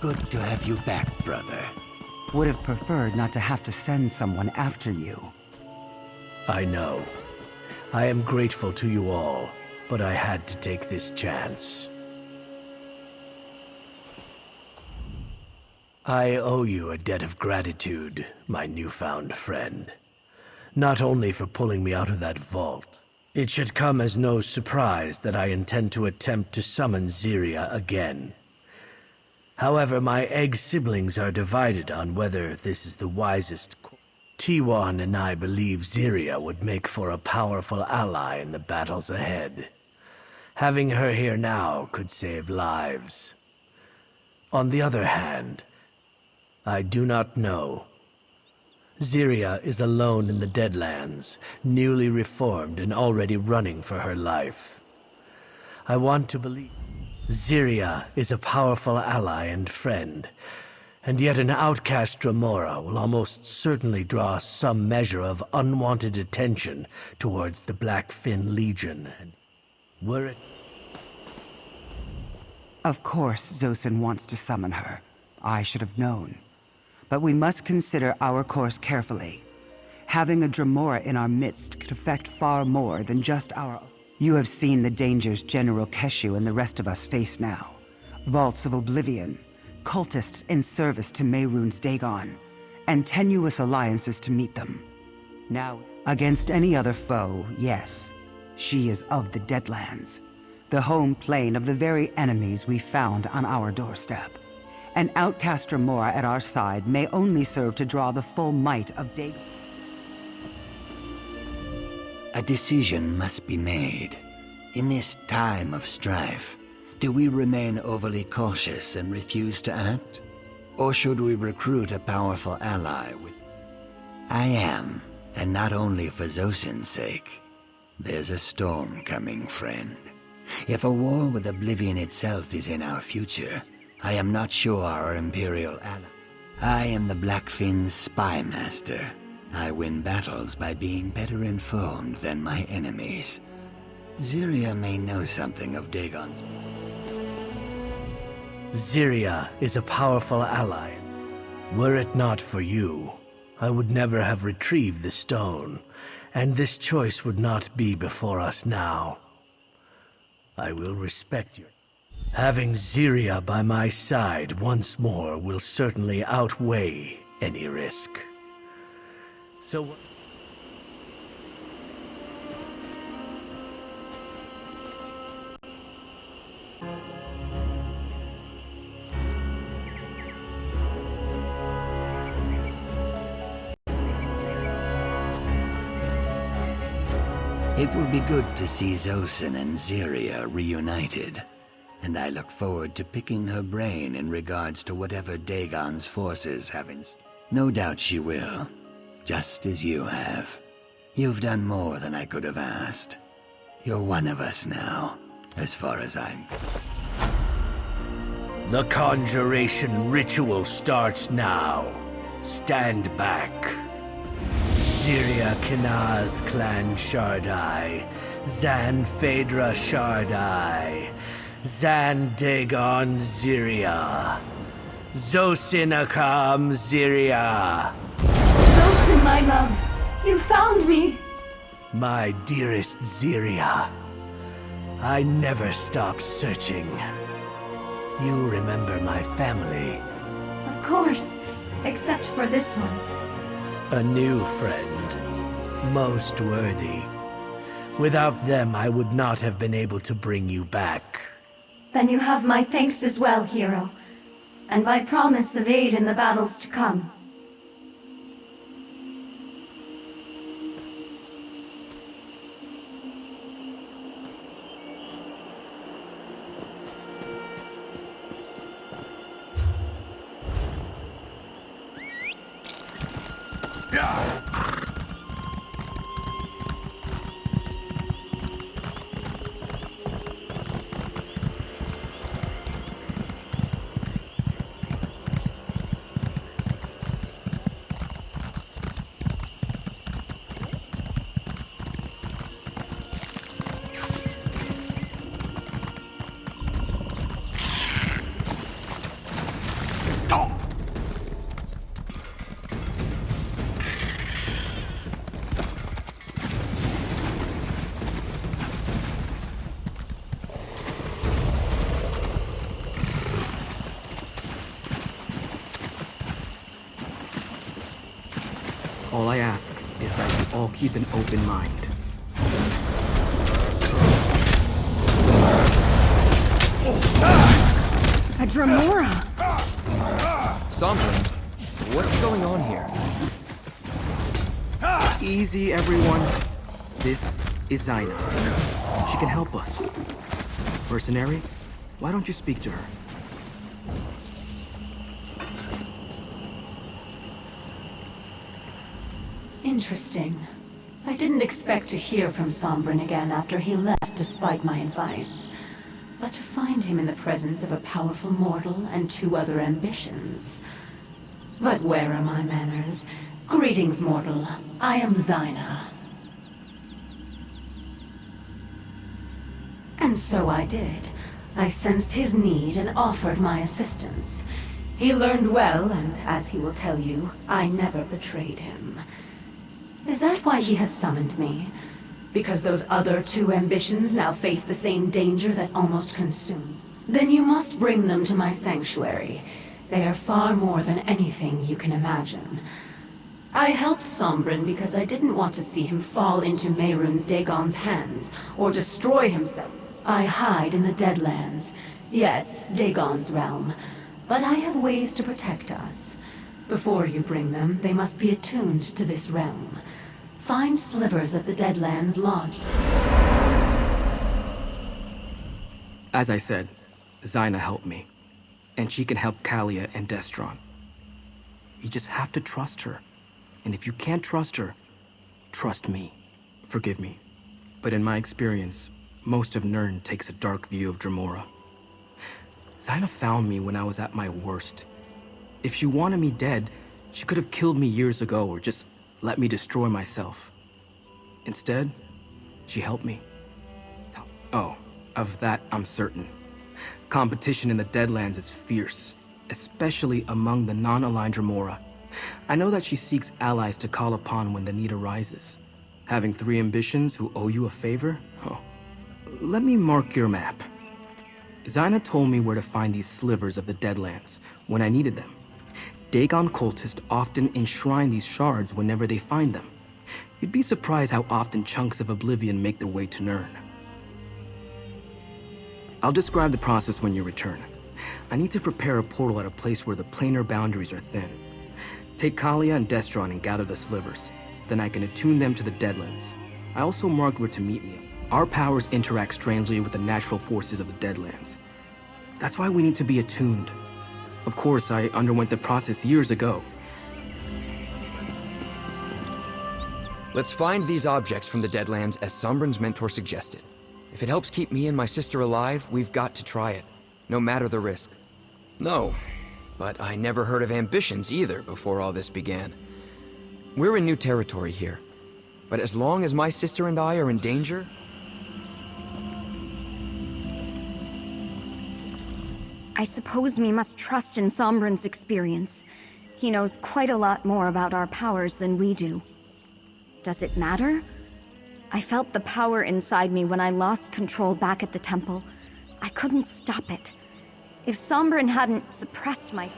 good to have you back, brother. Would have preferred not to have to send someone after you. I know. I am grateful to you all, but I had to take this chance. I owe you a debt of gratitude, my newfound friend. Not only for pulling me out of that vault. It should come as no surprise that I intend to attempt to summon Zyria again. However, my egg siblings are divided on whether this is the wisest course. T1 and I believe Zyria would make for a powerful ally in the battles ahead. Having her here now could save lives. On the other hand, I do not know. Zyria is alone in the Deadlands, newly reformed and already running for her life. I want to believe Zyria is a powerful ally and friend, and yet an outcast Dremora will almost certainly draw some measure of unwanted attention towards the Blackfin Legion. Were it... Of course Zosin wants to summon her. I should have known. But we must consider our course carefully. Having a Dremora in our midst could affect far more than just our... You have seen the dangers General Keshu and the rest of us face now. Vaults of Oblivion, cultists in service to Mehrunes Dagon, and tenuous alliances to meet them. Now, against any other foe, yes, she is of the Deadlands, the home plane of the very enemies we found on our doorstep. An outcast Dremora at our side may only serve to draw the full might of Dagon. A decision must be made. In this time of strife, do we remain overly cautious and refuse to act? Or should we recruit a powerful ally with... I am, and not only for Zosin's sake. There's a storm coming, friend. If a war with Oblivion itself is in our future, I am not sure our Imperial ally. I am the Blackfin's spy master. I win battles by being better informed than my enemies. Zyria may know something of Dagon's... Zyria is a powerful ally. Were it not for you, I would never have retrieved the stone, and this choice would not be before us now. I will respect you. Having Zyria by my side once more will certainly outweigh any risk. So... It will be good to see Zosin and Zyria reunited, and I look forward to picking her brain in regards to whatever Dagon's forces have in... No doubt she will, just as you have. You've done more than I could have asked. You're one of us now, as far as I'm... The conjuration ritual starts now. Stand back. Zyria Kinaz Clan Shardai, Zan Phaedra Shardai, Zan Dagon Zyria, Zosin Akam Zyria. Zosin, my love, you found me! My dearest Zyria, I never stopped searching. You remember my family. Of course, except for this one. A new friend, most worthy. Without them, I would not have been able to bring you back. Then you have my thanks as well, hero. And my promise of aid in the battles to come. All I ask is that you all keep an open mind. A Dremora! Sombrin, what's going on here? Easy, everyone. This is Zaina. She can help us. Mercenary, why don't you speak to her? Interesting. I didn't expect to hear from Sombrin again after he left despite my advice. But to find him in the presence of a powerful mortal and 2 other ambitions. But where are my manners? Greetings, mortal. I am Zaina. And so I did. I sensed his need and offered my assistance. He learned well, and as he will tell you, I never betrayed him. Is that why he has summoned me? Because those other 2 ambitions now face the same danger that almost consumed? Then you must bring them to my sanctuary. They are far more than anything you can imagine. I helped Sombrin because I didn't want to see him fall into Mehrunes Dagon's hands, or destroy himself. I hide in the Deadlands. Yes, Dagon's realm. But I have ways to protect us. Before you bring them, they must be attuned to this realm. Find slivers of the Deadlands lodged. As I said, Zaina helped me. And she can help Kalia and Destron. You just have to trust her. And if you can't trust her, trust me. Forgive me. But in my experience, most of Nirn takes a dark view of Dremora. Zaina found me when I was at my worst. If she wanted me dead, she could have killed me years ago or just let me destroy myself. Instead, she helped me. Oh, of that I'm certain. Competition in the Deadlands is fierce, especially among the non-aligned Dremora. I know that she seeks allies to call upon when the need arises. Having 3 ambitions who owe you a favor? Oh. Let me mark your map. Zaina told me where to find these slivers of the Deadlands when I needed them. Dagon cultists often enshrine these shards whenever they find them. You'd be surprised how often chunks of oblivion make their way to Nirn. I'll describe the process when you return. I need to prepare a portal at a place where the planar boundaries are thin. Take Kalia and Destron and gather the slivers. Then I can attune them to the Deadlands. I also marked where to meet me. Our powers interact strangely with the natural forces of the Deadlands. That's why we need to be attuned. Of course, I underwent the process years ago. Let's find these objects from the Deadlands as Sombrin's mentor suggested. If it helps keep me and my sister alive, we've got to try it, no matter the risk. No, but I never heard of ambitions either before all this began. We're in new territory here, but as long as my sister and I are in danger... I suppose we must trust in Sombrin's experience. He knows quite a lot more about our powers than we do. Does it matter? I felt the power inside me when I lost control back at the temple. I couldn't stop it. If Sombrin hadn't suppressed my...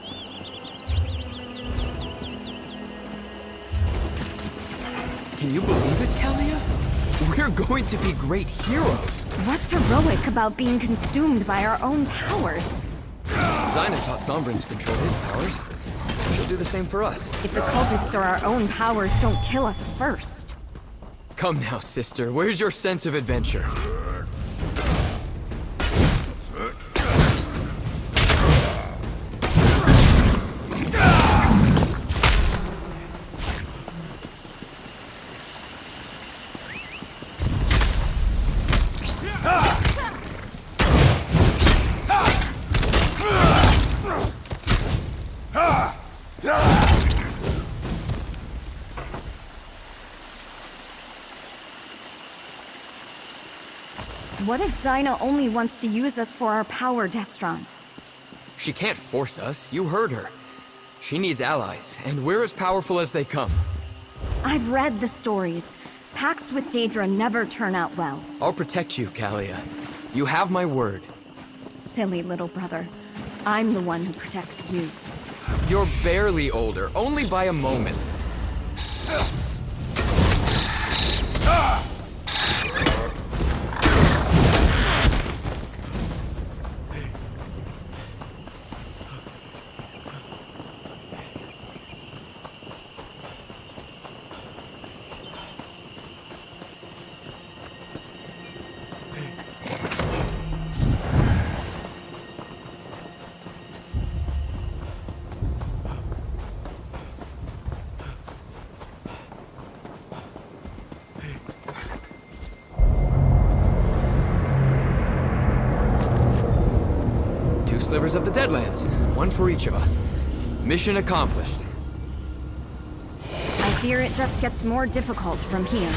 Can you believe it, Kalia? We're going to be great heroes! What's heroic about being consumed by our own powers? Zaina taught Sombrin to control his powers. She'll do the same for us. If the cultists or our own powers don't kill us first. Come now, sister. Where's your sense of adventure? What if Zaina only wants to use us for our power, Destron? She can't force us. You heard her. She needs allies, and we're as powerful as they come. I've read the stories. Pacts with Daedra never turn out well. I'll protect you, Kalia. You have my word. Silly little brother. I'm the one who protects you. You're barely older, only by a moment. Slivers of the Deadlands, one for each of us. Mission accomplished. I fear it just gets more difficult from here.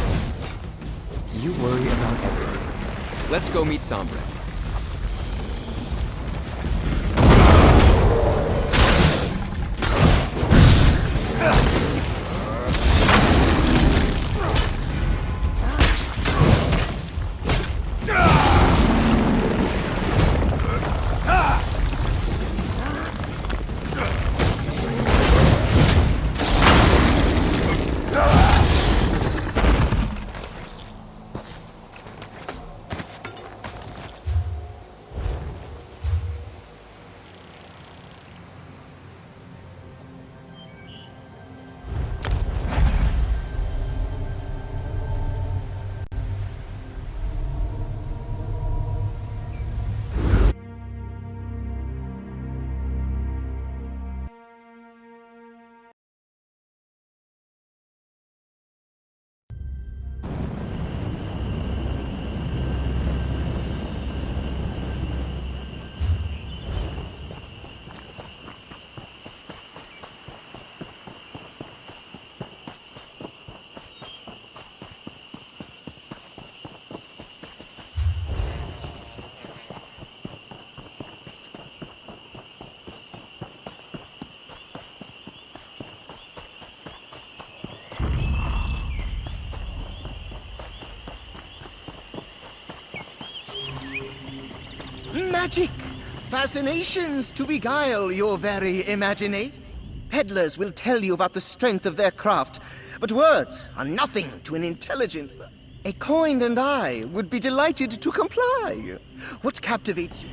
You worry about everything. Let's go meet Sombra. Magic! Fascinations to beguile your very imagination. Peddlers will tell you about the strength of their craft, but words are nothing to an intelligent... A coin and I would be delighted to comply. What captivates you?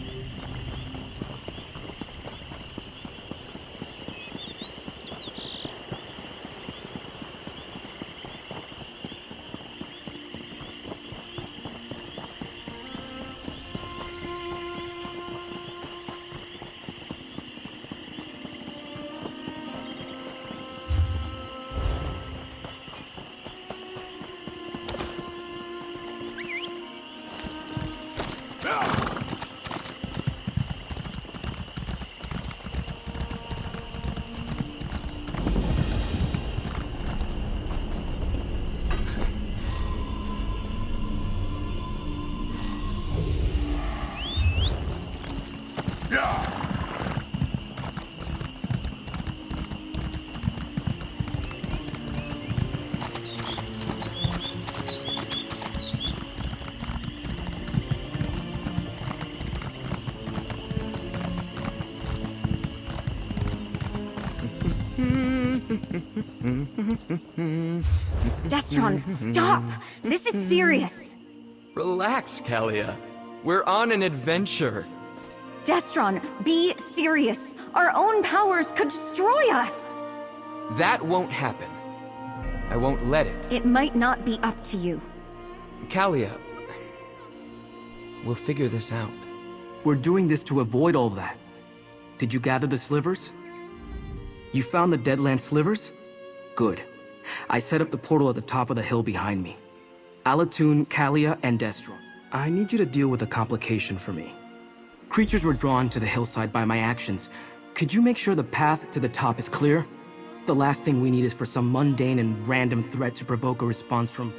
Destron, stop! This is serious! Relax, Kalia. We're on an adventure. Destron, be serious! Our own powers could destroy us! That won't happen. I won't let it. It might not be up to you. Kalia, we'll figure this out. We're doing this to avoid all that. Did you gather the slivers? You found the Deadland slivers? Good. I set up the portal at the top of the hill behind me. Alatun, Kalia, and Destron. I need you to deal with a complication for me. Creatures were drawn to the hillside by my actions. Could you make sure the path to the top is clear? The last thing we need is for some mundane and random threat to provoke a response from...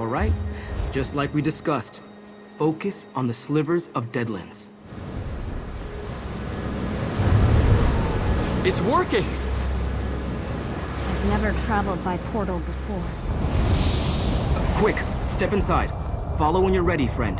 All right? Just like we discussed, focus on the slivers of Deadlands. It's working! I've never traveled by portal before. Quick, step inside. Follow when you're ready, friend.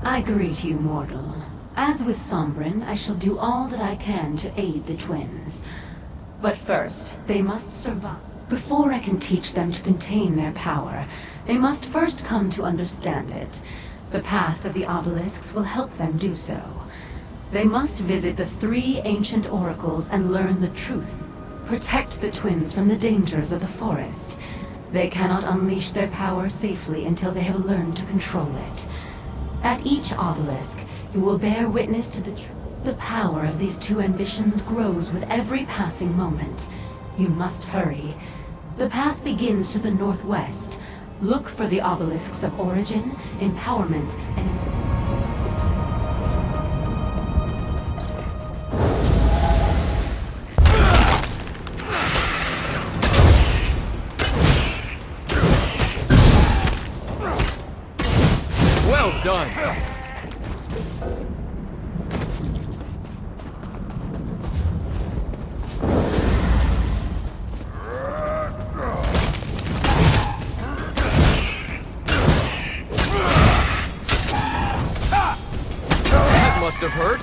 I greet you, mortal. As with Sombrin, I shall do all that I can to aid the twins. But first, they must survive. Before I can teach them to contain their power, they must first come to understand it. The path of the obelisks will help them do so. They must visit the 3 ancient oracles and learn the truth. Protect the twins from the dangers of the forest. They cannot unleash their power safely until they have learned to control it. At each obelisk, you will bear witness to the truth. The power of these 2 ambitions grows with every passing moment. You must hurry. The path begins to the northwest. Look for the obelisks of origin, empowerment, and... Well done! That must have hurt.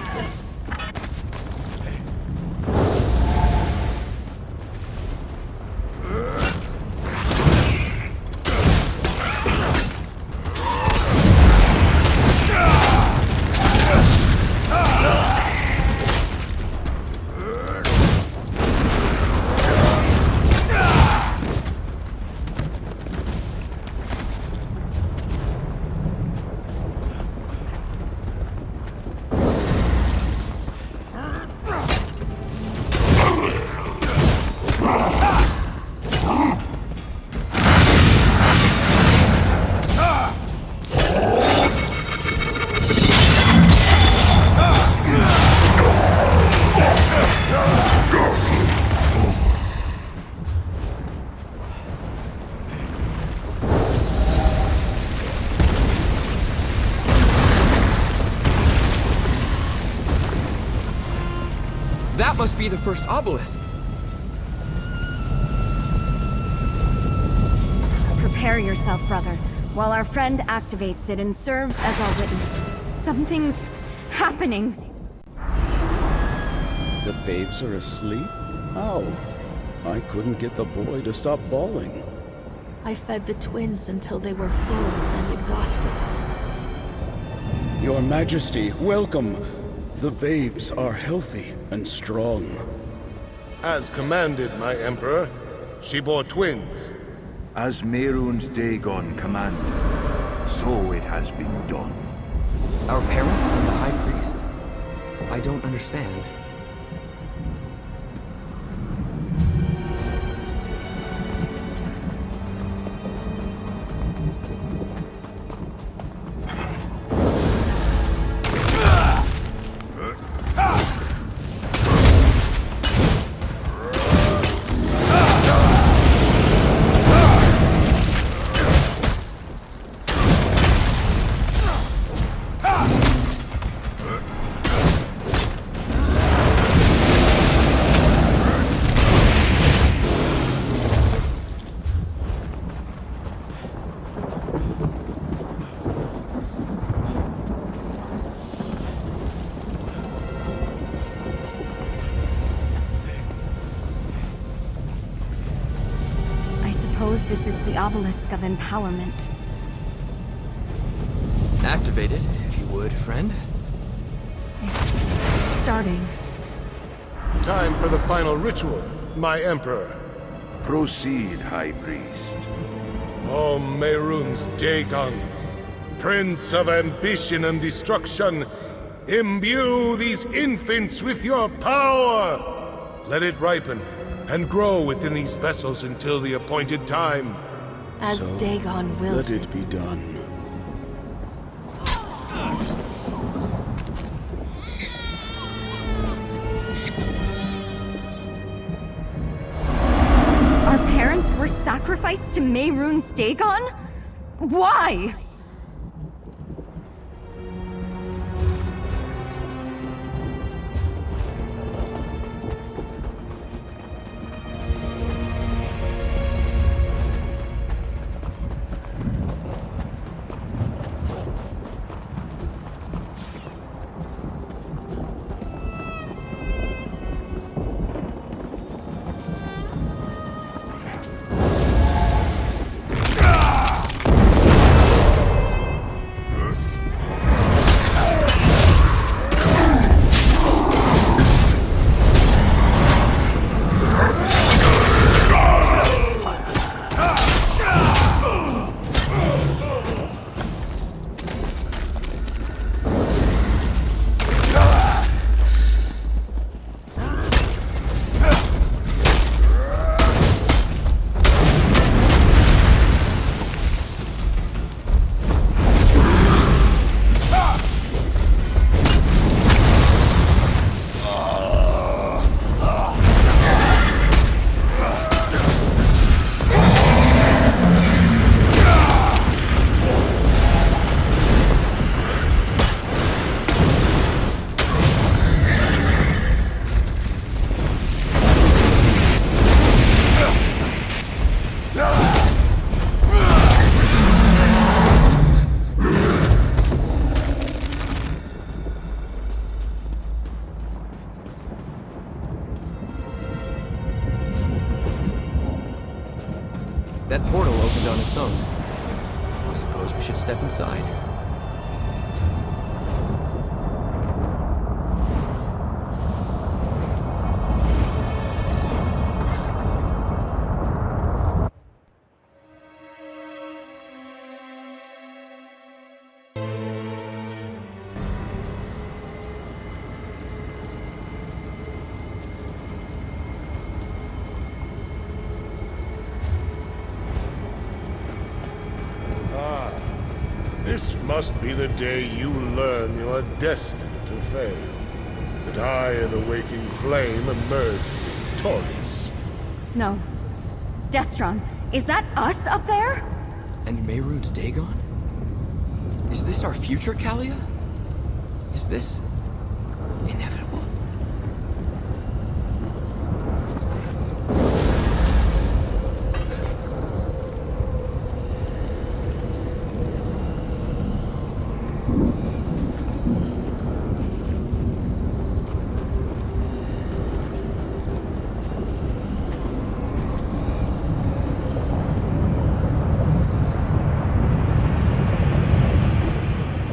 That must be the first obelisk. Prepare yourself, brother, while our friend activates it and serves as our witness. Something's happening. The babes are asleep? How? I couldn't get the boy to stop bawling. I fed the twins until they were full and exhausted. Your Majesty, welcome. The babes are healthy and strong. As commanded, my Emperor. She bore twins. As Mehrunes Dagon commanded, so it has been done. Our parents and the High Priest? I don't understand. suppose this is the obelisk of empowerment. Activate it, if you would, friend. It's starting. Time for the final ritual, my Emperor. Proceed, High Priest. O Mehrunes Dagon, Prince of ambition and destruction, imbue these infants with your power! Let it ripen and grow within these vessels until the appointed time. As So, Dagon wills let it be done. Our parents were sacrificed to Mehrunes Dagon? Why? That portal opened on its own. I suppose we should step inside. This must be the day you learn you are destined to fail. That I and the waking flame emerge victorious. No. Destron, is that us up there? And Mehrunes Dagon? Is this our future, Kalia? Is this inevitable?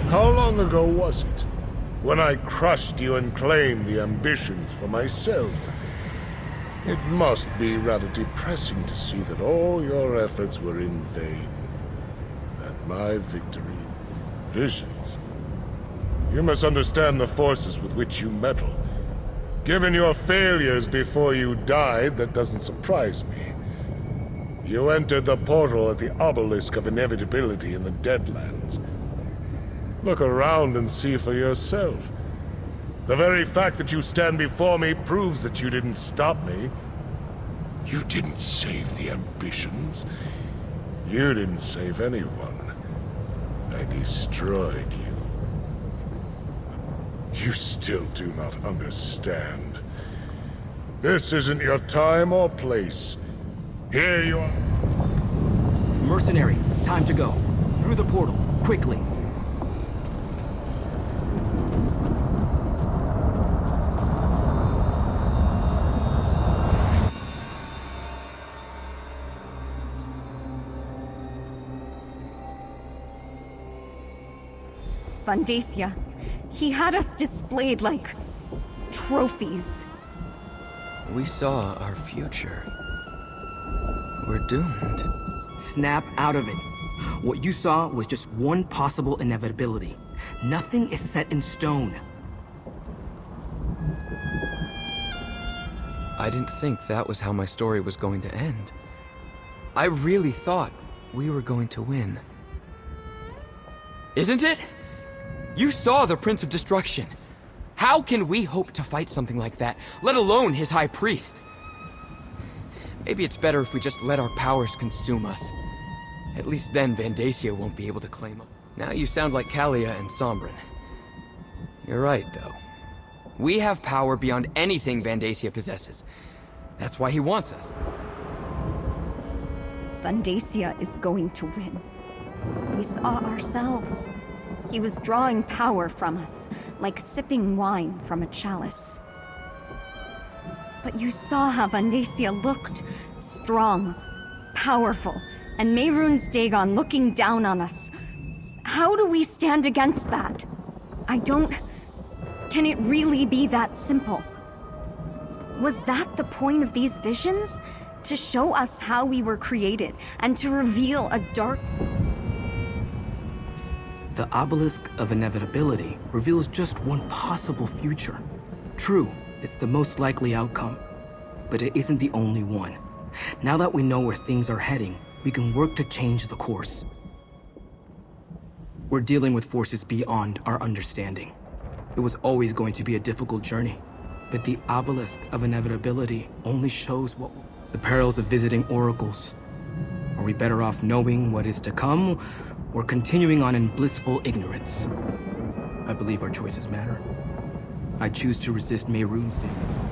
How long ago was it? When I crushed you and claimed the ambitions for myself. It must be rather depressing to see that all your efforts were in vain. That my victory, visions. You must understand the forces with which you meddle. Given your failures before you died, that doesn't surprise me. You entered the portal at the obelisk of inevitability in the Deadlands. Look around and see for yourself. The very fact that you stand before me proves that you didn't stop me. You didn't save the ambitions. You didn't save anyone. I destroyed you. You still do not understand. This isn't your time or place. Here you are. Mercenary, time to go. Through the portal, quickly. Vandacia. He had us displayed like trophies. We saw our future. We're doomed. Snap out of it. What you saw was just one possible inevitability. Nothing is set in stone. I didn't think that was how my story was going to end. I really thought we were going to win. Isn't it? You saw the Prince of Destruction. How can we hope to fight something like that, let alone his High Priest? Maybe it's better if we just let our powers consume us. At least then Vandacia won't be able to claim us. Now you sound like Kalia and Sombrin. You're right, though. We have power beyond anything Vandacia possesses. That's why he wants us. Vandacia is going to win. We saw ourselves. He was drawing power from us, like sipping wine from a chalice. But you saw how Vandacia looked. Strong, powerful, and Mehrunes Dagon looking down on us. How do we stand against that? Can it really be that simple? Was that the point of these visions? To show us how we were created, and to reveal a dark... The obelisk of inevitability reveals just one possible future. True, it's the most likely outcome, but it isn't the only one. Now that we know where things are heading, we can work to change the course. We're dealing with forces beyond our understanding. It was always going to be a difficult journey, but the obelisk of inevitability only shows the perils of visiting oracles. Are we better off knowing what is to come, or continuing on in blissful ignorance? I believe our choices matter. I choose to resist Mehrunes Dagon.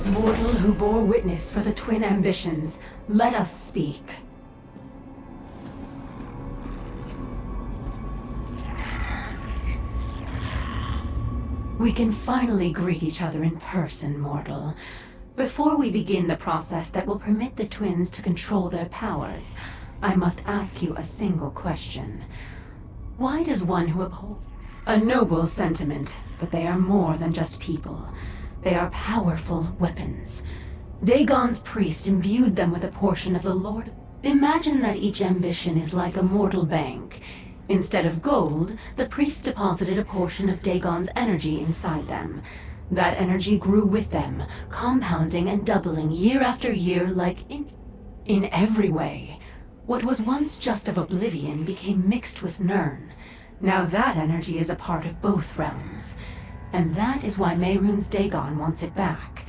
Mortal who bore witness for the twin ambitions, let us speak. We can finally greet each other in person, mortal. Before we begin the process that will permit the twins to control their powers, I must ask you a single question. Why does one who upholds... A noble sentiment, but they are more than just people. They are powerful weapons. Dagon's priest imbued them with a portion of the Lord. Imagine that each ambition is like a mortal bank. Instead of gold, the priest deposited a portion of Dagon's energy inside them. That energy grew with them, compounding and doubling year after year like in every way. What was once just of Oblivion became mixed with Nirn. Now that energy is a part of both realms. And that is why Mehrunes Dagon wants it back.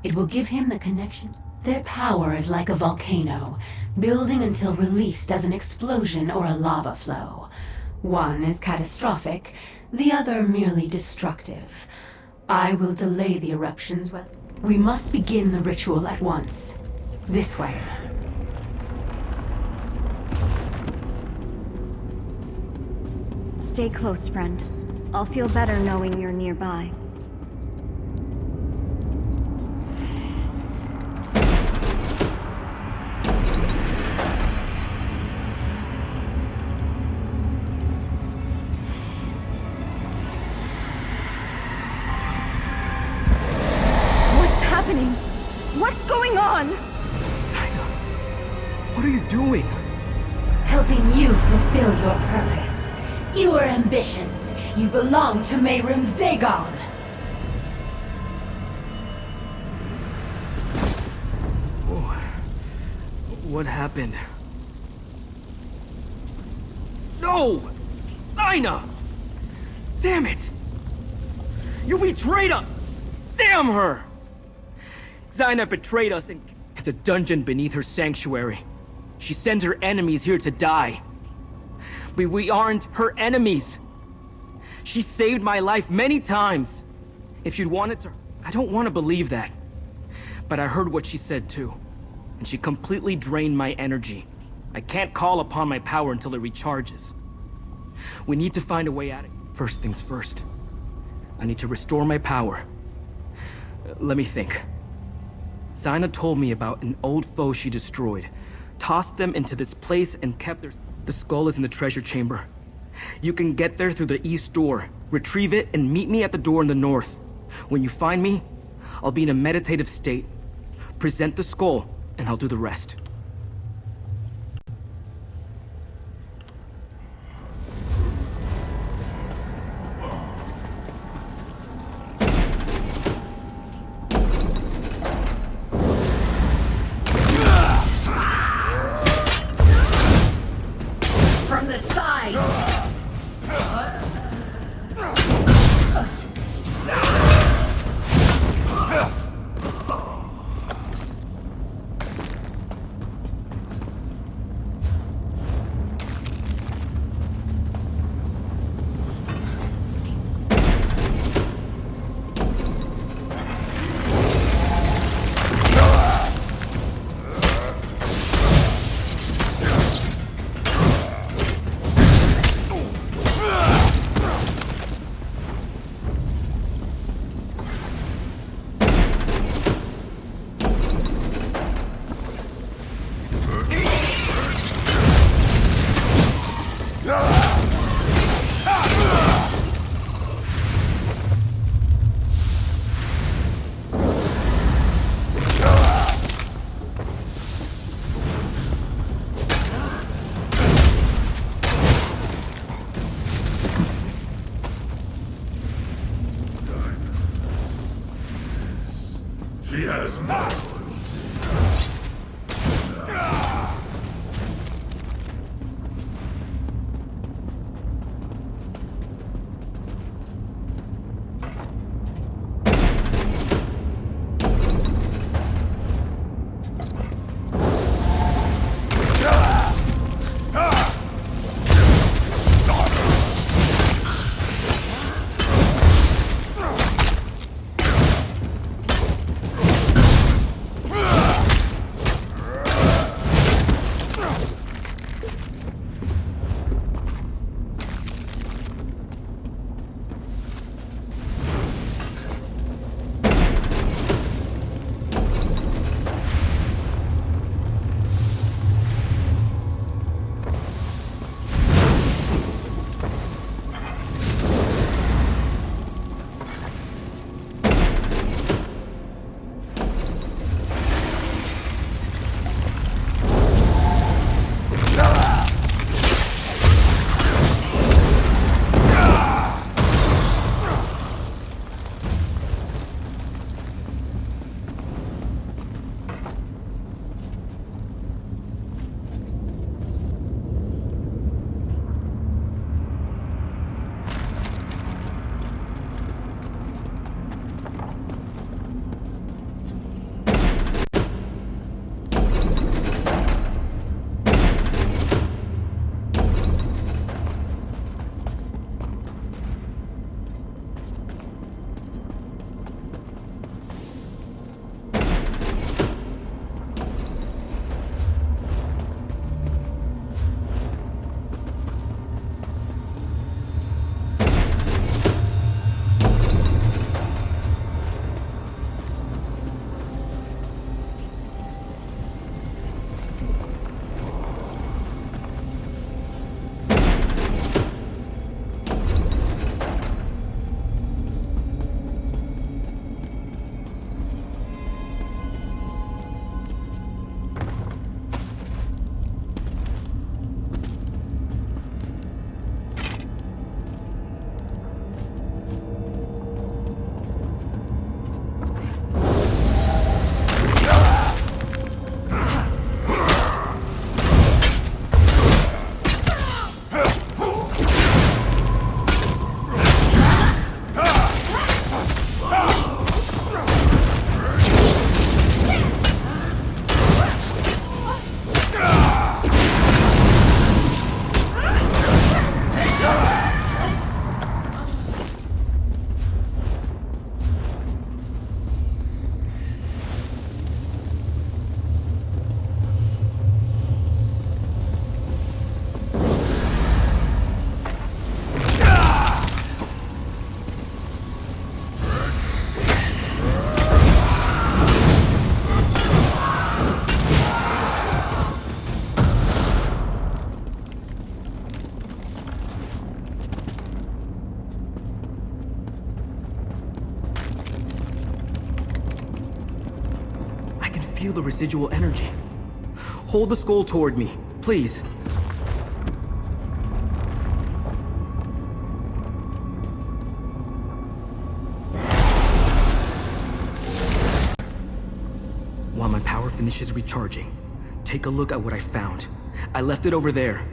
It will give him the connection. Their power is like a volcano, building until released as an explosion or a lava flow. One is catastrophic, the other merely destructive. I will delay the eruptions. We must begin the ritual at once. This way. Stay close, friend. I'll feel better knowing you're nearby. What's happening? What's going on? Zaina, what are you doing? Helping you fulfill your purpose. Your ambitions. You belong to Mehrunes Dagon. Oh, what happened? No! Zaina! Damn it! You betrayed us! Damn her! Zaina betrayed us and it's a dungeon beneath her sanctuary. She sends her enemies here to die. But we aren't her enemies. She saved my life many times. If she'd wanted to... I don't want to believe that. But I heard what she said too. And she completely drained my energy. I can't call upon my power until it recharges. We need to find a way out of it. First things first. I need to restore my power. Let me think. Zaina told me about an old foe she destroyed. Tossed them into this place and kept their... The skull is in the treasure chamber. You can get there through the east door. Retrieve it and meet me at the door in the north. When you find me, I'll be in a meditative state. Present the skull, and I'll do the rest. From the sides! She has not. feel the residual energy. Hold the skull toward me, please. While my power finishes recharging, take a look at what I found. I left it over there.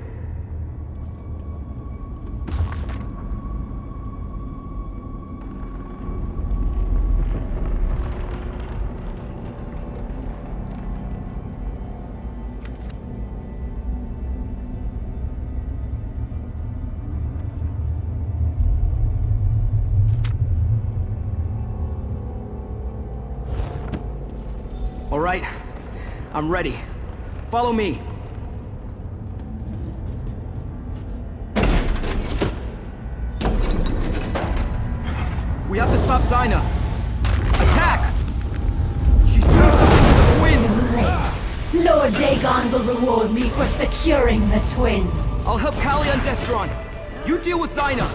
All right, I'm ready. Follow me. We have to stop Zyna. Attack! She's doing something to the twins! Too late. Lord Dagon will reward me for securing the twins. I'll help Callie and Destron. You deal with Zyna.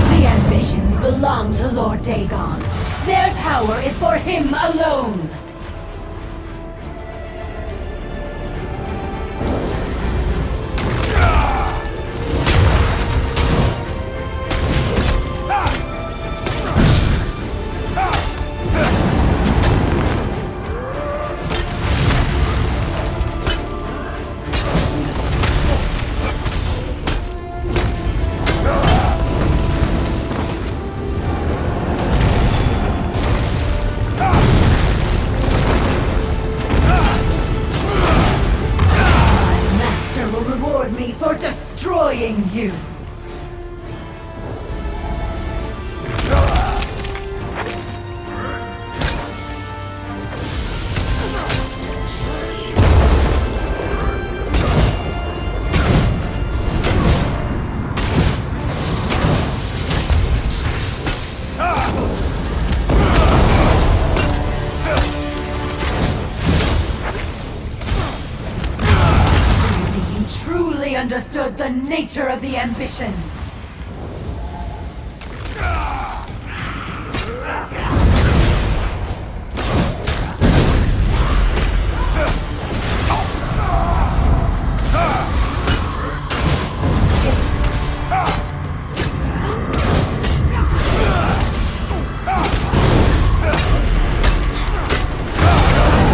The ambitions belong to Lord Dagon. Their power is for him alone. Destroying you. Understood the nature of the ambitions.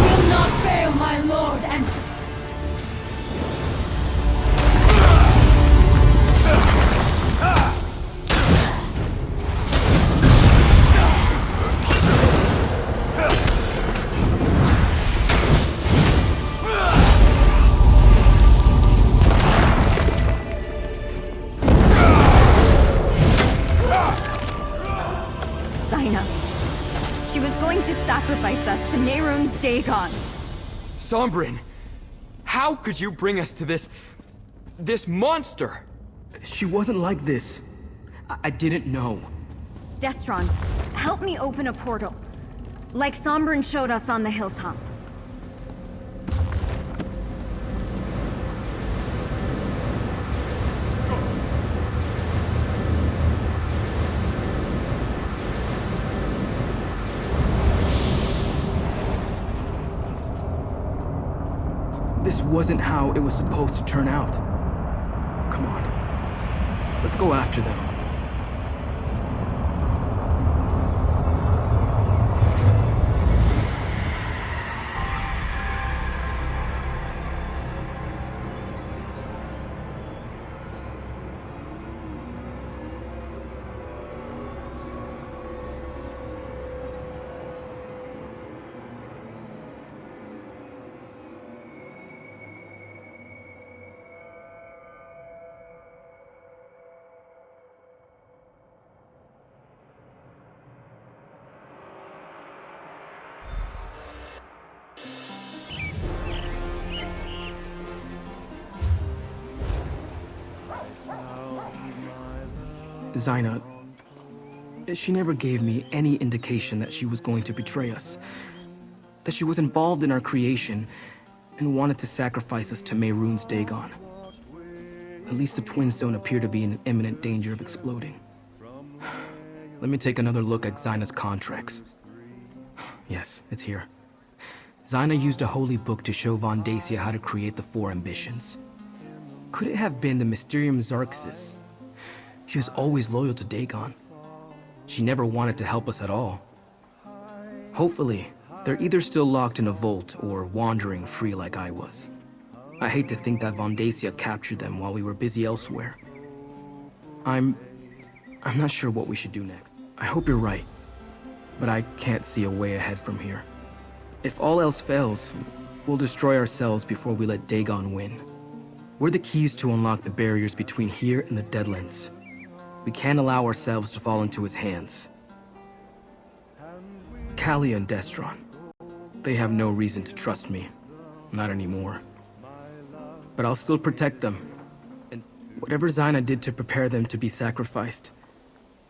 Will not fail, my lord and She was going to sacrifice us to Mehrunes Dagon. Sombrin, how could you bring us to this monster? She wasn't like this. I didn't know. Destron, help me open a portal. Like Sombrin showed us on the hilltop. This wasn't how it was supposed to turn out. Come on. Let's go after them. Zyna, she never gave me any indication that she was going to betray us. That she was involved in our creation and wanted to sacrifice us to Mehrunes Dagon. At least the twins don't appear to be in imminent danger of exploding. Let me take another look at Xyna's contracts. Yes, it's here. Xyna used a holy book to show Von Dacia how to create the 4 ambitions. Could it have been the Mysterium Xarxis? She was always loyal to Dagon. She never wanted to help us at all. Hopefully, they're either still locked in a vault or wandering free like I was. I hate to think that Von Dacia captured them while we were busy elsewhere. I'm not sure what we should do next. I hope you're right, but I can't see a way ahead from here. If all else fails, we'll destroy ourselves before we let Dagon win. We're the keys to unlock the barriers between here and the Deadlands. We can't allow ourselves to fall into his hands. Kalia and Destron, they have no reason to trust me. Not anymore. But I'll still protect them. And whatever Xyna did to prepare them to be sacrificed,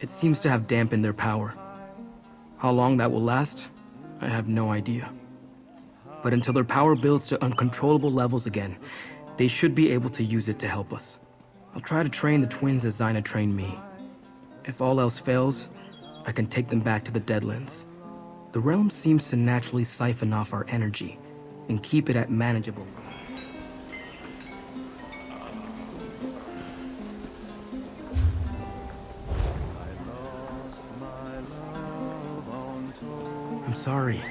it seems to have dampened their power. How long that will last, I have no idea. But until their power builds to uncontrollable levels again, they should be able to use it to help us. I'll try to train the twins as Xyna trained me. If all else fails, I can take them back to the Deadlands. The realm seems to naturally siphon off our energy and keep it at manageable. I'm sorry.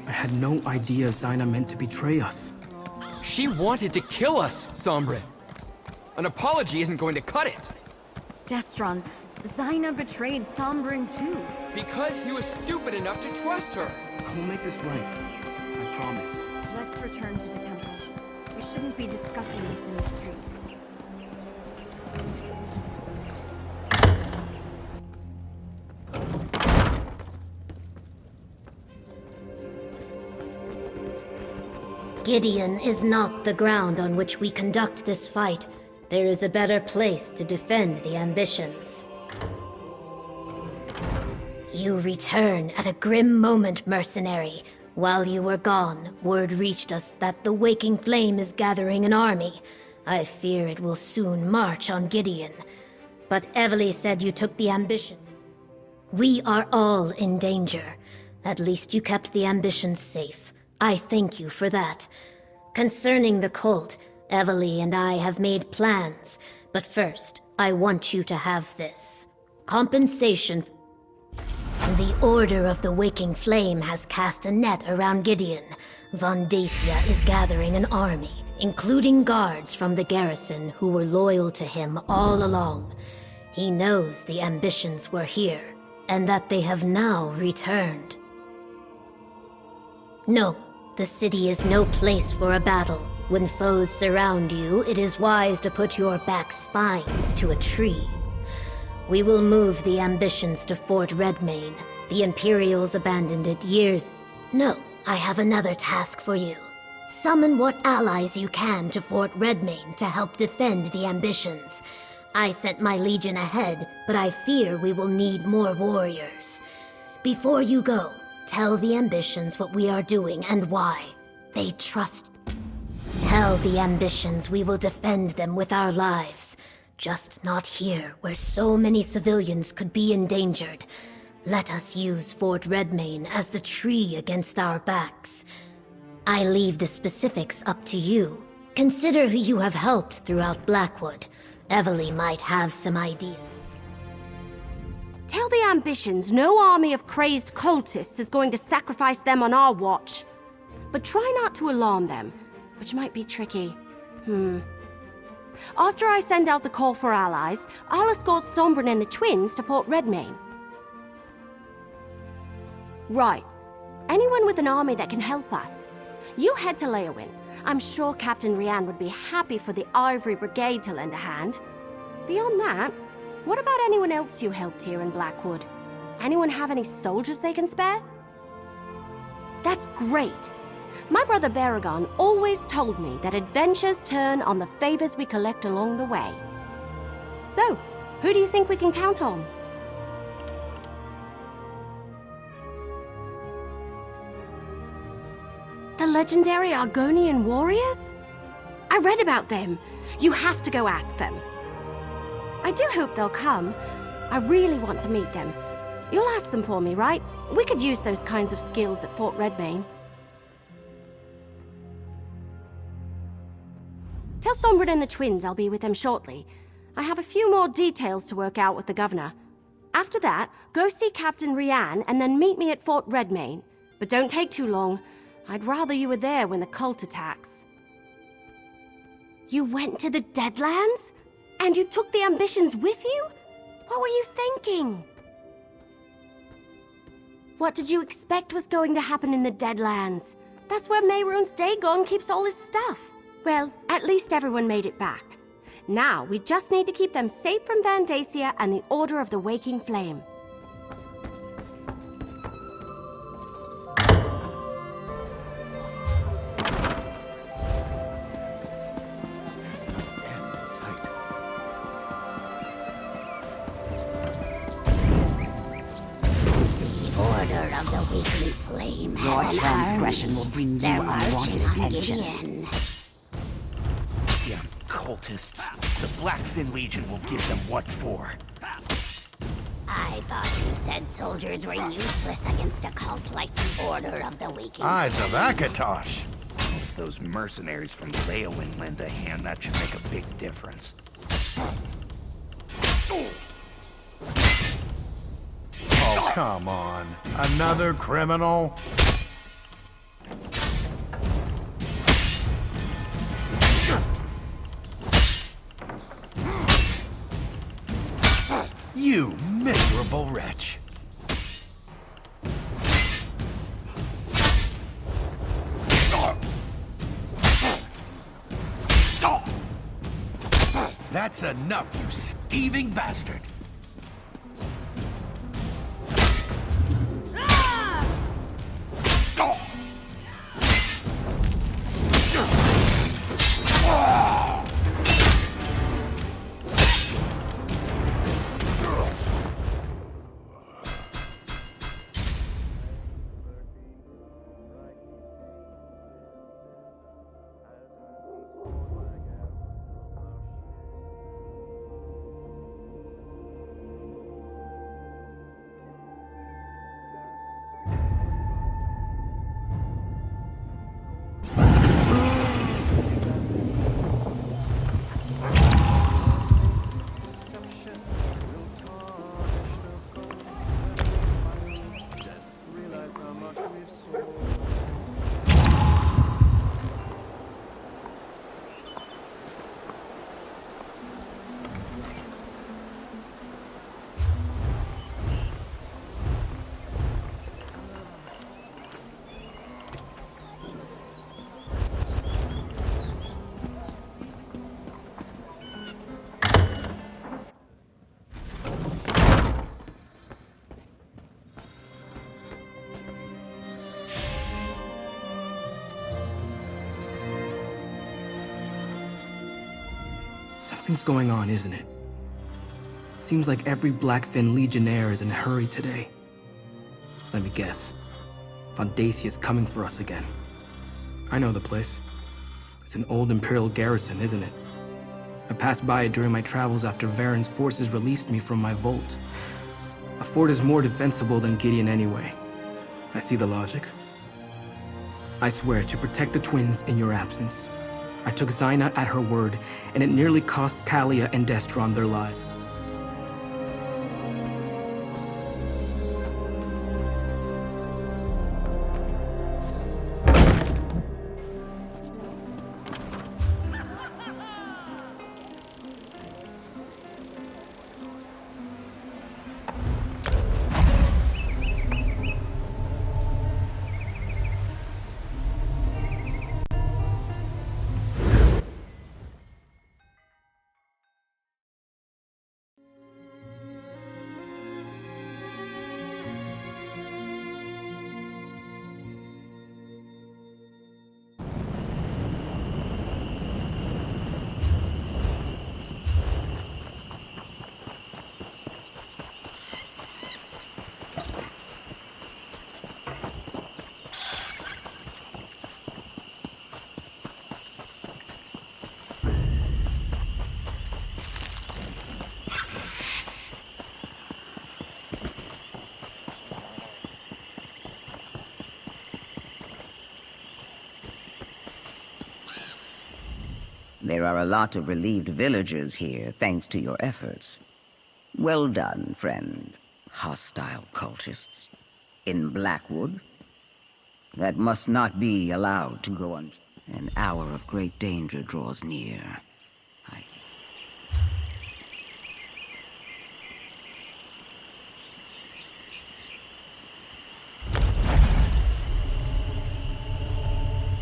I had no idea Xyna meant to betray us. She wanted to kill us, Sombrin. An apology isn't going to cut it. Destron, Xyna betrayed Sombrin too. Because he was stupid enough to trust her. I will make this right. I promise. Let's return to the temple. We shouldn't be discussing this in the street. Gideon is not the ground on which we conduct this fight. There is a better place to defend the ambitions. You return at a grim moment, mercenary. While you were gone, word reached us that the Waking Flame is gathering an army. I fear it will soon march on Gideon. But Evely said you took the ambition. We are all in danger. At least you kept the ambitions safe. I thank you for that. Concerning the cult, Evely and I have made plans, but first, I want you to have this. Compensation. The Order of the Waking Flame has cast a net around Gideon. Von Dacia is gathering an army, including guards from the garrison who were loyal to him all along. He knows the ambitions were here, and that they have now returned. No. The city is no place for a battle. When foes surround you, it is wise to put your back spines to a tree. We will move the ambitions to Fort Redmane. The Imperials abandoned it years... No, I have another task for you. Summon what allies you can to Fort Redmane to help defend the ambitions. I sent my legion ahead, but I fear we will need more warriors. Before you go, tell the ambitions what we are doing and why. They trust. Tell the ambitions we will defend them with our lives. Just not here, where so many civilians could be endangered. Let us use Fort Redmane as the tree against our backs. I leave the specifics up to you. Consider who you have helped throughout Blackwood. Evely might have some idea. Tell the ambitions no army of crazed cultists is going to sacrifice them on our watch. But try not to alarm them, which might be tricky. After I send out the call for allies, I'll escort Sombrin and the twins to Fort Redmane. Right. Anyone with an army that can help us. You head to Leowin. I'm sure Captain Rian would be happy for the Ivory Brigade to lend a hand. Beyond that, what about anyone else you helped here in Blackwood? Anyone have any soldiers they can spare? That's great. My brother Baragon always told me that adventures turn on the favors we collect along the way. So, who do you think we can count on? The legendary Argonian warriors? I read about them. You have to go ask them. I do hope they'll come. I really want to meet them. You'll ask them for me, right? We could use those kinds of skills at Fort Redmayne. Tell Sombra and the twins I'll be with them shortly. I have a few more details to work out with the governor. After that, go see Captain Rian and then meet me at Fort Redmayne. But don't take too long. I'd rather you were there when the cult attacks. You went to the Deadlands? And you took the ambitions with you? What were you thinking? What did you expect was going to happen in the Deadlands? That's where Mehrunes Dagon keeps all his stuff. Well, at least everyone made it back. Now, we just need to keep them safe from Vandacia and the Order of the Waking Flame. Order of the Waking Flame has Your an transgression army. will bring you They're unwanted marching on attention. Gideon. Damn cultists. The Blackfin Legion will give them what for. I thought you said soldiers were useless against a cult like the Order of the Waking Eyes of Flame. Akatosh. If those mercenaries from Leowin lend a hand, that should make a big difference. Oh, come on. Another criminal? You miserable wretch. That's enough, you skeeving bastard. Something's going on, isn't it? Seems like every Blackfin Legionnaire is in a hurry today. Let me guess. Vandacia is coming for us again. I know the place. It's an old Imperial garrison, isn't it? I passed by it during my travels after Varen's forces released me from my vault. A fort is more defensible than Gideon anyway. I see the logic. I swear to protect the twins in your absence. I took Zaina at her word, and it nearly cost Kalia and Destron their lives. There are a lot of relieved villagers here, thanks to your efforts. Well done, friend. Hostile cultists. In Blackwood? That must not be allowed to go on. An hour of great danger draws near.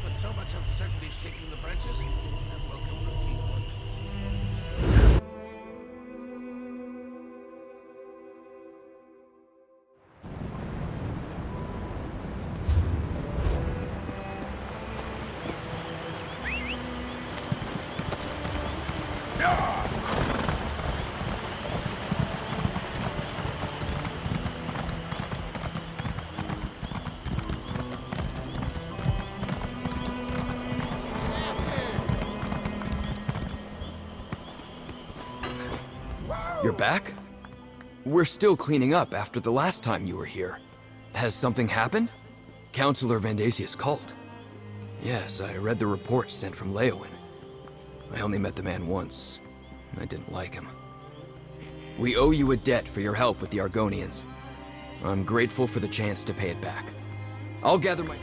With so much uncertainty shaking the branches, a welcome routine one. You're back? We're still cleaning up after the last time you were here. Has something happened? Counselor Vandasia's cult. Yes, I read the report sent from Leowin. I only met the man once. I didn't like him. We owe you a debt for your help with the Argonians. I'm grateful for the chance to pay it back. I'll gather my...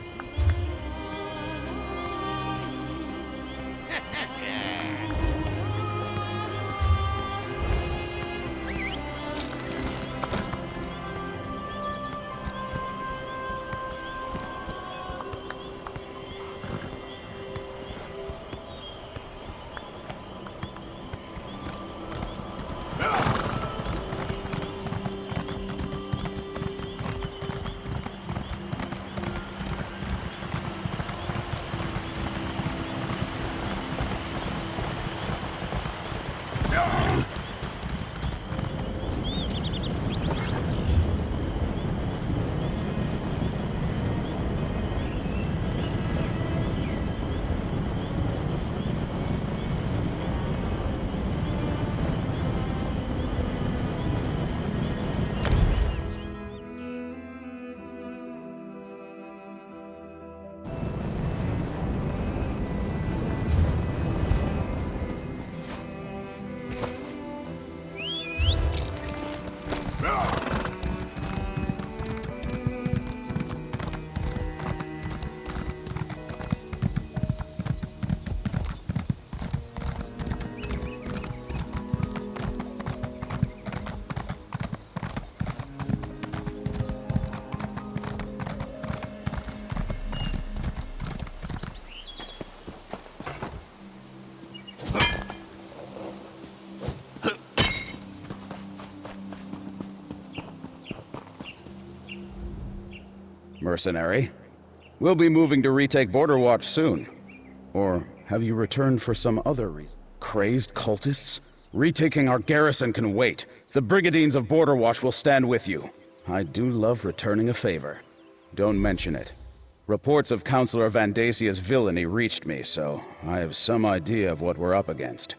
Mercenary. We'll be moving to retake Border Watch soon. Or have you returned for some other reason? Crazed cultists? Retaking our garrison can wait. The Brigadines of Border Watch will stand with you. I do love returning a favor. Don't mention it. Reports of Counselor Vandasia's villainy reached me, so I have some idea of what we're up against.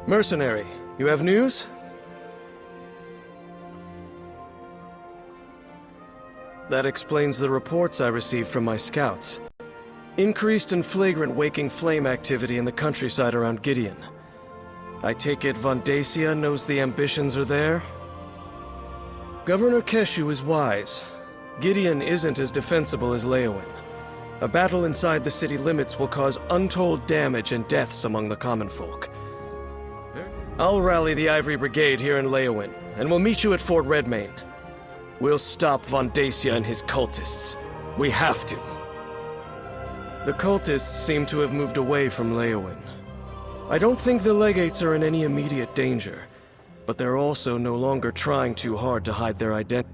Mercenary, you have news? That explains the reports I received from my scouts. Increased and flagrant waking flame activity in the countryside around Gideon. I take it Von Dacia knows the ambitions are there? Governor Keshu is wise. Gideon isn't as defensible as Leowin. A battle inside the city limits will cause untold damage and deaths among the common folk. I'll rally the Ivory Brigade here in Leowin, and we'll meet you at Fort Redmayne. We'll stop Von Dacia and his cultists. We have to. The cultists seem to have moved away from Leowin. I don't think the legates are in any immediate danger, but they're also no longer trying too hard to hide their identity.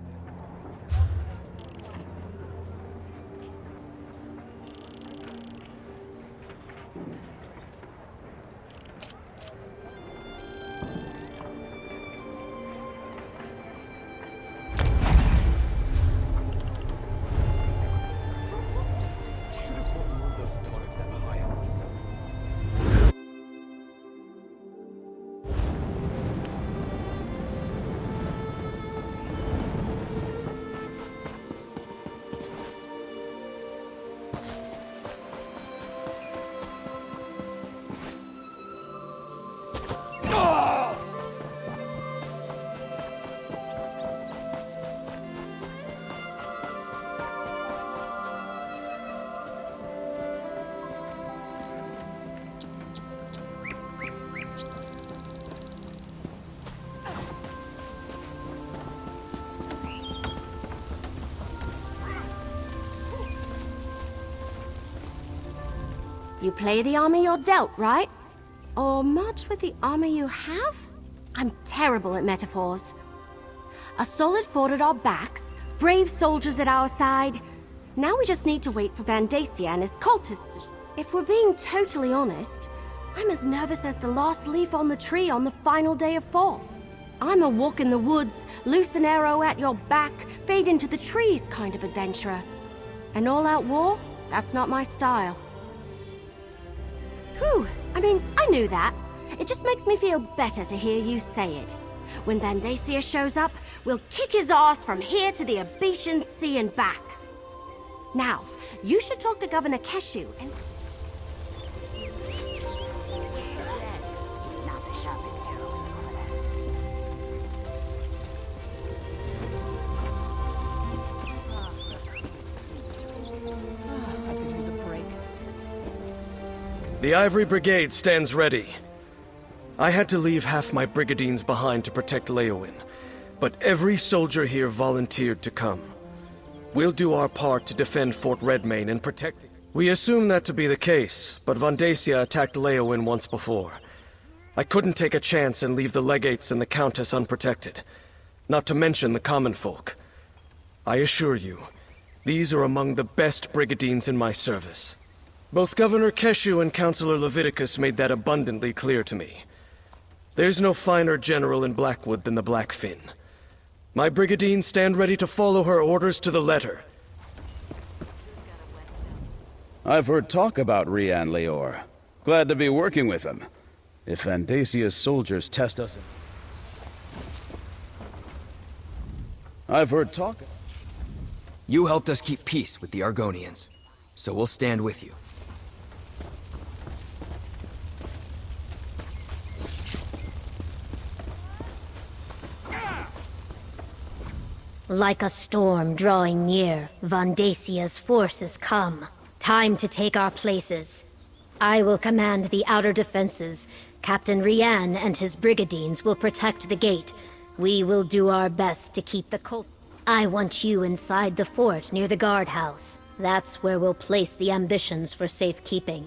You play the army you're dealt, right? Or march with the armor you have? I'm terrible at metaphors. A solid fort at our backs, brave soldiers at our side. Now we just need to wait for Van Dacia and his cultists. If we're being totally honest, I'm as nervous as the last leaf on the tree on the final day of fall. I'm a walk in the woods, loose an arrow at your back, fade into the trees kind of adventurer. An all-out war? That's not my style. Whew, I mean, I knew that. It just makes me feel better to hear you say it. When Van Dacia shows up, we'll kick his ass from here to the Abetian Sea and back. Now, you should talk to Governor Keshu and... It's not the sharpest arrow in the quiver. I could use a break. The Ivory Brigade stands ready. I had to leave half my brigadines behind to protect Leowin, but every soldier here volunteered to come. We'll do our part to defend Fort Redmayne and protect it. We assume that to be the case, but Von Dacia attacked Leowin once before. I couldn't take a chance and leave the legates and the Countess unprotected, not to mention the common folk. I assure you, these are among the best brigadines in my service. Both Governor Keshu and Councillor Leviticus made that abundantly clear to me. There's no finer general in Blackwood than the Blackfin. My brigadines stand ready to follow her orders to the letter. I've heard talk about Rian Leor. Glad to be working with him. If Van Dacia's soldiers test us... I've heard talk... You helped us keep peace with the Argonians, so we'll stand with you. Like a storm drawing near, Von Dacia's forces come. Time to take our places. I will command the outer defenses. Captain Rian and his brigadines will protect the gate. We will do our best to keep the cult. I want you inside the fort near the guardhouse. That's where we'll place the ambitions for safekeeping.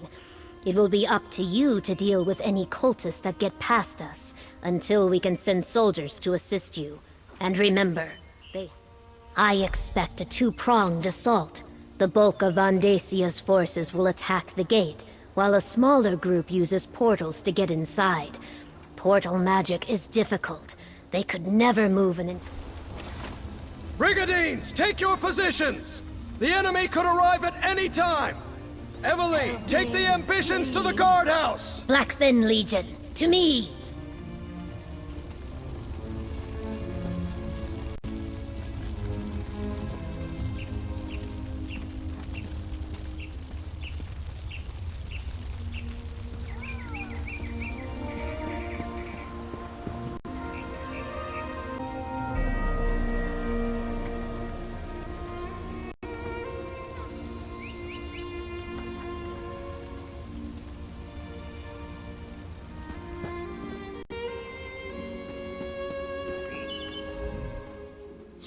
It will be up to you to deal with any cultists that get past us, until we can send soldiers to assist you. And remember, I expect a two-pronged assault. The bulk of Von Dacia's forces will attack the gate, while a smaller group uses portals to get inside. Portal magic is difficult. They could never move an Brigadines, take your positions! The enemy could arrive at any time! Emily, take the ambitions to the guardhouse! Blackfin Legion, to me!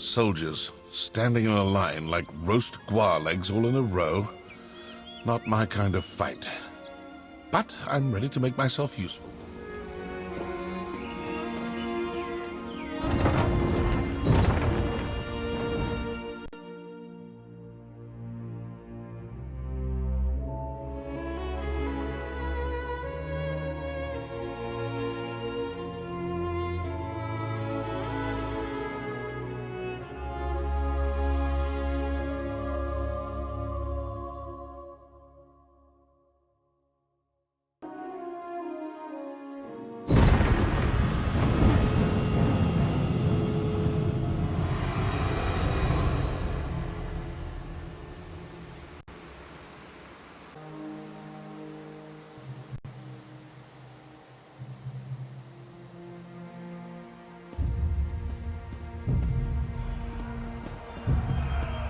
soldiers, standing in a line like roast guar legs all in a row. Not my kind of fight. But I'm ready to make myself useful.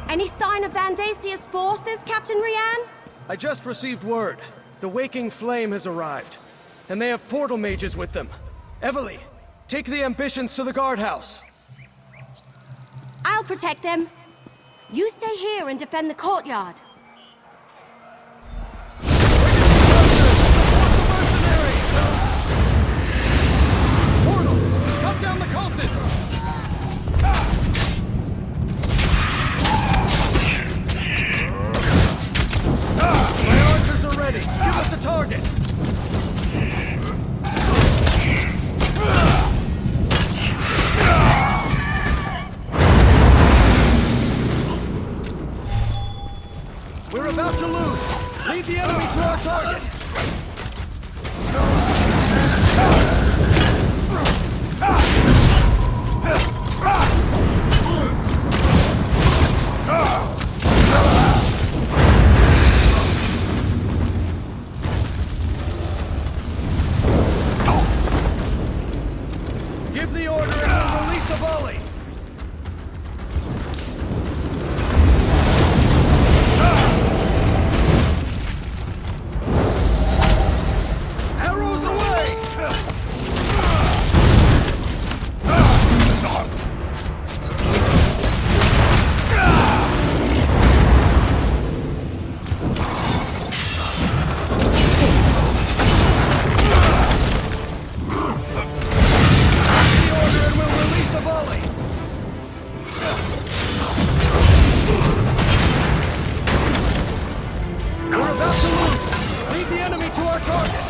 Any sign of Vandasia's forces, Captain Rian? I just received word. The Waking Flame has arrived, and they have portal mages with them. Evely, take the ambitions to the guardhouse. I'll protect them. You stay here and defend the courtyard. Portals! Cut down the cultists! My archers are ready. Give us a target. We're about to lose. Lead the enemy to our target. Give the order and we'll release a volley. Arrows away! We're about to lose! Lead the enemy to our target!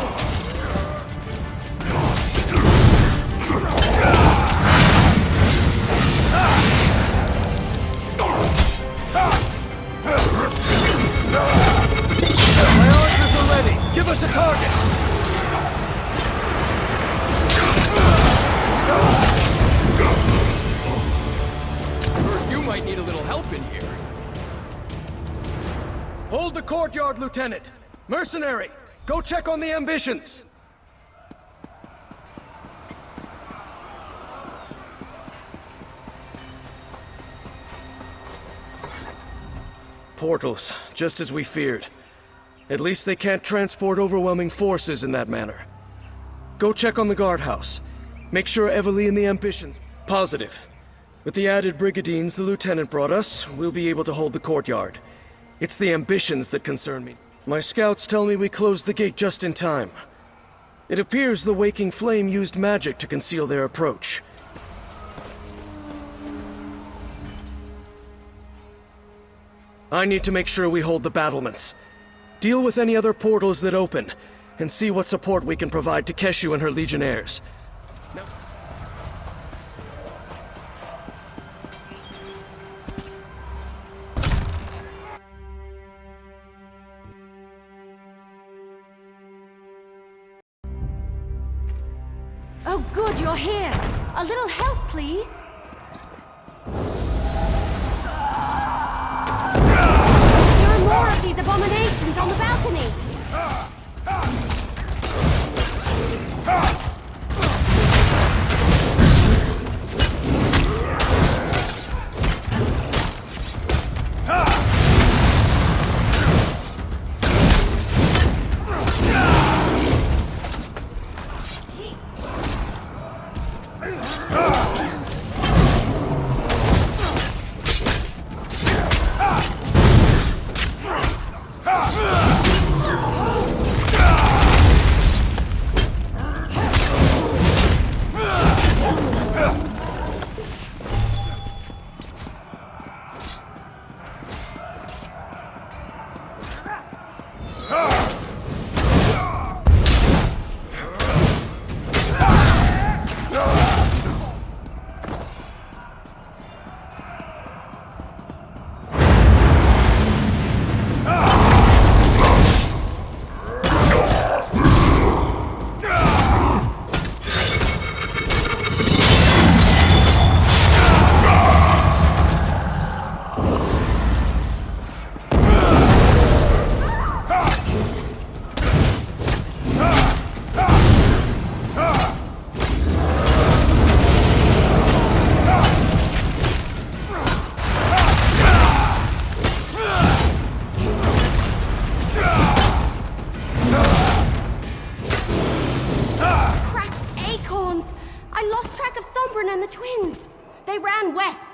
My archers are ready! Give us a target! You might need a little help in here. Hold the courtyard, Lieutenant! Mercenary, go check on the ambitions! Portals, just as we feared. At least they can't transport overwhelming forces in that manner. Go check on the guardhouse. Make sure Evely and the ambitions... Positive. With the added brigadines the Lieutenant brought us, we'll be able to hold the courtyard. It's the ambitions that concern me. My scouts tell me we closed the gate just in time. It appears the Waking Flame used magic to conceal their approach. I need to make sure we hold the battlements. Deal with any other portals that open, and see what support we can provide to Keshu and her legionnaires. Now Oh, good, you're here. A little help, please. There are more of these abominations on the balcony. ran west.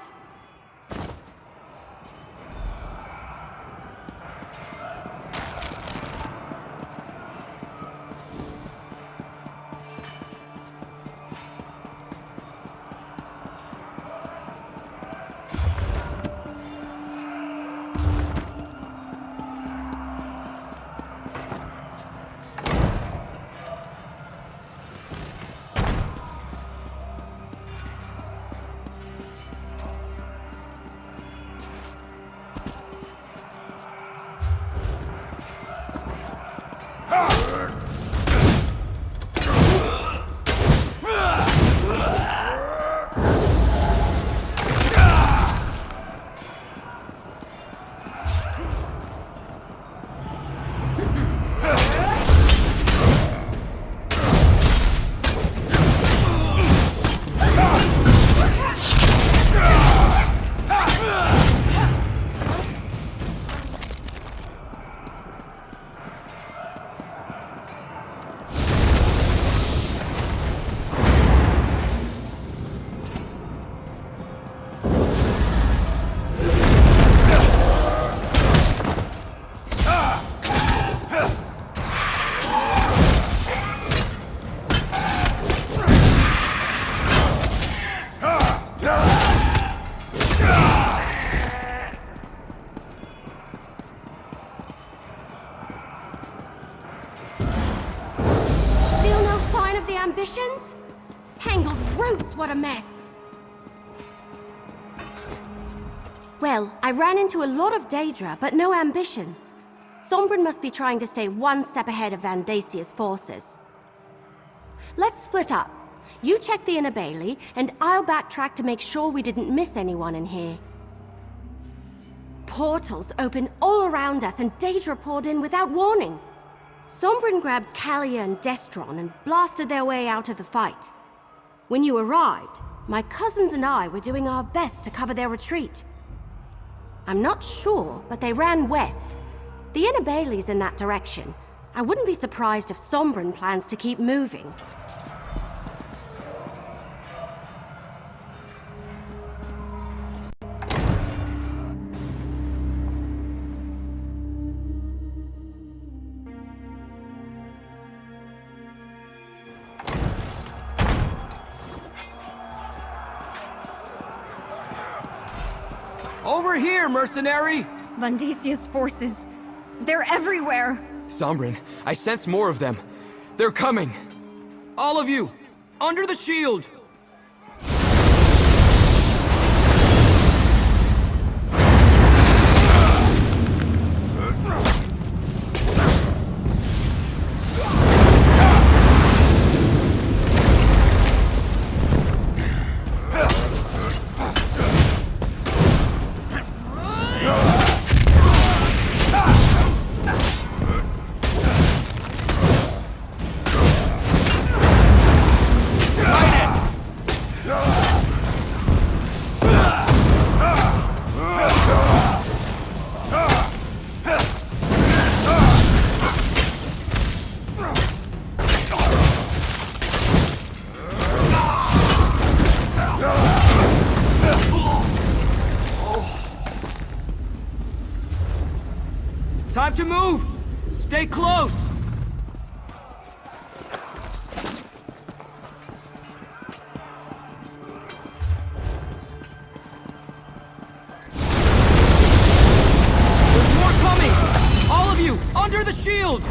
Ambitions? Tangled roots, what a mess! Well, I ran into a lot of Daedra, but no ambitions. Sombren must be trying to stay one step ahead of Vandasia's forces. Let's split up. You check the inner bailey, and I'll backtrack to make sure we didn't miss anyone in here. Portals open all around us, and Daedra poured in without warning. Sombren grabbed Kalia and Destron and blasted their way out of the fight. When you arrived, my cousins and I were doing our best to cover their retreat. I'm not sure, but they ran west. The inner bailey's in that direction. I wouldn't be surprised if Sombren plans to keep moving. Over here, mercenary! Vandasia's forces. They're everywhere. Sombren, I sense more of them. They're coming. All of you, under the shield! Time to move! Stay close! There's more coming! All of you, under the shield!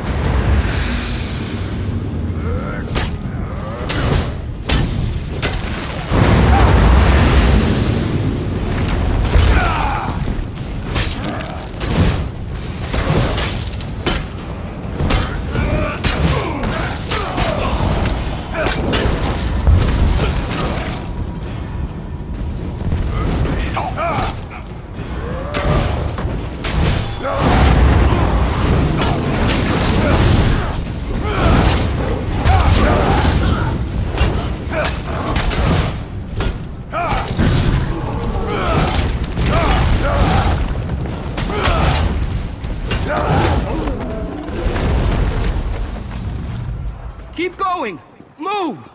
Keep going! Move!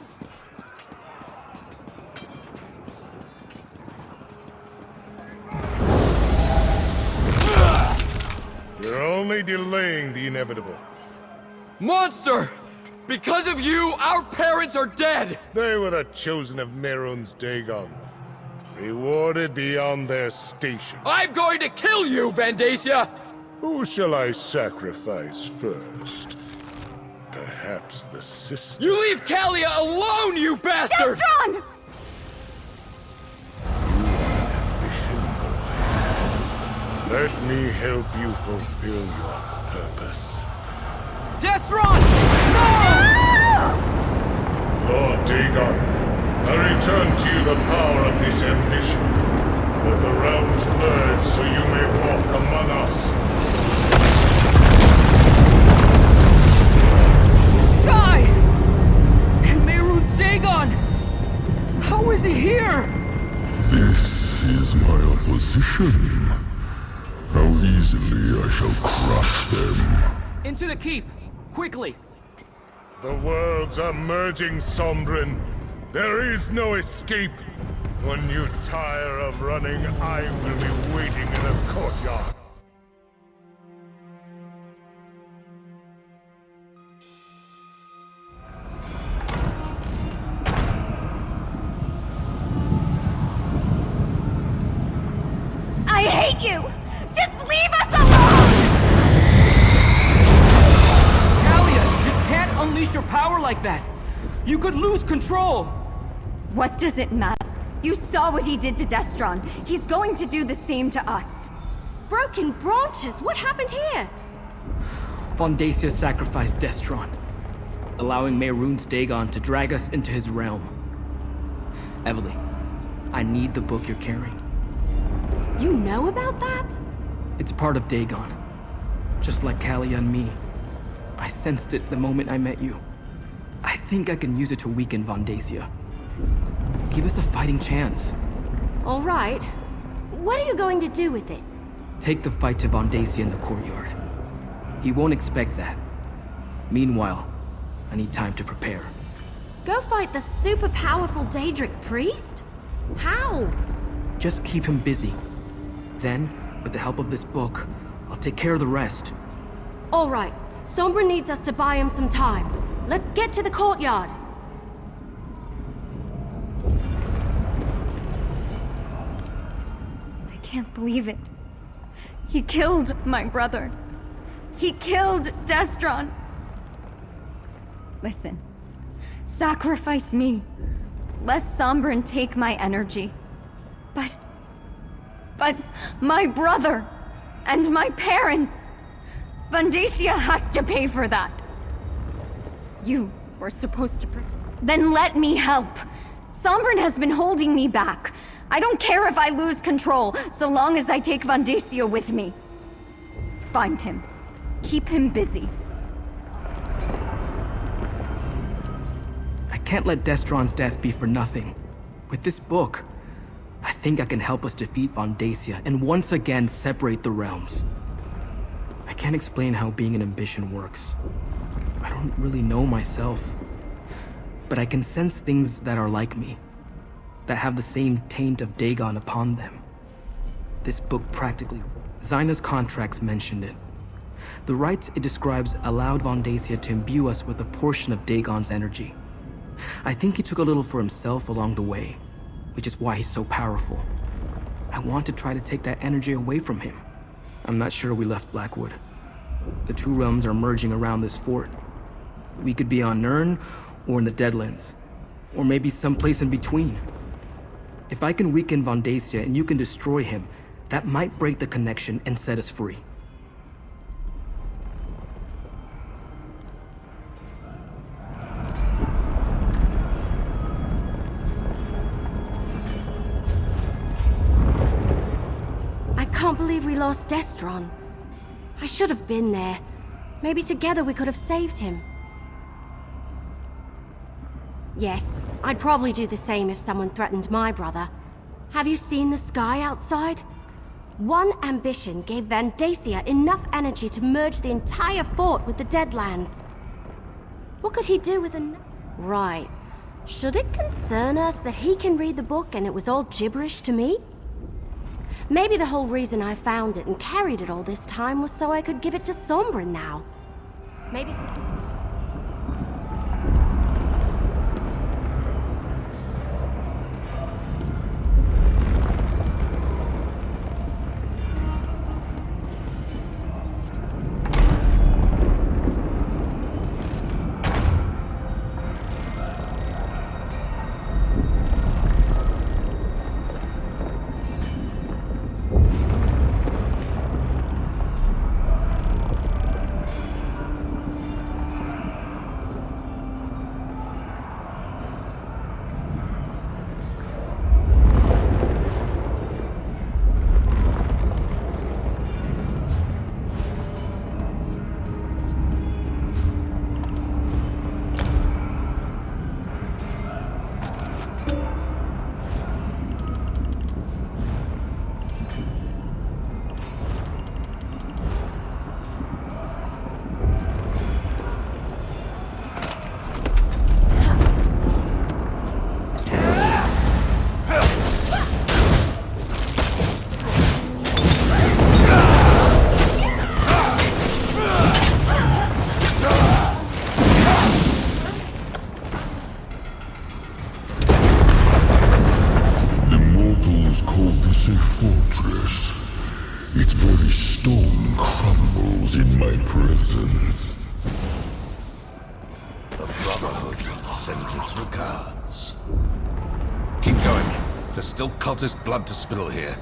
You're only delaying the inevitable. Monster! Because of you, our parents are dead! They were the chosen of Mehrunes Dagon. Rewarded beyond their station. I'm going to kill you, Vandacia! Who shall I sacrifice first? Perhaps the sister? You leave Kalia alone, you bastard! Destron! Let me help you fulfill your purpose. Destron! No! Lord Dagon, I return to you the power of this ambition. Let the realms merge so you may walk among us. Sky! And Mehrunes Dagon! How is he here? This is my opposition. How easily I shall crush them. Into the keep! Quickly! The worlds are merging, Sombrin. There is no escape. When you tire of running, I will be waiting in the courtyard. I hate you! Just leave us alone! Kalia, you can't unleash your power like that! You could lose control! What does it matter? You saw what he did to Destron. He's going to do the same to us. Broken branches? What happened here? Vandacia sacrificed Destron, allowing Mehrunes Dagon to drag us into his realm. Evely, I need the book you're carrying. You know about that? It's part of Dagon. Just like Kalia and me. I sensed it the moment I met you. I think I can use it to weaken Vandacia. Give us a fighting chance. All right. What are you going to do with it? Take the fight to Vandacia in the courtyard. He won't expect that. Meanwhile, I need time to prepare. Go fight the super powerful Daedric priest? How? Just keep him busy. Then, with the help of this book, I'll take care of the rest. All right. Sombra needs us to buy him some time. Let's get to the courtyard. I can't believe it. He killed my brother. He killed Destron. Listen. Sacrifice me. Let Sombrin take my energy. But my brother and my parents. Vandacia has to pay for that. You were supposed to protect. Then let me help. Sombrin has been holding me back. I don't care if I lose control, so long as I take Vandacia with me. Find him. Keep him busy. I can't let Destron's death be for nothing. With this book, I think I can help us defeat Vandacia and once again separate the realms. I can't explain how being an ambition works. I don't really know myself. But I can sense things that are like me, that have the same taint of Dagon upon them. This book practically... Zaina's contracts mentioned it. The rites it describes allowed Vandacia to imbue us with a portion of Dagon's energy. I think he took a little for himself along the way, which is why he's so powerful. I want to try to take that energy away from him. I'm not sure we left Blackwood. The two realms are merging around this fort. We could be on Nirn, or in the Deadlands, or maybe someplace in between. If I can weaken Vandacia and you can destroy him, that might break the connection and set us free. I can't believe we lost Destron. I should have been there. Maybe together we could have saved him. Yes, I'd probably do the same if someone threatened my brother. Have you seen the sky outside? One ambition gave Vandacia enough energy to merge the entire fort with the Deadlands. What could he do with an... Right. Should it concern us that he can read the book and it was all gibberish to me? Maybe the whole reason I found it and carried it all this time was so I could give it to Sombrin now. Maybe... Still cultist blood to spill here.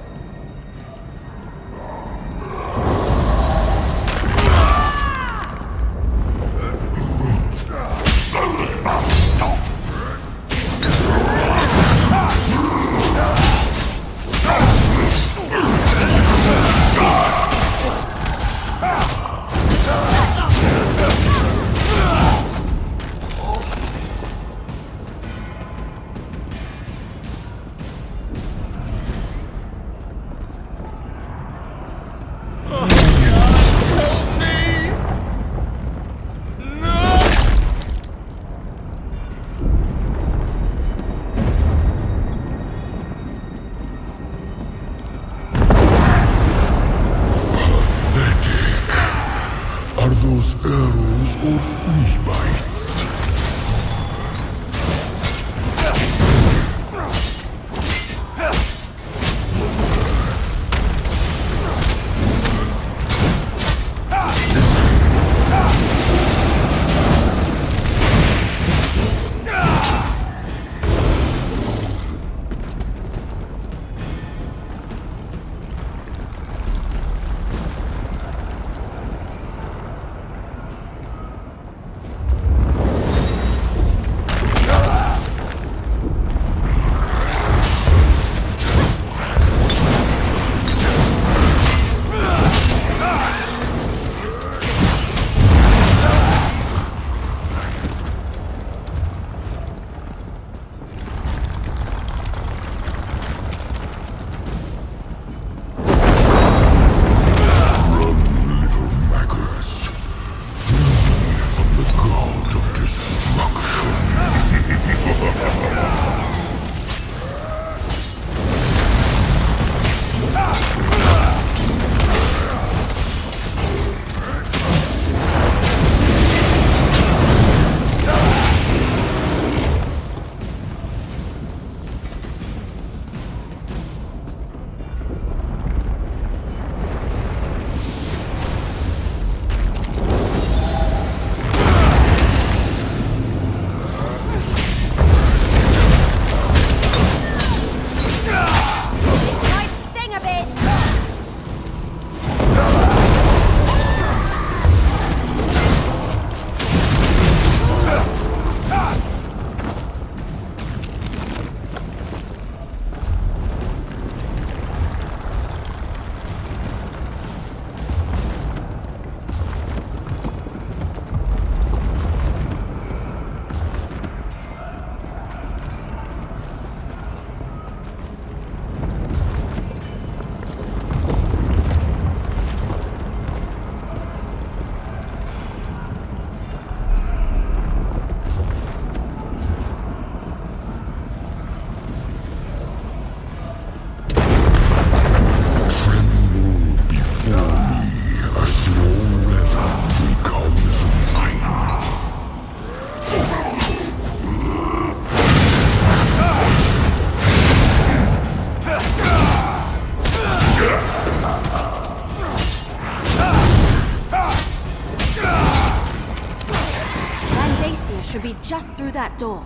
door.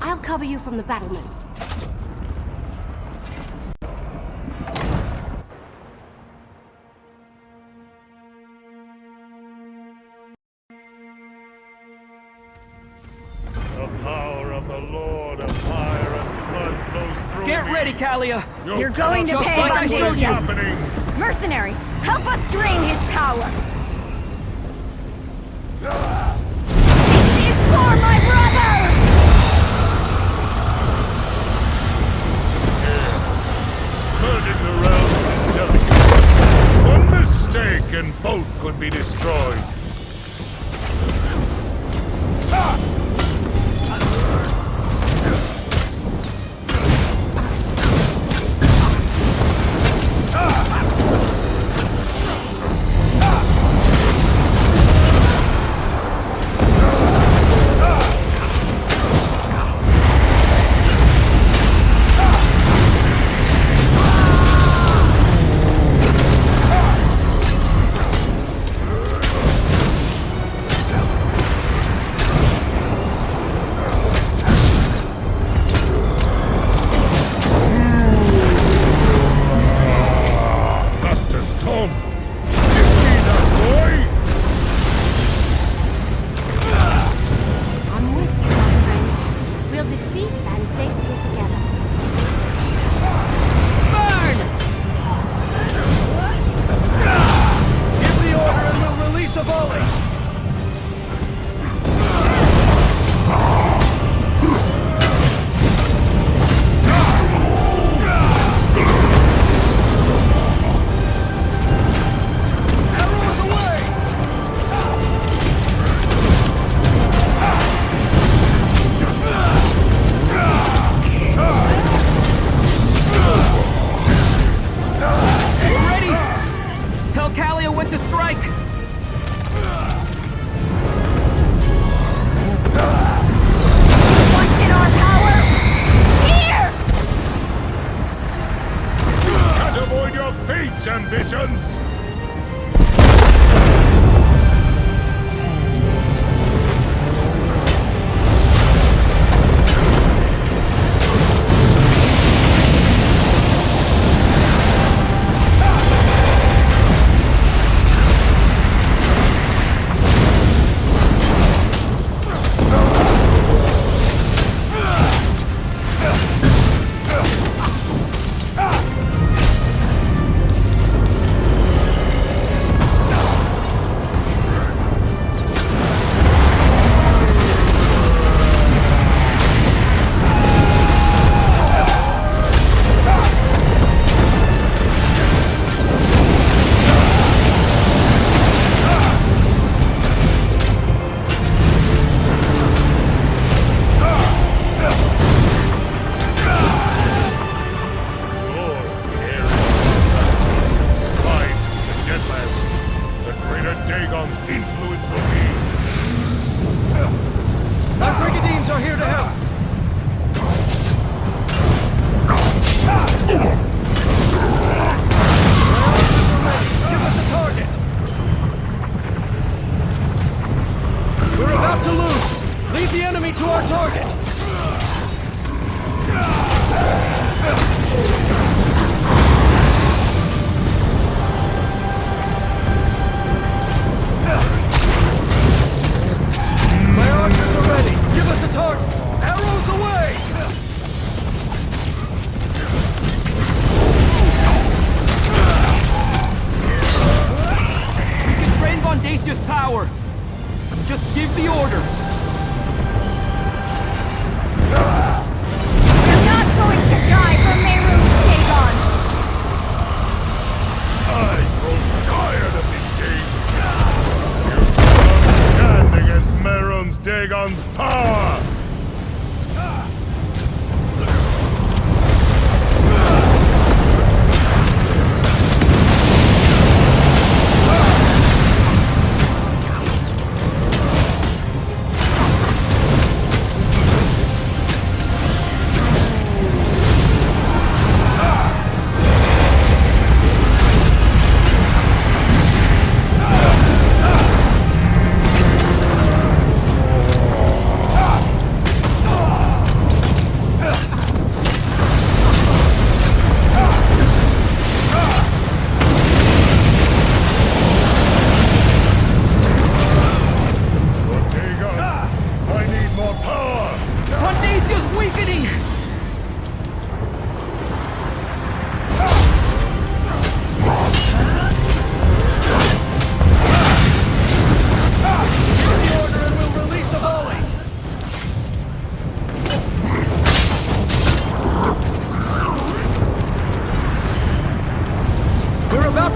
I'll cover you from the battlements. The power of the Lord of fire and blood flows through Get me. ready, Kalia! You're going to pay, like I showed you. Bondacia! Mercenary, help us drain his power! This is for my brother! Burning the realms is delicate. One mistake and both could be destroyed.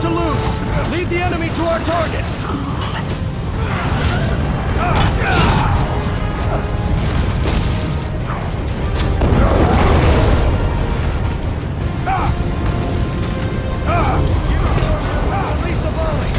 to loose! Lead the enemy to our target! Release a volley!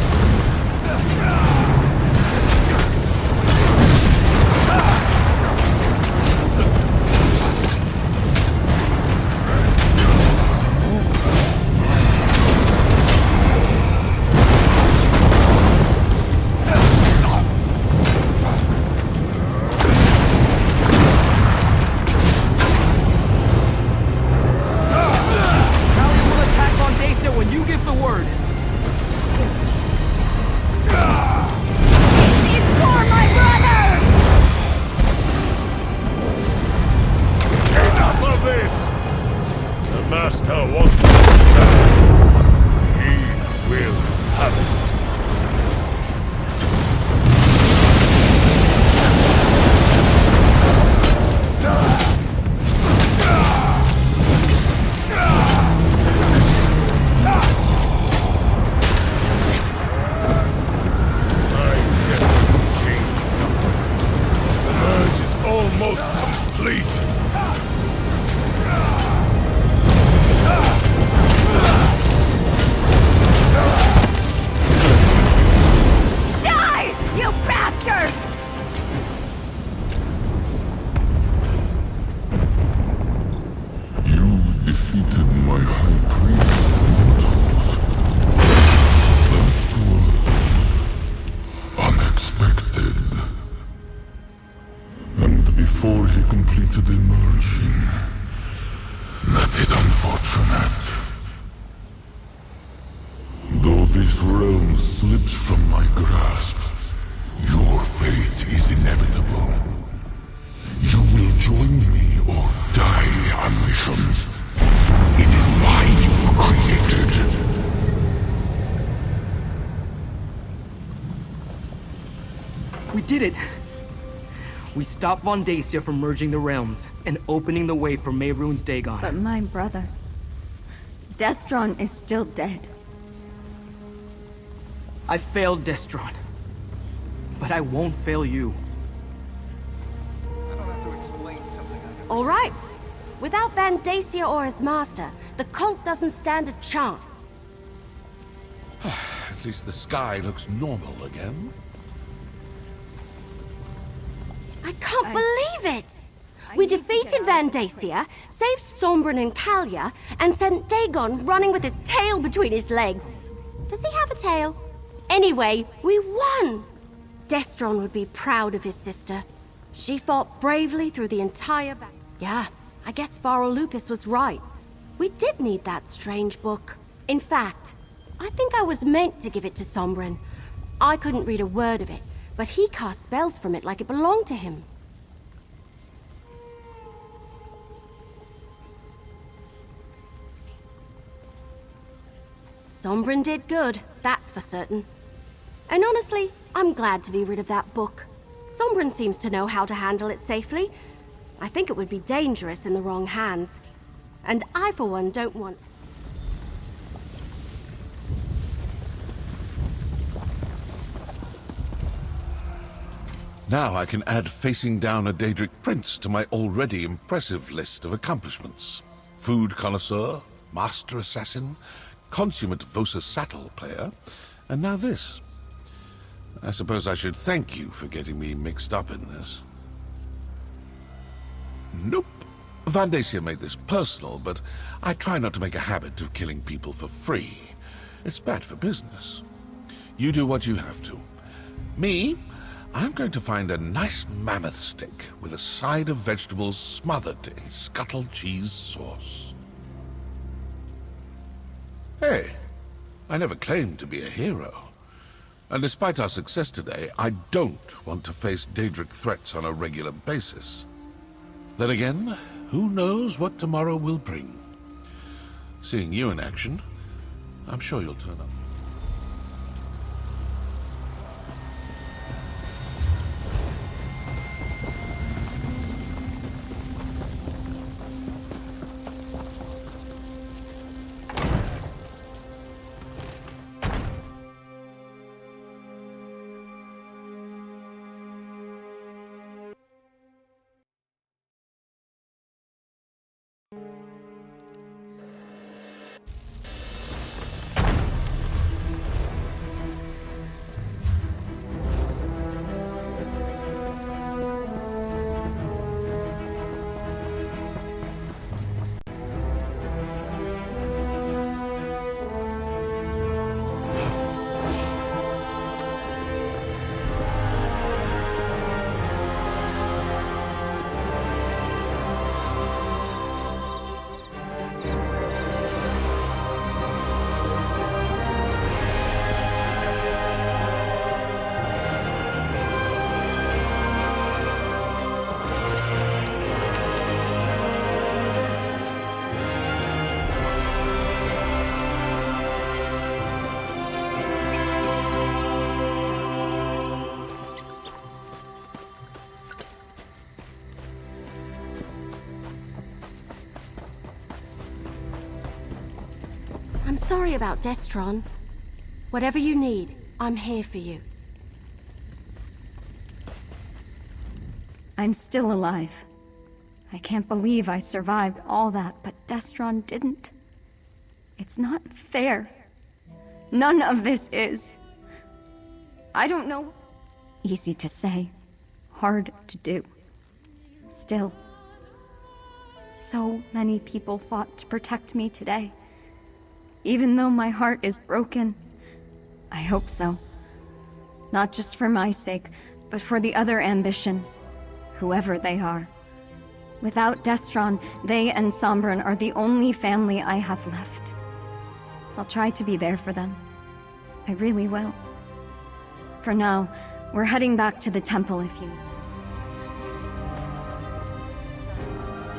We stopped Vondacia from merging the realms and opening the way for Mehrunes Dagon. But my brother... Destron is still dead. I failed Destron. But I won't fail you. All right. Without Vondacia or his master, the cult doesn't stand a chance. At least the sky looks normal again. I can't believe it! We defeated Vondacia, saved Sombren and Kalia, and sent Dagon running with his tail between his legs. Does he have a tail? Anyway, we won! Destron would be proud of his sister. She fought bravely through the entire battle. Yeah, I guess Varl Lupus was right. We did need that strange book. In fact, I think I was meant to give it to Sombren. I couldn't read a word of it, but he cast spells from it like it belonged to him. Sombren did good, that's for certain. And honestly, I'm glad to be rid of that book. Sombren seems to know how to handle it safely. I think it would be dangerous in the wrong hands. And I, for one, don't want... Now I can add facing down a Daedric prince to my already impressive list of accomplishments. Food connoisseur, master assassin, consummate Vosa Sattel player, and now this. I suppose I should thank you for getting me mixed up in this. Nope. Vondacia made this personal, but I try not to make a habit of killing people for free. It's bad for business. You do what you have to. Me, I'm going to find a nice mammoth steak with a side of vegetables smothered in scuttle cheese sauce. Hey, I never claimed to be a hero. And despite our success today, I don't want to face Daedric threats on a regular basis. Then again, who knows what tomorrow will bring? Seeing you in action, I'm sure you'll turn up. I'm sorry about Destron. Whatever you need, I'm here for you. I'm still alive. I can't believe I survived all that, but Destron didn't. It's not fair. None of this is. I don't know. Easy to say, hard to do. Still, so many people fought to protect me today. Even though my heart is broken, I hope so. Not just for my sake, but for the other ambition, whoever they are. Without Destron, they and Sombron are the only family I have left. I'll try to be there for them. I really will. For now, we're heading back to the temple if you...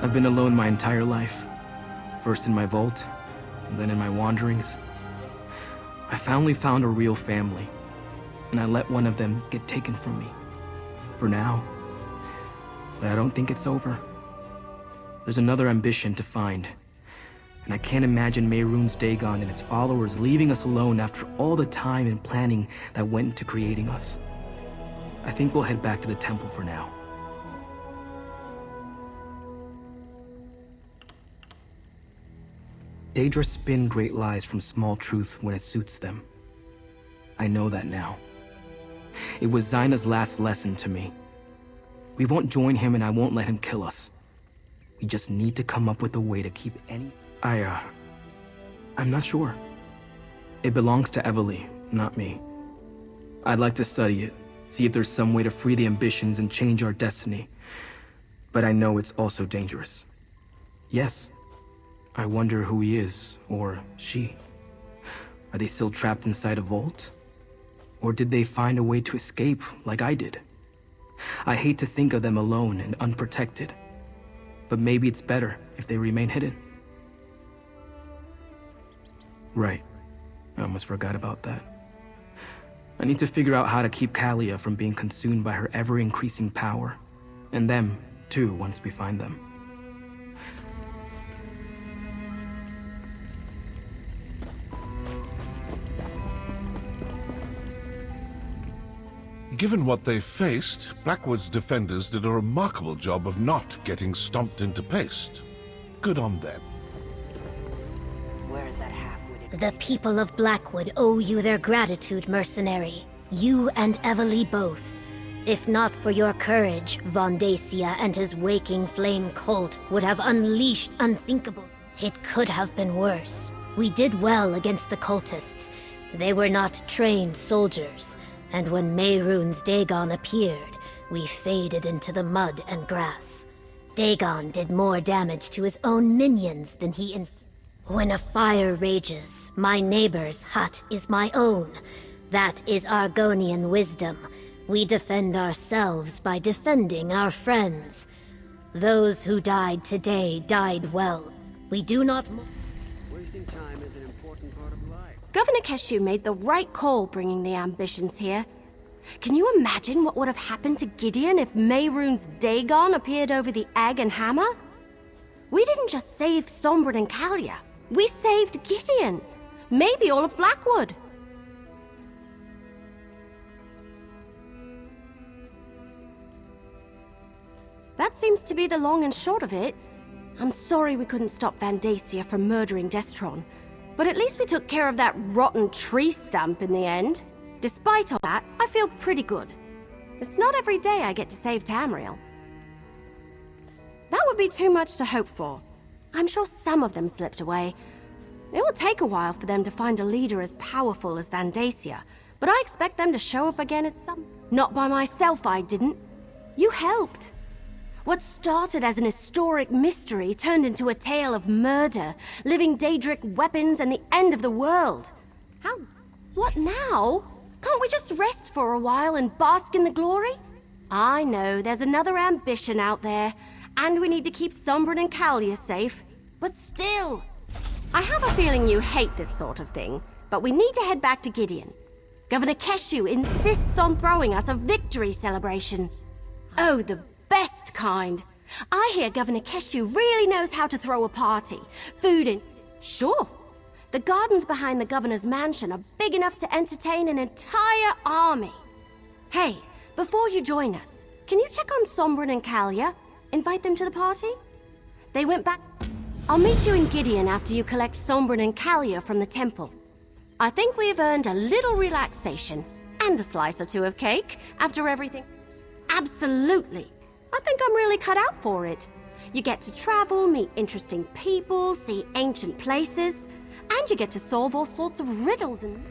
I've been alone my entire life. First in my vault, and then in my wanderings. I finally found a real family, and I let one of them get taken from me. For now. But I don't think it's over. There's another ambition to find. And I can't imagine Mehrunes Dagon and his followers leaving us alone after all the time and planning that went into creating us. I think we'll head back to the temple for now. Daedra spin great lies from small truth when it suits them. I know that now. It was Zaina's last lesson to me. We won't join him and I won't let him kill us. We just need to come up with a way to keep any... I'm not sure. It belongs to Evely, not me. I'd like to study it, see if there's some way to free the ambitions and change our destiny. But I know it's also dangerous. Yes. I wonder who he is, or she. Are they still trapped inside a vault? Or did they find a way to escape, like I did? I hate to think of them alone and unprotected. But maybe it's better if they remain hidden. Right. I almost forgot about that. I need to figure out how to keep Kalia from being consumed by her ever-increasing power. And them, too, once we find them. Given what they faced, Blackwood's defenders did a remarkable job of not getting stomped into paste. Good on them. Where is that half-witted? The people of Blackwood owe you their gratitude, mercenary. You and Evely both. If not for your courage, Von Dacia and his waking flame cult would have unleashed unthinkable. It could have been worse. We did well against the cultists. They were not trained soldiers. And when Mehrunes Dagon appeared, we faded into the mud and grass. Dagon did more damage to his own minions than he When a fire rages, my neighbor's hut is my own. That is Argonian wisdom. We defend ourselves by defending our friends. Those who died today died well. We do not... Wasting time is an important part of life. Governor Keshu made the right call bringing the ambitions here. Can you imagine what would have happened to Gideon if Mehrunes Dagon appeared over the egg and hammer? We didn't just save Sombron and Kalia. We saved Gideon. Maybe all of Blackwood. That seems to be the long and short of it. I'm sorry we couldn't stop Van Dacia from murdering Destron. But at least we took care of that rotten tree stump in the end. Despite all that, I feel pretty good. It's not every day I get to save Tamriel. That would be too much to hope for. I'm sure some of them slipped away. It will take a while for them to find a leader as powerful as Van Dacia, but I expect them to show up again at some... Not by myself, I didn't. You helped. What started as an historic mystery turned into a tale of murder, living Daedric weapons, and the end of the world. How? What now? Can't we just rest for a while and bask in the glory? I know there's another ambition out there, and we need to keep Sombron and Kalia safe, but still. I have a feeling you hate this sort of thing, but we need to head back to Gideon. Governor Keshu insists on throwing us a victory celebration. Oh, the best kind. I hear Governor Keshu really knows how to throw a party. Food and... Sure. The gardens behind the governor's mansion are big enough to entertain an entire army. Hey, before you join us, can you check on Sombren and Kalia? Invite them to the party? They went back... I'll meet you in Gideon after you collect Sombren and Kalia from the temple. I think we've earned a little relaxation, and a slice or two of cake, after everything. Absolutely. I think I'm really cut out for it. You get to travel, meet interesting people, see ancient places, and you get to solve all sorts of riddles and...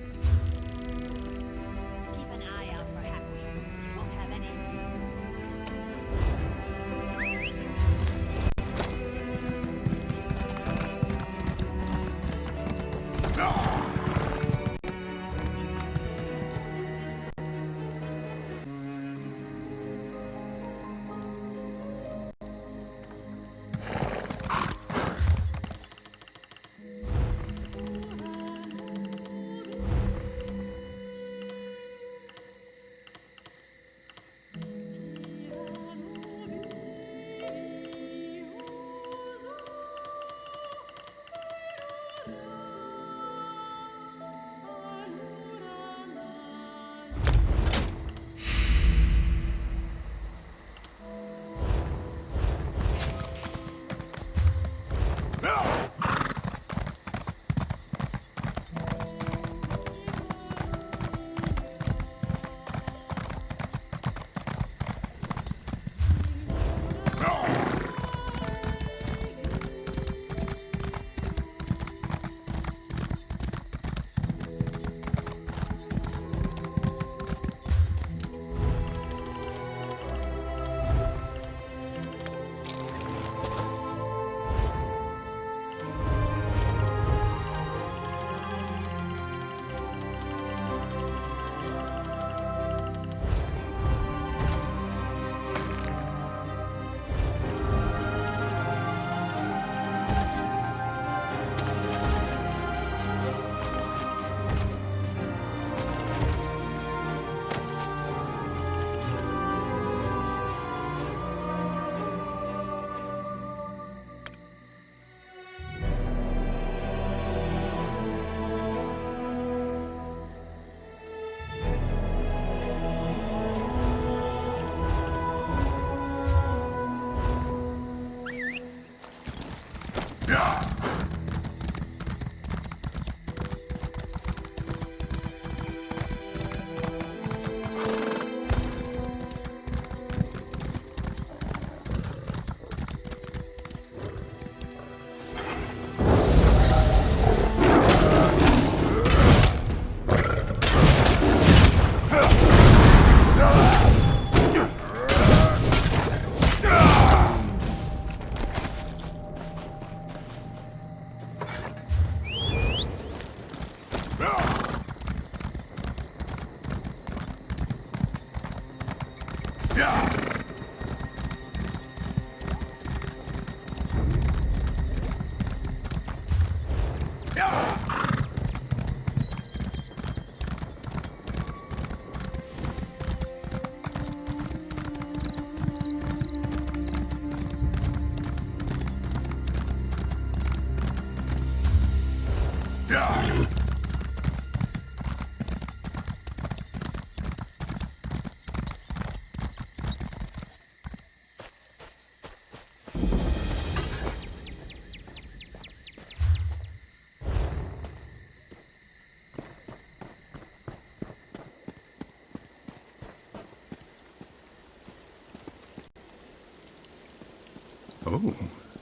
Oh,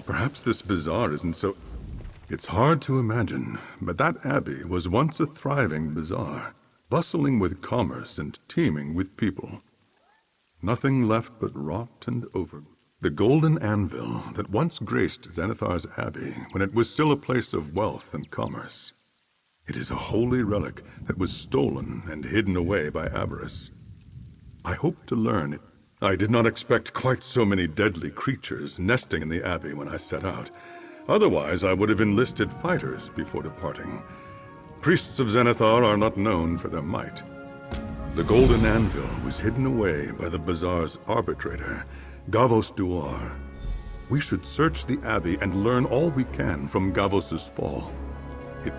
perhaps this bazaar isn't so... It's hard to imagine, but that abbey was once a thriving bazaar, bustling with commerce and teeming with people. Nothing left but rot and over. The golden anvil that once graced Xanathar's abbey when it was still a place of wealth and commerce. It is a holy relic that was stolen and hidden away by avarice. I hope to learn it. I did not expect quite so many deadly creatures nesting in the abbey when I set out. Otherwise, I would have enlisted fighters before departing. Priests of Xanathar are not known for their might. The golden anvil was hidden away by the bazaar's arbitrator, Gavos Duar. We should search the abbey and learn all we can from Gavos's fall. It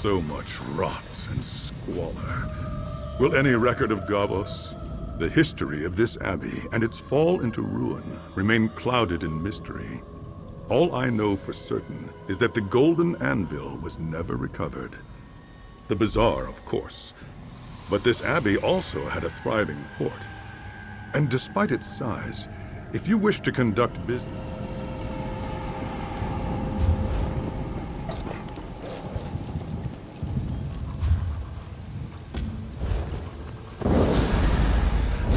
So much rot and squalor. Will any record of Gavos, the history of this abbey, and its fall into ruin remain clouded in mystery? All I know for certain is that the golden anvil was never recovered. The bazaar, of course. But this abbey also had a thriving port. And despite its size, if you wish to conduct business...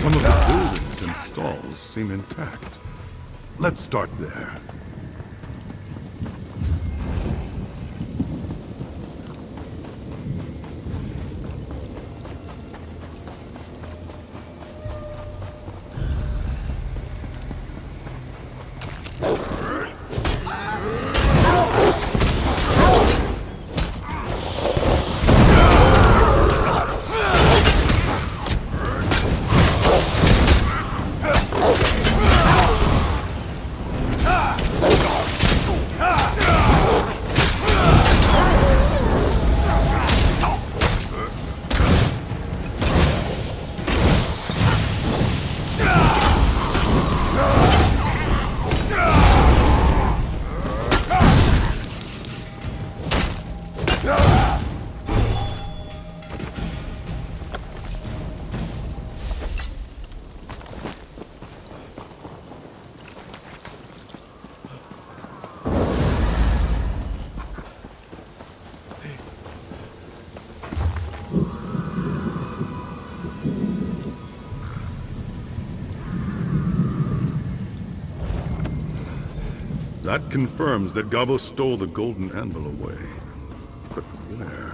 Some of the buildings and stalls seem intact. Let's start there. That confirms that Gavos stole the golden anvil away. But where?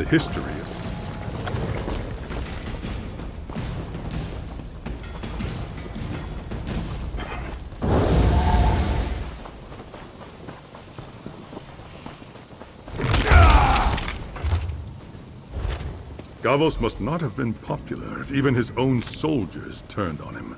history. Gavos must not have been popular if even his own soldiers turned on him.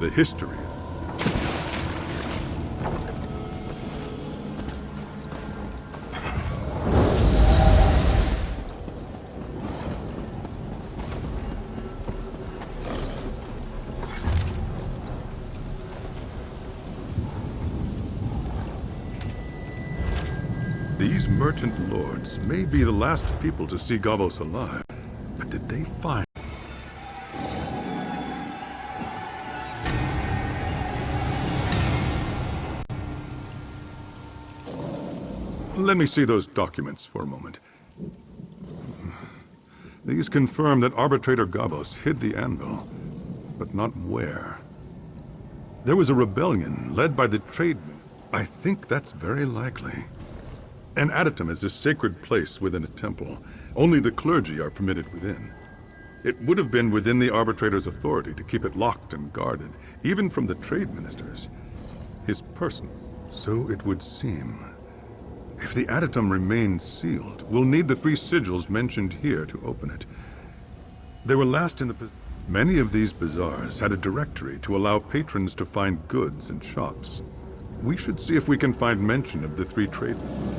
The history. These merchant lords may be the last people to see Gavos alive, but did they find... Let me see those documents for a moment. These confirm that Arbitrator Gavos hid the anvil, but not where. There was a rebellion led by the tradesmen. I think that's very likely. An adytum is a sacred place within a temple. Only the clergy are permitted within. It would have been within the arbitrator's authority to keep it locked and guarded, even from the trade ministers. His person. So it would seem. If the adytum remains sealed, we'll need the 3 sigils mentioned here to open it. They were last in the... Many of these bazaars had a directory to allow patrons to find goods and shops. We should see if we can find mention of the 3 tradesmen.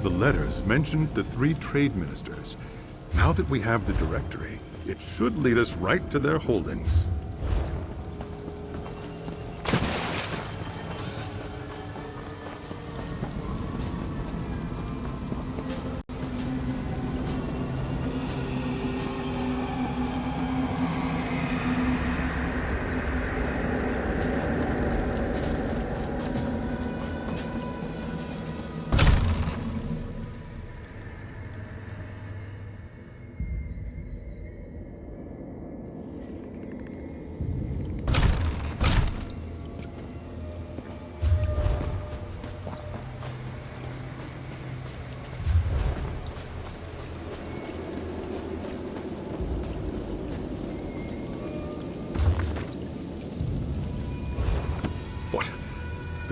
The letters mentioned the 3 trade ministers. Now that we have the directory, it should lead us right to their holdings.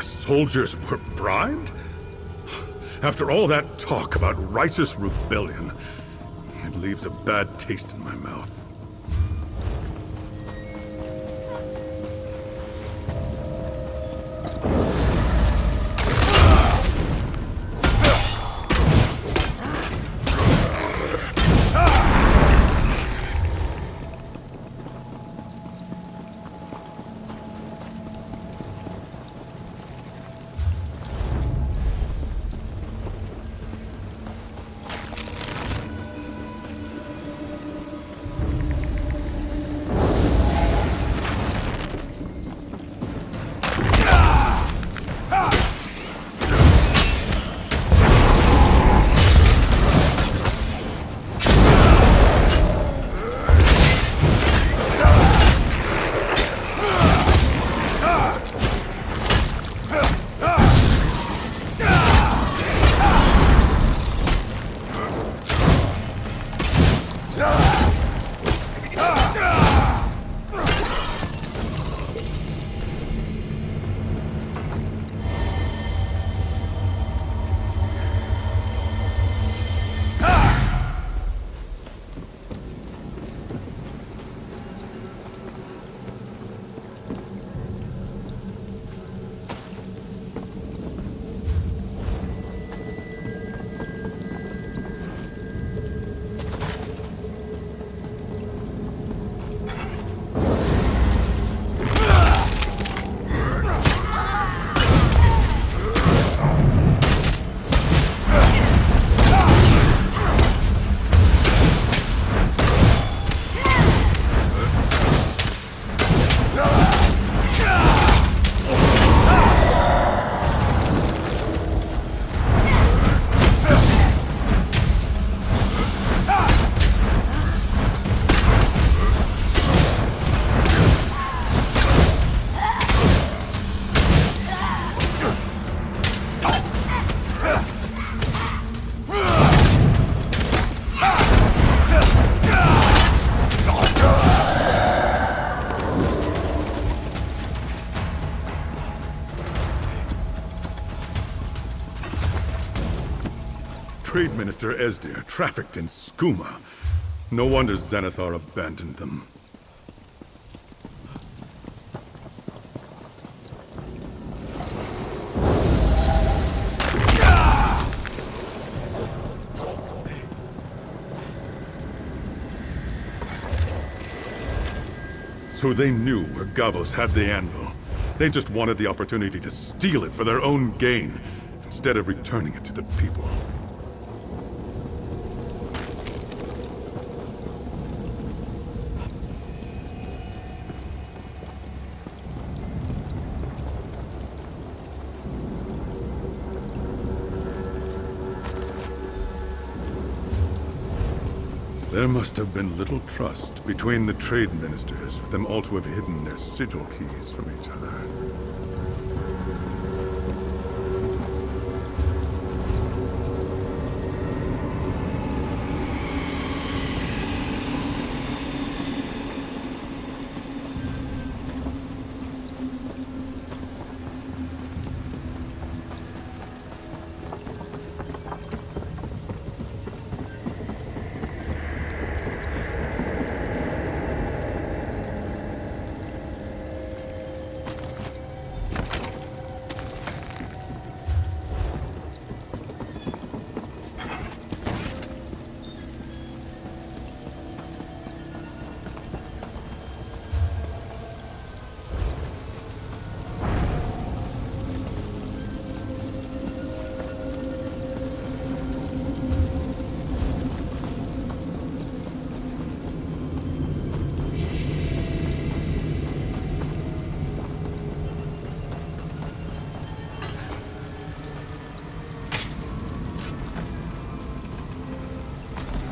Soldiers were bribed? After all that talk about righteous rebellion, it leaves a bad taste in my mouth. Trade Minister Esdir trafficked in skooma. No wonder Zenithar abandoned them. So they knew where Gavos had the anvil. They just wanted the opportunity to steal it for their own gain, instead of returning it to the people. There must have been little trust between the trade ministers for them all to have hidden their sigil keys from each other.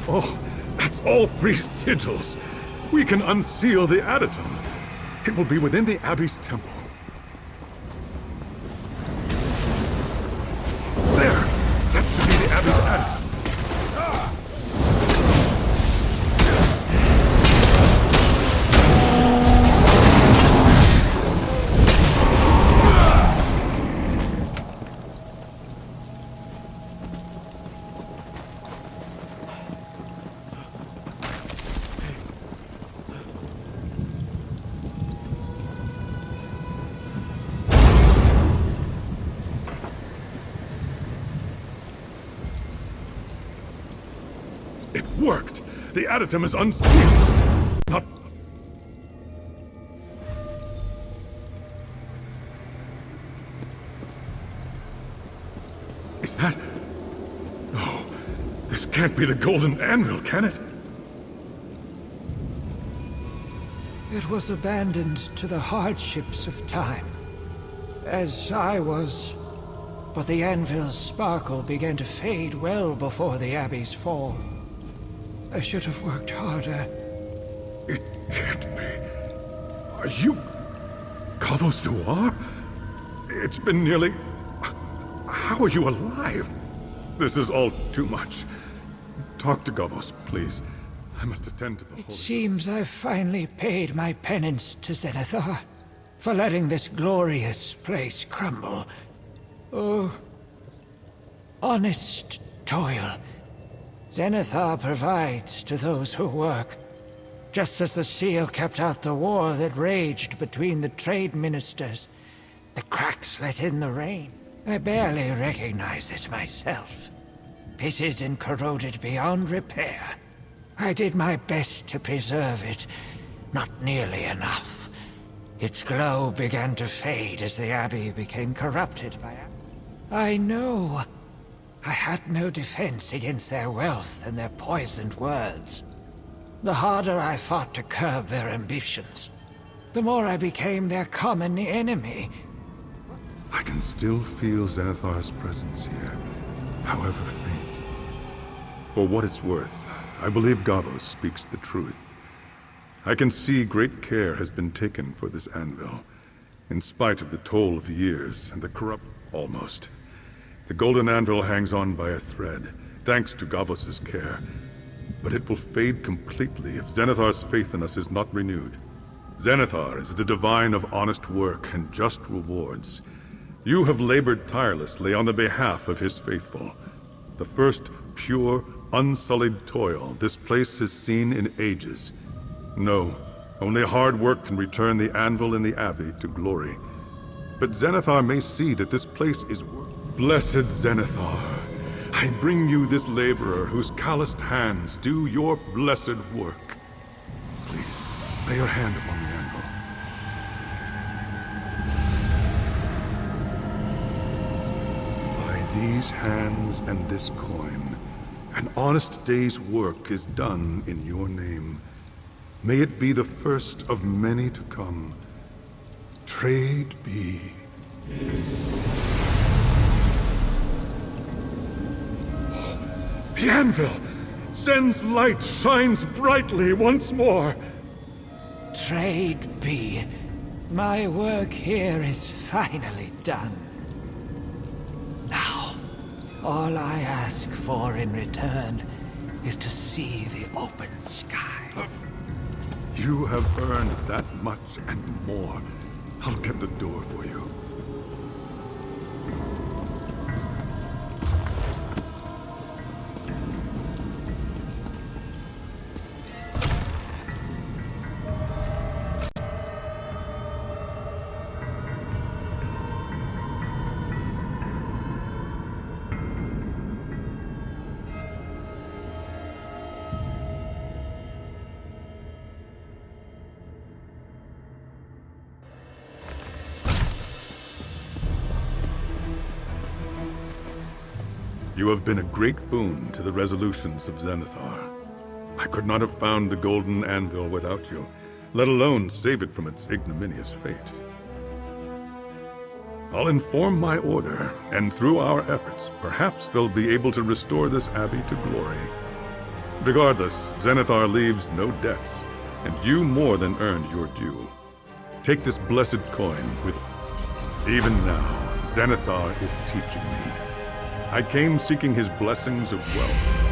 Oh, that's all 3 sigils. We can unseal the adytum. It will be within the Abbey's temple. There! That should be the Abbey's adytum. It worked! The adytum is unsealed! Not... Is that... No, this can't be the golden anvil, can it? It was abandoned to the hardships of time, as I was. But the anvil's sparkle began to fade well before the Abbey's fall. I should have worked harder. It can't be. Are you... Kavos Duar? It's been nearly... How are you alive? This is all too much. Talk to Gavos, please. I must attend to the It seems I've finally paid my penance to Zenithar for letting this glorious place crumble. Oh, honest toil. Zenithar provides to those who work, just as the seal kept out the war that raged between the trade ministers. The cracks let in the rain. I barely recognize it myself. Pitted and corroded beyond repair. I did my best to preserve it, not nearly enough. Its glow began to fade as the Abbey became corrupted by... I know. I had no defense against their wealth and their poisoned words. The harder I fought to curb their ambitions, the more I became their common enemy. I can still feel Zenithar's presence here, however faint. For what it's worth, I believe Gavos speaks the truth. I can see great care has been taken for this anvil, in spite of the toll of years and the corrupt... almost. The golden anvil hangs on by a thread, thanks to Gavos' care. But it will fade completely if Zenithar's faith in us is not renewed. Zenithar is the divine of honest work and just rewards. You have labored tirelessly on the behalf of his faithful. The first pure, unsullied toil this place has seen in ages. No, only hard work can return the anvil in the Abbey to glory. But Zenithar may see that this place is Blessed Zenithar, I bring you this laborer whose calloused hands do your blessed work. Please, lay your hand upon the anvil. By these hands and this coin, an honest day's work is done in your name. May it be the first of many to come. Trade be. The anvil! Zen's light shines brightly once more! Trade be. My work here is finally done. Now, all I ask for in return is to see the open sky. You have earned that much and more. I'll get the door for you. You have been a great boon to the resolutions of Zenithar. I could not have found the golden anvil without you, let alone save it from its ignominious fate. I'll inform my order, and through our efforts, perhaps they'll be able to restore this abbey to glory. Regardless, Zenithar leaves no debts, and you more than earned your due. Take this blessed coin with... Even now, Zenithar is teaching me. I came seeking his blessings of wealth.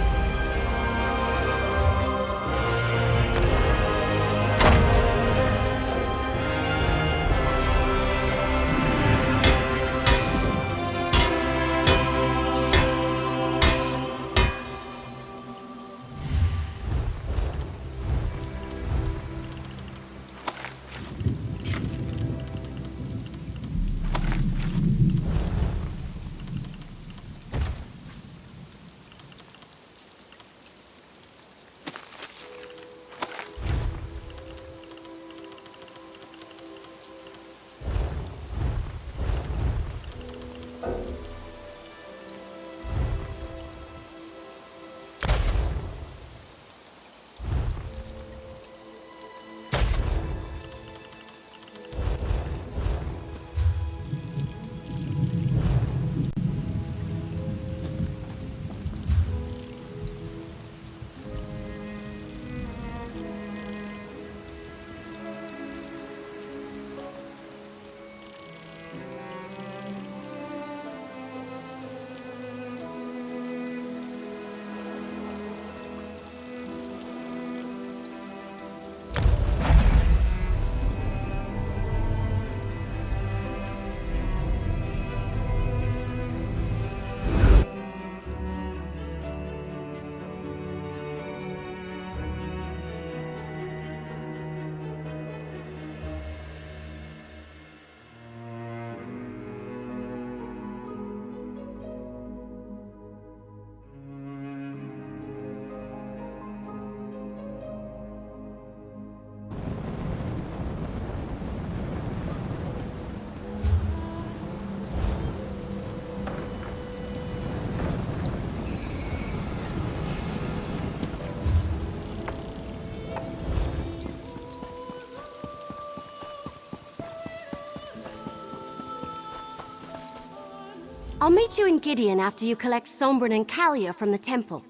I'll meet you in Gideon after you collect Sombren and Kalia from the temple.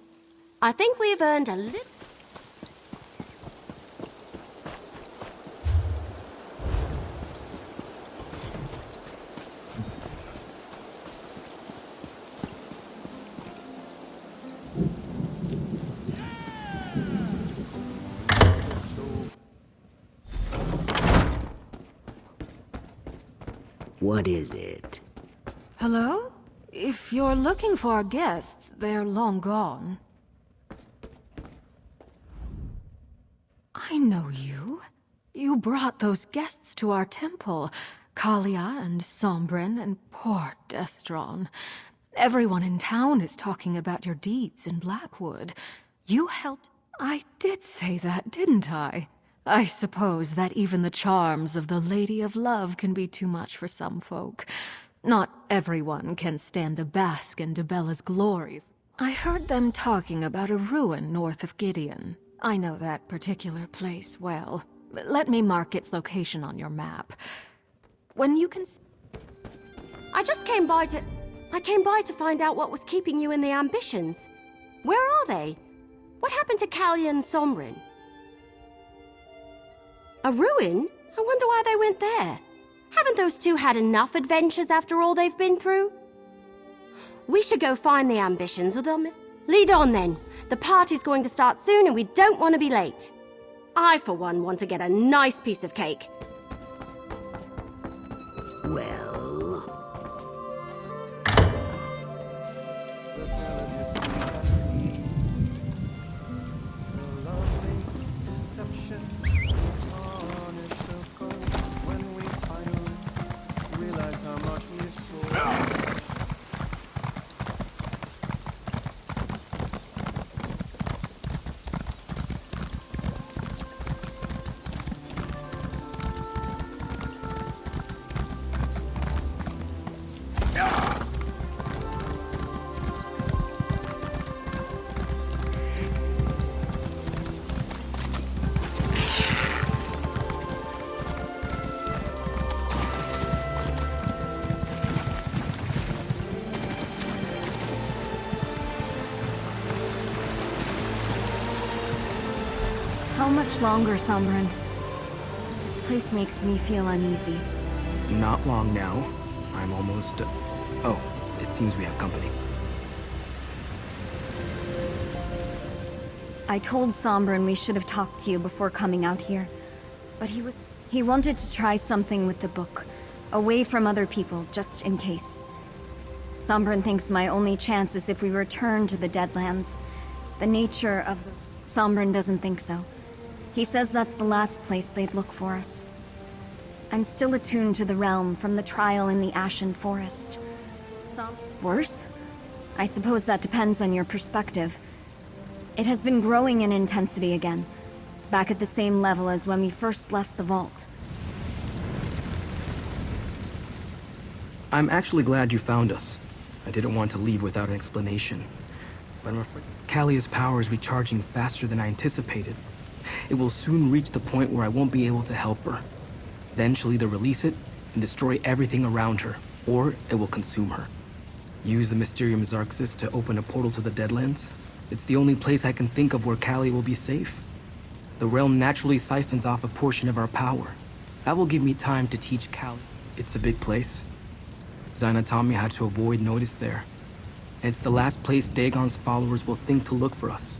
I think we've earned a little... What is it? Hello? If you're looking for our guests, they're long gone. I know you. You brought those guests to our temple. Kalia and Sombren and poor Destron. Everyone in town is talking about your deeds in Blackwood. You helped... I did say that, didn't I? I suppose that even the charms of the Lady of Love can be too much for some folk. Not everyone can stand to bask in Debella's glory. I heard them talking about a ruin north of Gideon. I know that particular place well. Let me mark its location on your map. When you can... I came by to find out what was keeping you in the Ambitions. Where are they? What happened to Kalia and Sombren? A ruin? I wonder why they went there. Haven't those two had enough adventures after all they've been through? We should go find the Ambitions or they'll miss... Lead on then. The party's going to start soon and we don't want to be late. I, for one, want to get a nice piece of cake. Well... How much longer, Sombren? This place makes me feel uneasy. Not long now. I'm almost... Oh, it seems we have company. I told Sombren we should have talked to you before coming out here. But he wanted to try something with the book. Away from other people, just in case. Sombren thinks my only chance is if we return to the Deadlands. The nature of the... Sombren doesn't think so. He says that's the last place they'd look for us. I'm still attuned to the realm from the trial in the Ashen Forest. Worse? I suppose that depends on your perspective. It has been growing in intensity again, back at the same level as when we first left the vault. I'm actually glad you found us. I didn't want to leave without an explanation. But I'm afraid Kalia's power is recharging faster than I anticipated. It will soon reach the point where I won't be able to help her. Then she'll either release it and destroy everything around her, or it will consume her. Use the Mysterium Xarxis to open a portal to the Deadlands? It's the only place I can think of where Kalia will be safe. The realm naturally siphons off a portion of our power. That will give me time to teach Kalia. It's a big place. Zaina taught me how to avoid notice there. And it's the last place Dagon's followers will think to look for us.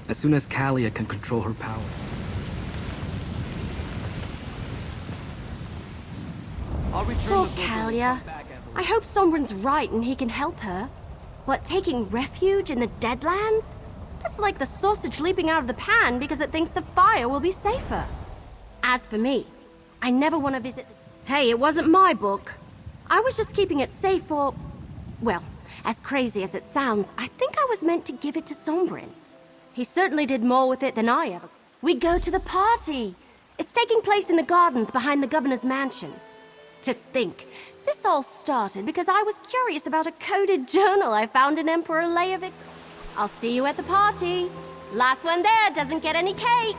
As soon as Kalia can control her power. Poor Kalia. I hope Sombren's right and he can help her. What, taking refuge in the Deadlands? That's like the sausage leaping out of the pan because it thinks the fire will be safer. As for me, I never want to visit... Hey, it wasn't my book. I was just keeping it safe for... Well, as crazy as it sounds, I think I was meant to give it to Sombren. He certainly did more with it than I ever... We go to the party! It's taking place in the gardens behind the governor's mansion. To think, this all started because I was curious about a coded journal I found in Emperor Leovic. I'll see you at the party. Last one there doesn't get any cake.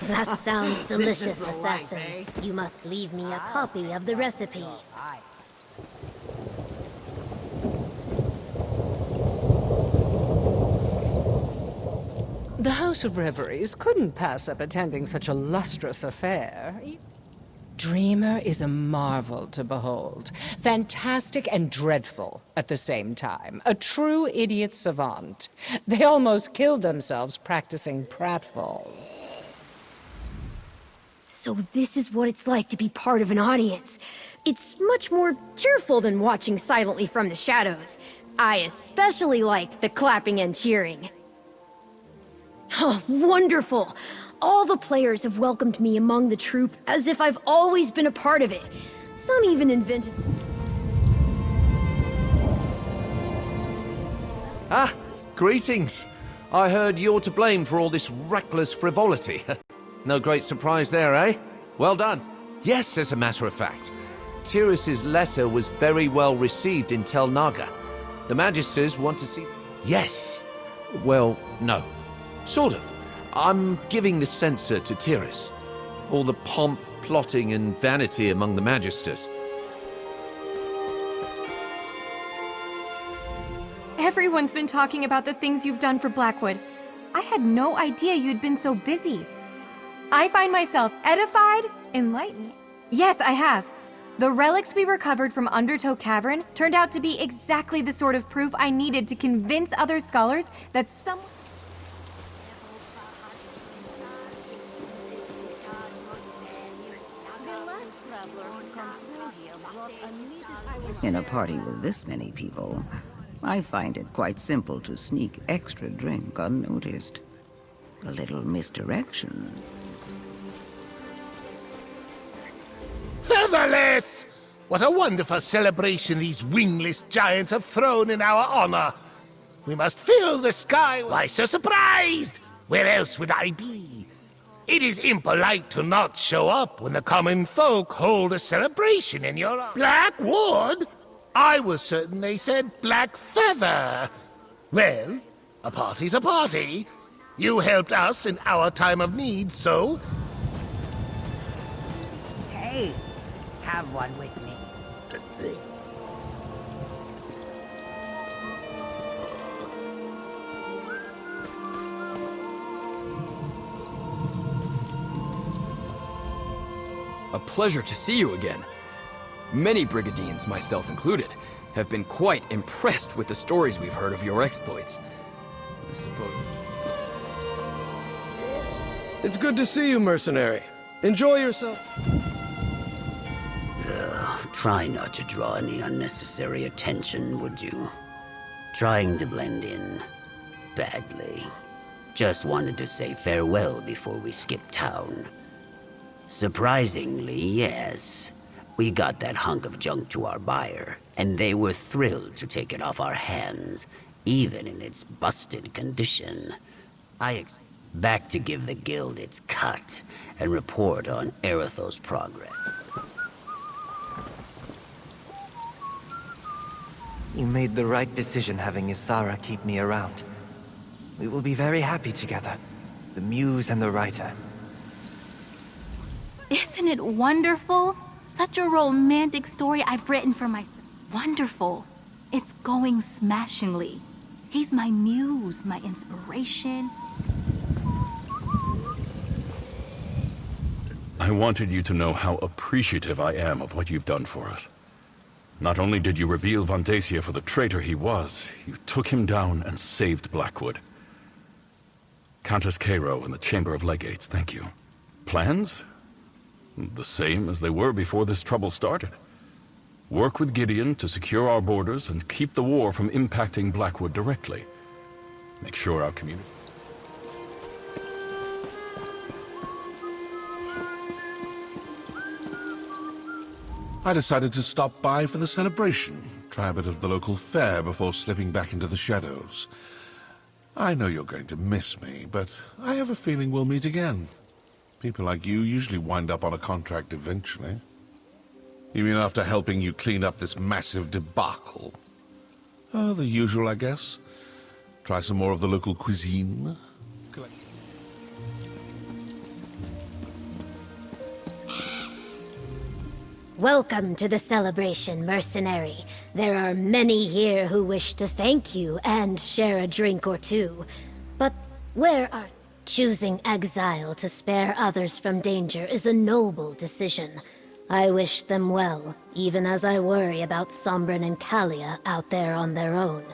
That sounds This delicious, is the assassin. life, You must leave me a copy of the recipe. The House of Reveries couldn't pass up attending such a lustrous affair. Dreamer is a marvel to behold. Fantastic and dreadful at the same time. A true idiot savant. They almost killed themselves practicing pratfalls. So this is what it's like to be part of an audience. It's much more cheerful than watching silently from the shadows. I especially like the clapping and cheering. Oh, wonderful! All the players have welcomed me among the troupe as if I've always been a part of it. Some even invented... Ah, greetings. I heard you're to blame for all this reckless frivolity. No great surprise there, eh? Well done. Yes, as a matter of fact. Tyrus's letter was very well received in Tel Naga. The Magisters want to see... Yes. Well, no. Sort of. I'm giving the censor to Tyrus. All the pomp, plotting, and vanity among the Magisters. Everyone's been talking about the things you've done for Blackwood. I had no idea you'd been so busy. I find myself edified, enlightened. Yes, I have. The relics we recovered from Undertow Cavern turned out to be exactly the sort of proof I needed to convince other scholars that some... In a party with this many people, I find it quite simple to sneak extra drink unnoticed. A little misdirection. Featherless! What a wonderful celebration these wingless giants have thrown in our honor. We must fill the sky. Why so surprised? Where else would I be? It is impolite to not show up when the common folk hold a celebration in your honor. Blackwood? I was certain they said Black Feather. Well, a party's a party. You helped us in our time of need, so... Hey, have one with me. A pleasure to see you again. Many Brigadines, myself included, have been quite impressed with the stories we've heard of your exploits. I suppose... It's good to see you, mercenary. Enjoy yourself. Try not to draw any unnecessary attention, would you? Trying to blend in. Badly. Just wanted to say farewell before we skip town. Surprisingly, yes. We got that hunk of junk to our buyer, and they were thrilled to take it off our hands, even in its busted condition. Back to give the guild its cut, and report on Erethol's progress. You made the right decision having Ysara keep me around. We will be very happy together, the muse and the writer. Isn't it wonderful? Such a romantic story I've written for myself. Wonderful. It's going smashingly. He's my muse, my inspiration. I wanted you to know how appreciative I am of what you've done for us. Not only did you reveal Vandacia for the traitor he was, you took him down and saved Blackwood. Countess Cairo and the Chamber of Legates, thank you. Plans? The same as they were before this trouble started. Work with Gideon to secure our borders and keep the war from impacting Blackwood directly. Make sure our community... I decided to stop by for the celebration, try a bit of the local fair before slipping back into the shadows. I know you're going to miss me, but I have a feeling we'll meet again. People like you usually wind up on a contract eventually. You mean after helping you clean up this massive debacle? Oh, the usual, I guess. Try some more of the local cuisine. Welcome to the celebration, mercenary. There are many here who wish to thank you and share a drink or two. But where are... Choosing exile to spare others from danger is a noble decision. I wish them well, even as I worry about Sombren and Kalia out there on their own.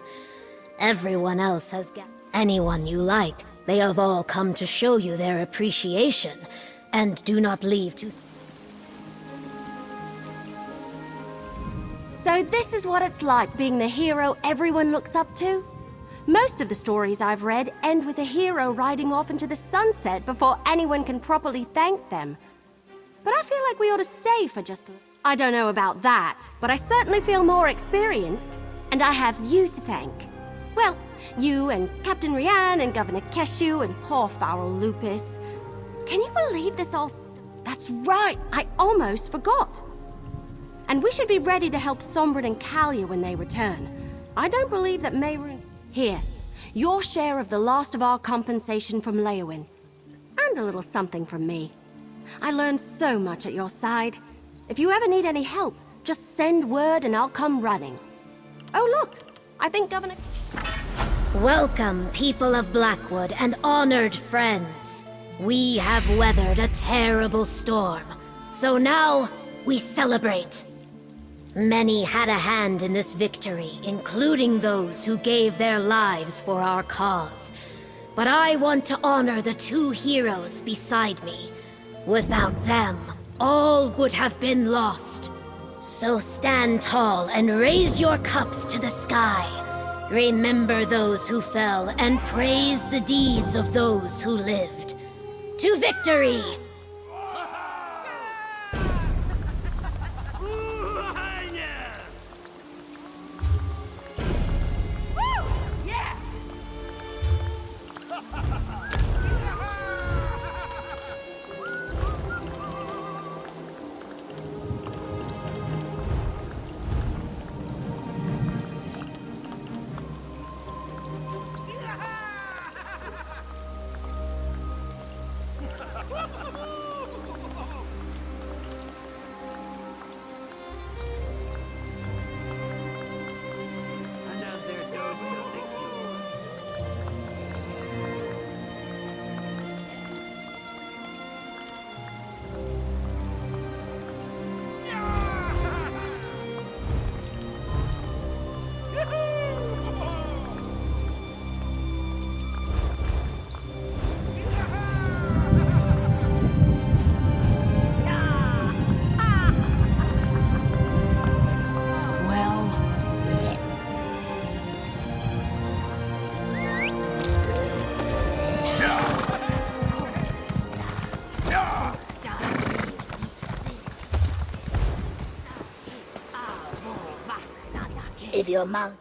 Everyone else has got anyone you like. They have all come to show you their appreciation, and do not leave too... So this is what it's like being the hero everyone looks up to? Most of the stories I've read end with a hero riding off into the sunset before anyone can properly thank them. But I feel like we ought to stay for just... I don't know about that, but I certainly feel more experienced. And I have you to thank. Well, you and Captain Rian and Governor Keshu and poor Farrell Lupus. Can you believe this all... That's right, I almost forgot. And we should be ready to help Sombren and Kalia when they return. I don't believe that Mehrunes... Here, your share of the last of our compensation from Leowin. And a little something from me. I learned so much at your side. If you ever need any help, just send word and I'll come running. Oh look, I think Governor... Welcome, people of Blackwood and honored friends. We have weathered a terrible storm, so now we celebrate. Many had a hand in this victory, including those who gave their lives for our cause. But I want to honor the two heroes beside me. Without them, all would have been lost. So stand tall and raise your cups to the sky. Remember those who fell and praise the deeds of those who lived. To victory! If your mouth...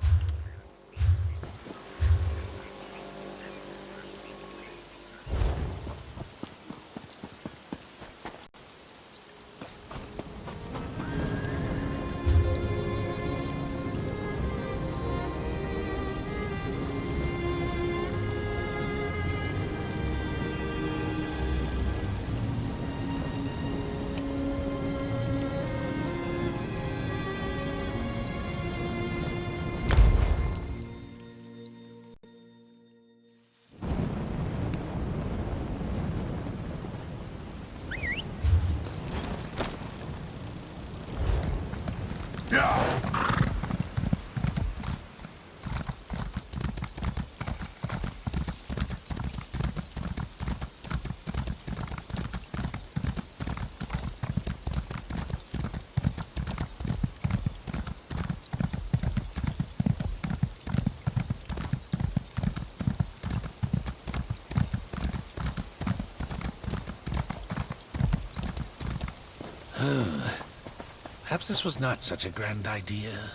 Perhaps this was not such a grand idea.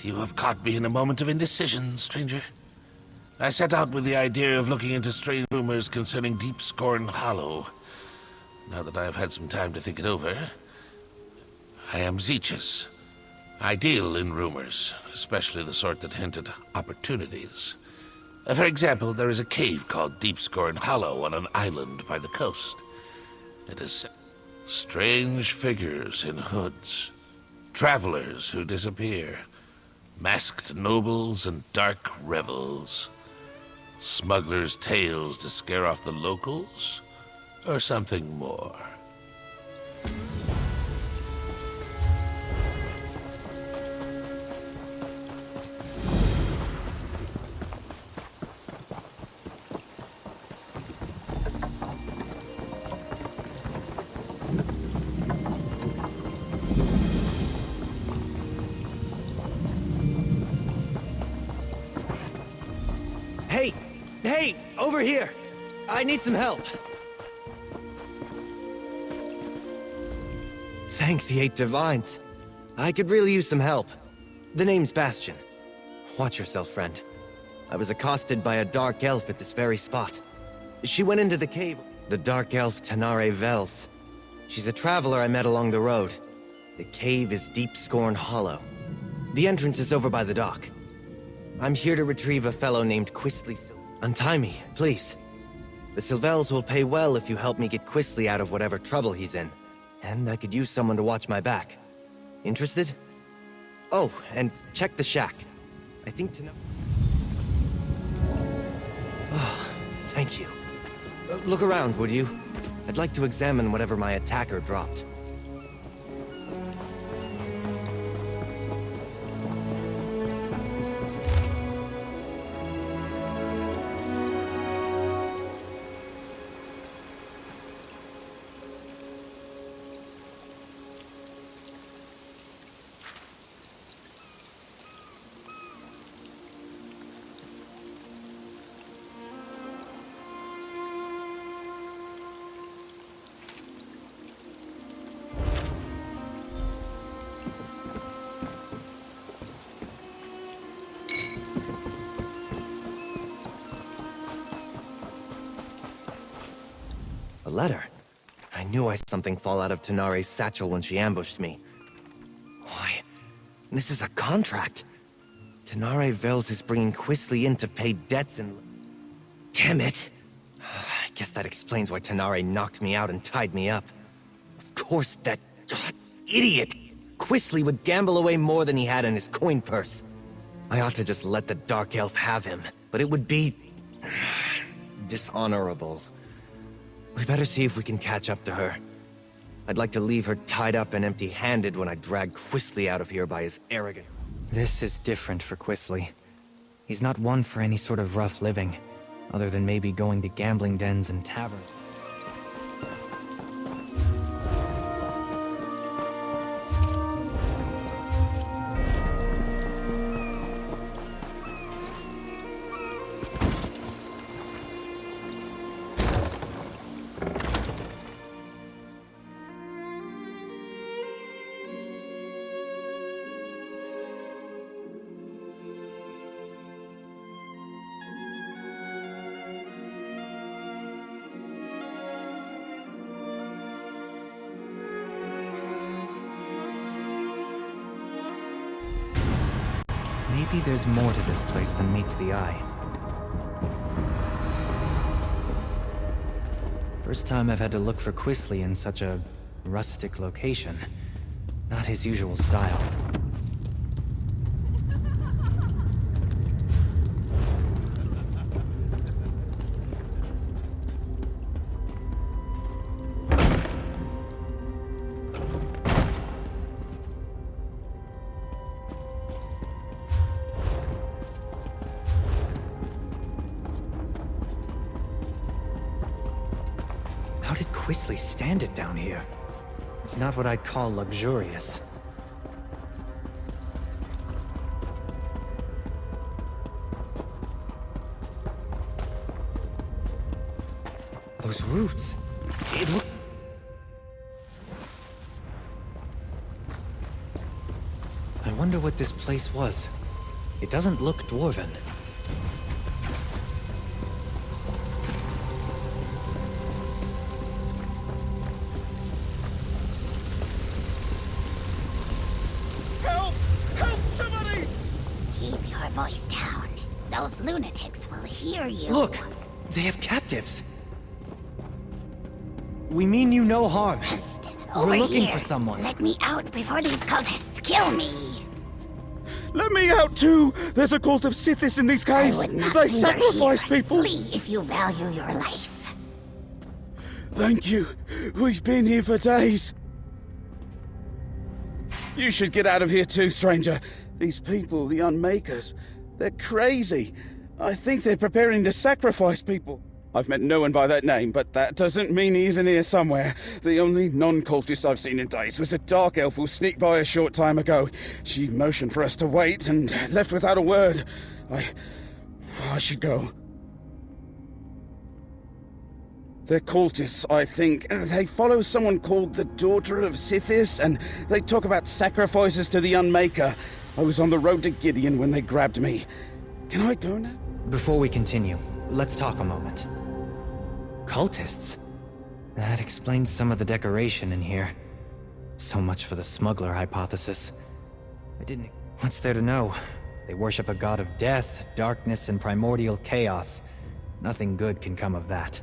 You have caught me in a moment of indecision, stranger. I set out with the idea of looking into strange rumors concerning Deep Scorn Hollow. Now that I have had some time to think it over, I am Zeechus. I deal in rumors, especially the sort that hint at opportunities. For example, there is a cave called Deep Scorn Hollow on an island by the coast. It is strange figures in hoods, travelers who disappear, masked nobles and dark rebels, smugglers' tales to scare off the locals, or something more. Hey, over here! I need some help. Thank the 8 Divines. I could really use some help. The name's Bastion. Watch yourself, friend. I was accosted by a dark elf at this very spot. She went into the cave. The dark elf Tanare Vels. She's a traveler I met along the road. The cave is Deep Scorn Hollow. The entrance is over by the dock. I'm here to retrieve a fellow named Quistley. Untie me, please. The Sylvels will pay well if you help me get Quistley out of whatever trouble he's in. And I could use someone to watch my back. Interested? Oh, and check the shack. I think to know... Oh, thank you. Look around, would you? I'd like to examine whatever my attacker dropped. A letter? I knew I saw something fall out of Tanare's satchel when she ambushed me. Why, this is a contract. Tanare Vels is bringing Quistley in to pay debts and... Damn it! I guess that explains why Tanare knocked me out and tied me up. Of course, that idiot! Quistley would gamble away more than he had in his coin purse. I ought to just let the Dark Elf have him, but it would be... dishonorable. We better see if we can catch up to her. I'd like to leave her tied up and empty-handed when I drag Quistley out of here by his arrogance. This is different for Quistley. He's not one for any sort of rough living, other than maybe going to gambling dens and taverns. Maybe there's more to this place than meets the eye. First time I've had to look for Quistley in such a rustic location. Not his usual style. How did Quistley stand it down here? It's not what I'd call luxurious. Those roots. It look... I wonder what this place was. It doesn't look dwarven. Help! Help, somebody! Keep your voice down. Those lunatics will hear you. Look! They have captives! We mean you no harm. Over We're looking here. for someone. Let me out before these cultists kill me. Let me out too! There's a cult of Sithis in these caves! I would not They linger sacrifice here. people! Flee if you value your life. Thank you. We've been here for days. You should get out of here too, stranger. These people, the Unmakers, they're crazy. I think they're preparing to sacrifice people. I've met no one by that name, but that doesn't mean he isn't here somewhere. The only non-cultist I've seen in days was a dark elf who sneaked by a short time ago. She motioned for us to wait and left without a word. I should go. They're cultists, I think. They follow someone called the Daughter of Sithis, and they talk about sacrifices to the Unmaker. I was on the road to Gideon when they grabbed me. Can I go now? Before we continue, let's talk a moment. Cultists? That explains some of the decoration in here. So much for the smuggler hypothesis. I didn't... What's there to know? They worship a god of death, darkness, and primordial chaos. Nothing good can come of that.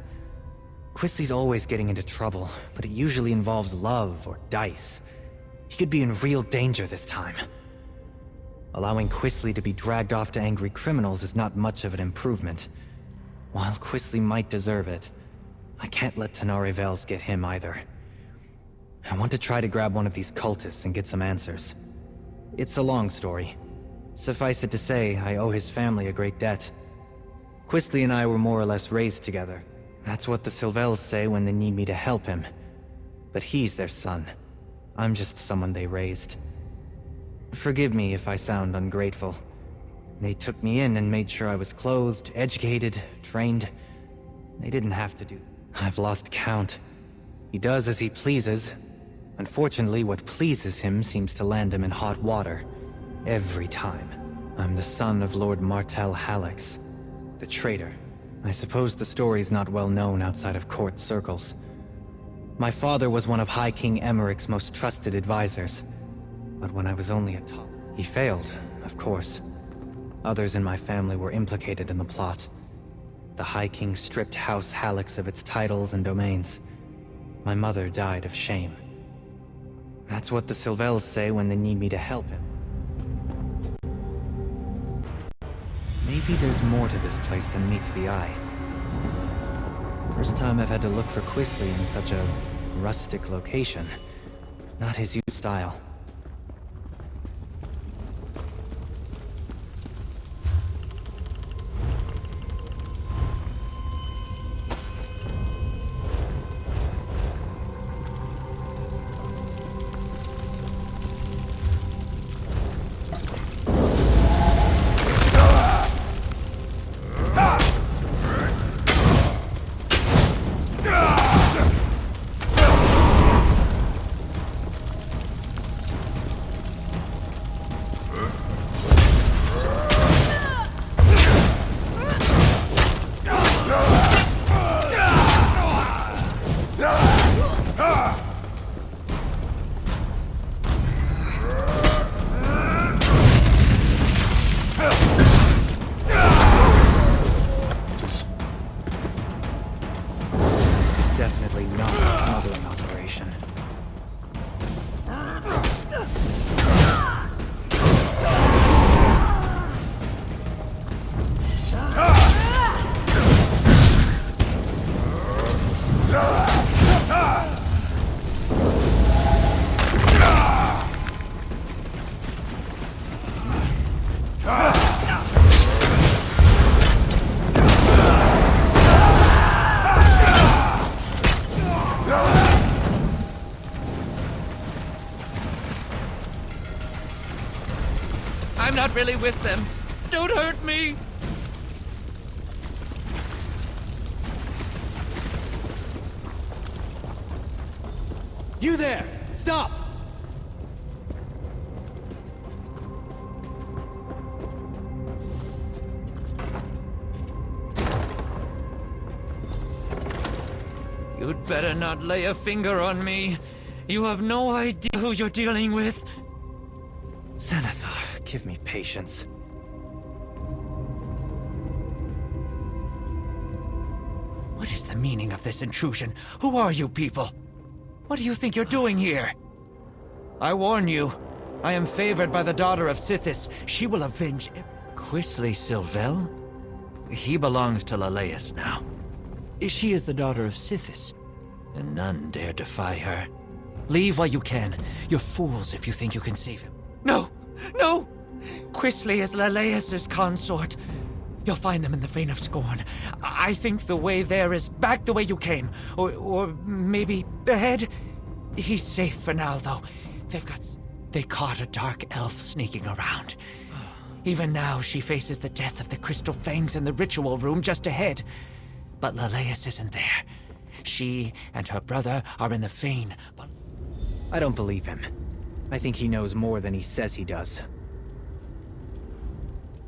Quisly's always getting into trouble, but it usually involves love or dice. He could be in real danger this time. Allowing Quisly to be dragged off to angry criminals is not much of an improvement. While Quisly might deserve it, I can't let Tenari Vales get him either. I want to try to grab one of these cultists and get some answers. It's a long story. Suffice it to say, I owe his family a great debt. Quisly and I were more or less raised together. That's what the Sylvels say when they need me to help him. But he's their son. I'm just someone they raised. Forgive me if I sound ungrateful. They took me in and made sure I was clothed, educated, trained. They didn't have to do. I've lost count. He does as he pleases. Unfortunately, what pleases him seems to land him in hot water. Every time. I'm the son of Lord Martel Hallex, the traitor. I suppose the story's not well known outside of court circles. My father was one of High King Emmerich's most trusted advisors. But when I was only a toddler, he failed, of course. Others in my family were implicated in the plot. The High King stripped House Hallex of its titles and domains. My mother died of shame. That's what the Sylvels say when they need me to help him. Maybe there's more to this place than meets the eye. First time I've had to look for Quisly in such a rustic location. Not his usual style. I'm not really with them. Don't hurt me! You there! Stop! You'd better not lay a finger on me. You have no idea who you're dealing with. Xanathar, give me patience. What is the meaning of this intrusion? Who are you people? What do you think you're doing here? I warn you, I am favored by the daughter of Sithis. She will avenge... Quisley Sylvel? He belongs to Leleus now. She is the daughter of Sithis, and none dare defy her. Leave while you can. You're fools if you think you can save him. No! No! Quisley is Leleus's consort. You'll find them in the Vein of Scorn. I think the way there is back the way you came. Or maybe ahead. He's safe for now, though. They caught a dark elf sneaking around. Even now, she faces the death of the Crystal Fangs in the ritual room just ahead. But Leleus isn't there. She and her brother are in the Vein, but... I don't believe him. I think he knows more than he says he does.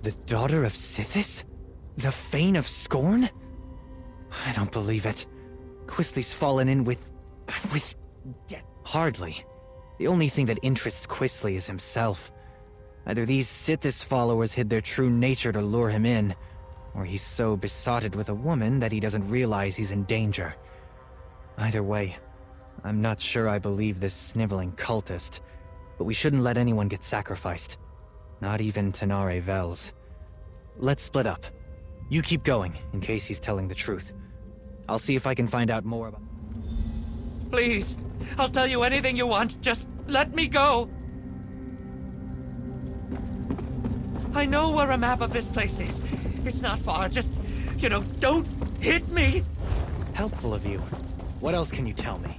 The daughter of Sithis? The Vein of Scorn? I don't believe it. Quisley's fallen in with... Hardly. The only thing that interests Quisley is himself. Either these Sithis followers hid their true nature to lure him in, or he's so besotted with a woman that he doesn't realize he's in danger. Either way, I'm not sure I believe this sniveling cultist, but we shouldn't let anyone get sacrificed. Not even Tenare Vels. Let's split up. You keep going, in case he's telling the truth. I'll see if I can find out more about... Please, I'll tell you anything you want. Just let me go. I know where a map of this place is. It's not far. Just, don't hit me. Helpful of you. What else can you tell me?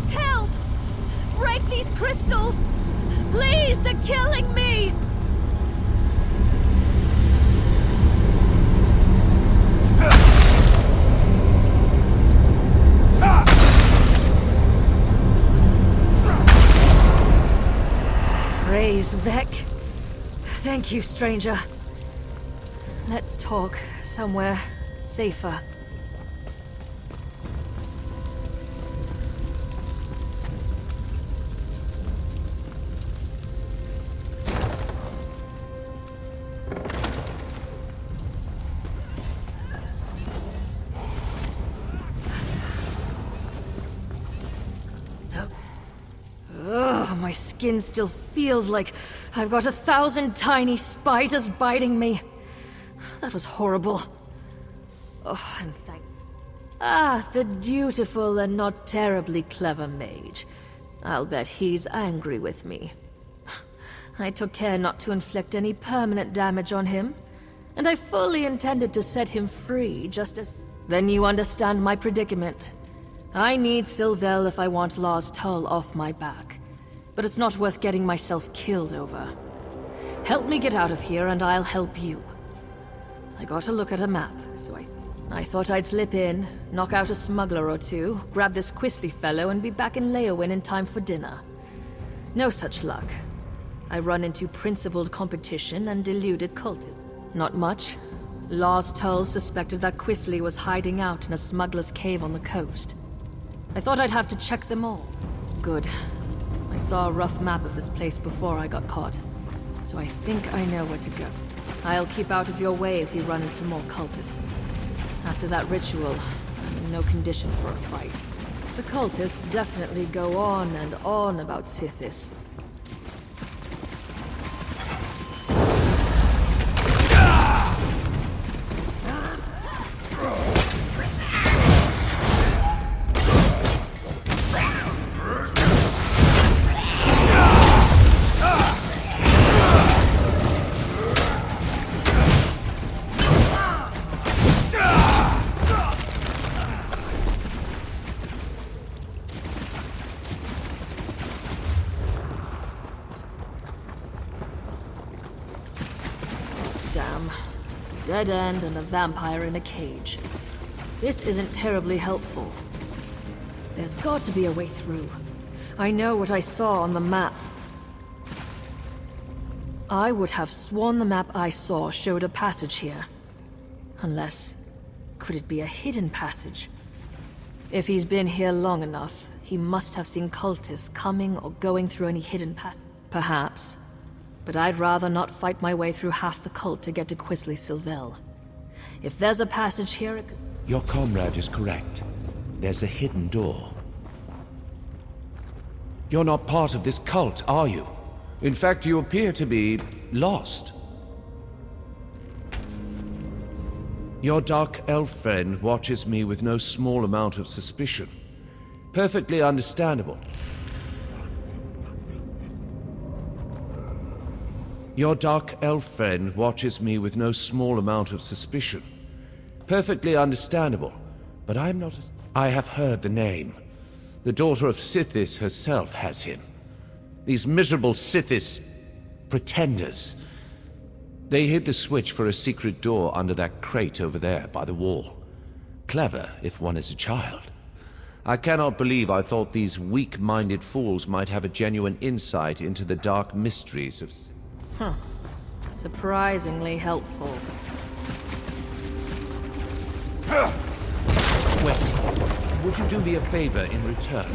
Help! Break these crystals! Please, they're killing me! Praise Vec. Thank you, stranger. Let's talk somewhere safer. My skin still feels like I've got 1,000 tiny spiders biting me. That was horrible. Oh, and the dutiful and not terribly clever mage. I'll bet he's angry with me. I took care not to inflict any permanent damage on him, and I fully intended to set him free just as... Then you understand my predicament. I need Sylvel if I want Law's Tull off my back. But it's not worth getting myself killed over. Help me get out of here and I'll help you. I got a look at a map, so I thought I'd slip in, knock out a smuggler or two, grab this Quisley fellow and be back in Leowin in time for dinner. No such luck. I run into principled competition and deluded cultism. Not much. Law's Tull suspected that Quisley was hiding out in a smuggler's cave on the coast. I thought I'd have to check them all. Good. I saw a rough map of this place before I got caught, so I think I know where to go. I'll keep out of your way if you run into more cultists. After that ritual, I'm in no condition for a fight. The cultists definitely go on and on about Sithis. Dead end and a vampire in a cage. This isn't terribly helpful. There's got to be a way through. I know what I saw on the map. I would have sworn the map I saw showed a passage here. Unless, could it be a hidden passage? If he's been here long enough, he must have seen cultists coming or going through any hidden passage. Perhaps. But I'd rather not fight my way through half the cult to get to Quisley Sylvel. If there's a passage here, it could... Your comrade is correct. There's a hidden door. You're not part of this cult, are you? In fact, you appear to be lost. Your dark elf friend watches me with no small amount of suspicion. Perfectly understandable. Your dark elf friend watches me with no small amount of suspicion. Perfectly understandable, but I'm not as... I have heard the name. The daughter of Sithis herself has him. These miserable Sithis pretenders. They hid the switch for a secret door under that crate over there by the wall. Clever, if one is a child. I cannot believe I thought these weak-minded fools might have a genuine insight into the dark mysteries of... Huh. Surprisingly helpful. Wait. Would you do me a favor in return?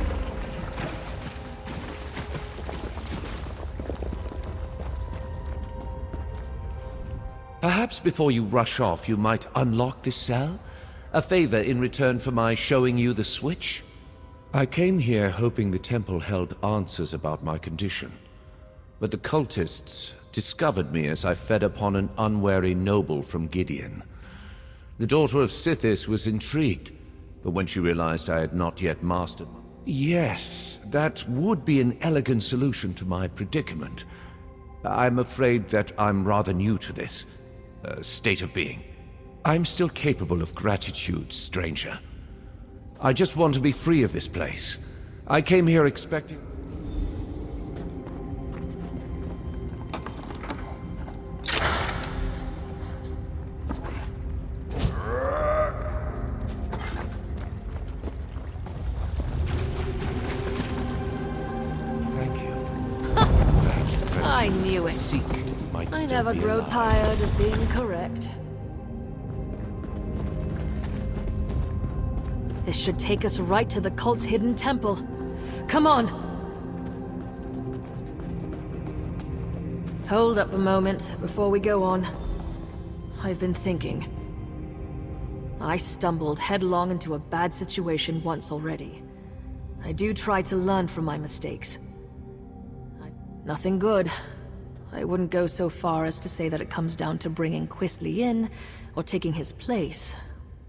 Perhaps before you rush off, you might unlock this cell? A favor in return for my showing you the switch? I came here hoping the temple held answers about my condition. But the cultists discovered me as I fed upon an unwary noble from Gideon. The daughter of Sithis was intrigued, but when she realized I had not yet mastered... Yes, that would be an elegant solution to my predicament. I'm afraid that I'm rather new to this state of being. I'm still capable of gratitude, stranger. I just want to be free of this place. I came here expecting... I knew it. I never grow tired of being correct. This should take us right to the cult's hidden temple. Come on! Hold up a moment before we go on. I've been thinking. I stumbled headlong into a bad situation once already. I do try to learn from my mistakes. Nothing good. I wouldn't go so far as to say that it comes down to bringing Quisley in, or taking his place,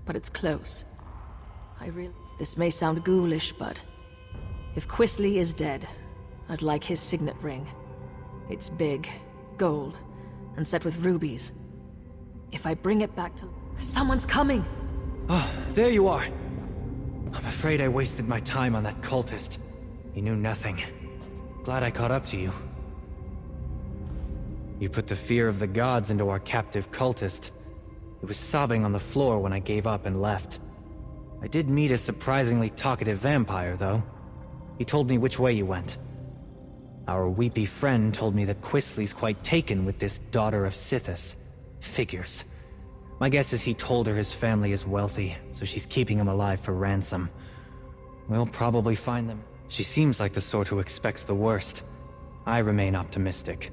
but it's close. This may sound ghoulish, but... if Quisley is dead, I'd like his signet ring. It's big, gold, and set with rubies. If I bring it back to... Someone's coming! Oh, there you are! I'm afraid I wasted my time on that cultist. He knew nothing. Glad I caught up to you. You put the fear of the gods into our captive cultist. He was sobbing on the floor when I gave up and left. I did meet a surprisingly talkative vampire, though. He told me which way you went. Our weepy friend told me that Quisley's quite taken with this daughter of Sithis. Figures. My guess is he told her his family is wealthy, so she's keeping him alive for ransom. We'll probably find them. She seems like the sort who expects the worst. I remain optimistic.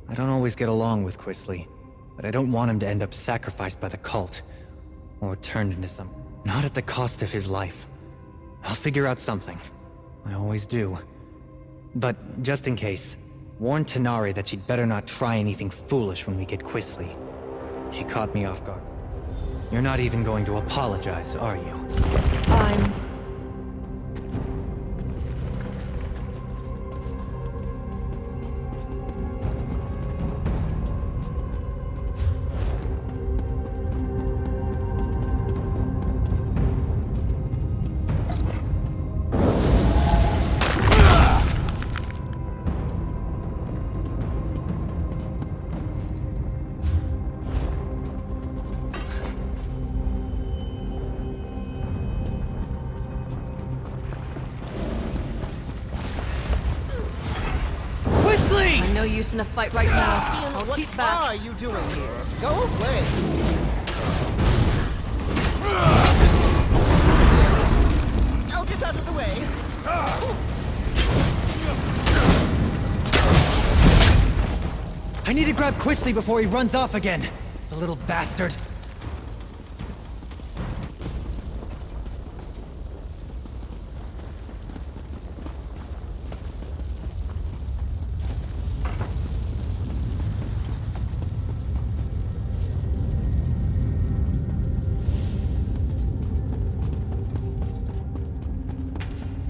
I don't always get along with Quisley, but I don't want him to end up sacrificed by the cult, or turned into some... Not at the cost of his life. I'll figure out something. I always do. But just in case, warn Tanari that she'd better not try anything foolish when we get Quisley. She caught me off guard. You're not even going to apologize, are you? I'm... No use in a fight right now. I'll what keep back. are you doing here? Go away! I'll get out of the way. I need to grab Quisly before he runs off again. The little bastard.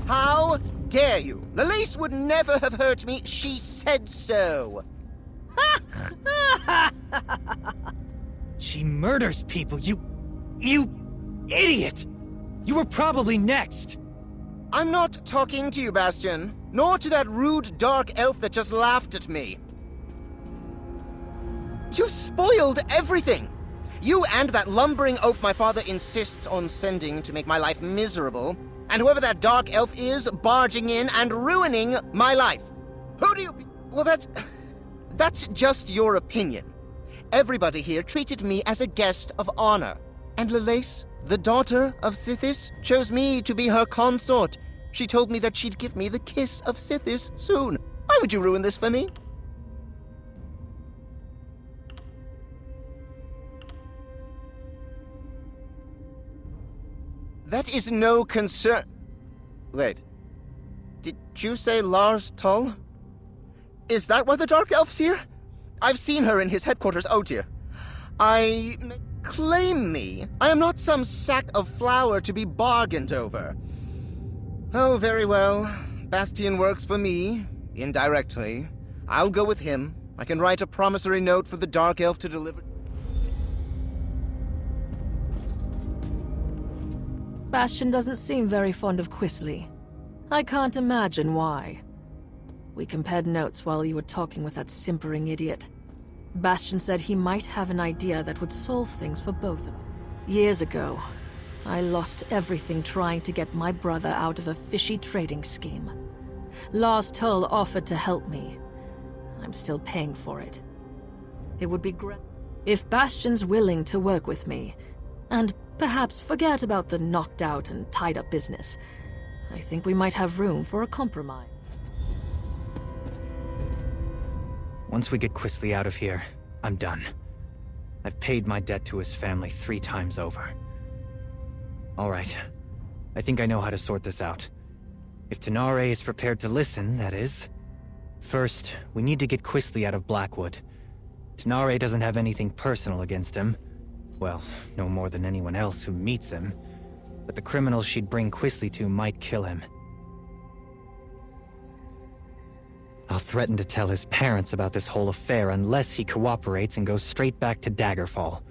How dare you? Lalice would never have hurt me. She said so. She murders people, you idiot! You were probably next! I'm not talking to you, Bastion. Nor to that rude dark elf that just laughed at me. You spoiled everything! You and that lumbering oaf my father insists on sending to make my life miserable, and whoever that dark elf is barging in and ruining my life. Who do you... Well, that's just your opinion. Everybody here treated me as a guest of honor. And Lalace, the daughter of Sithis, chose me to be her consort. She told me that she'd give me the kiss of Sithis soon. Why would you ruin this for me? That is no concern... Wait. Did you say Lars Tull? Is that why the Dark Elf's here? I've seen her in his headquarters, oh dear. Claim me. I am not some sack of flour to be bargained over. Oh, very well. Bastion works for me, indirectly. I'll go with him. I can write a promissory note for the Dark Elf to deliver... Bastion doesn't seem very fond of Quisly. I can't imagine why. We compared notes while you were talking with that simpering idiot. Bastion said he might have an idea that would solve things for both of us. Years ago, I lost everything trying to get my brother out of a fishy trading scheme. Lars Tull offered to help me. I'm still paying for it. It would be great if Bastion's willing to work with me, and perhaps forget about the knocked out and tied up business. I think we might have room for a compromise. Once we get Quisly out of here, I'm done. I've paid my debt to his family 3 times over. All right. I think I know how to sort this out. If Tanare is prepared to listen, that is. First, we need to get Quisly out of Blackwood. Tanare doesn't have anything personal against him. Well, no more than anyone else who meets him. But the criminals she'd bring Quisly to might kill him. I'll threaten to tell his parents about this whole affair unless he cooperates and goes straight back to Daggerfall.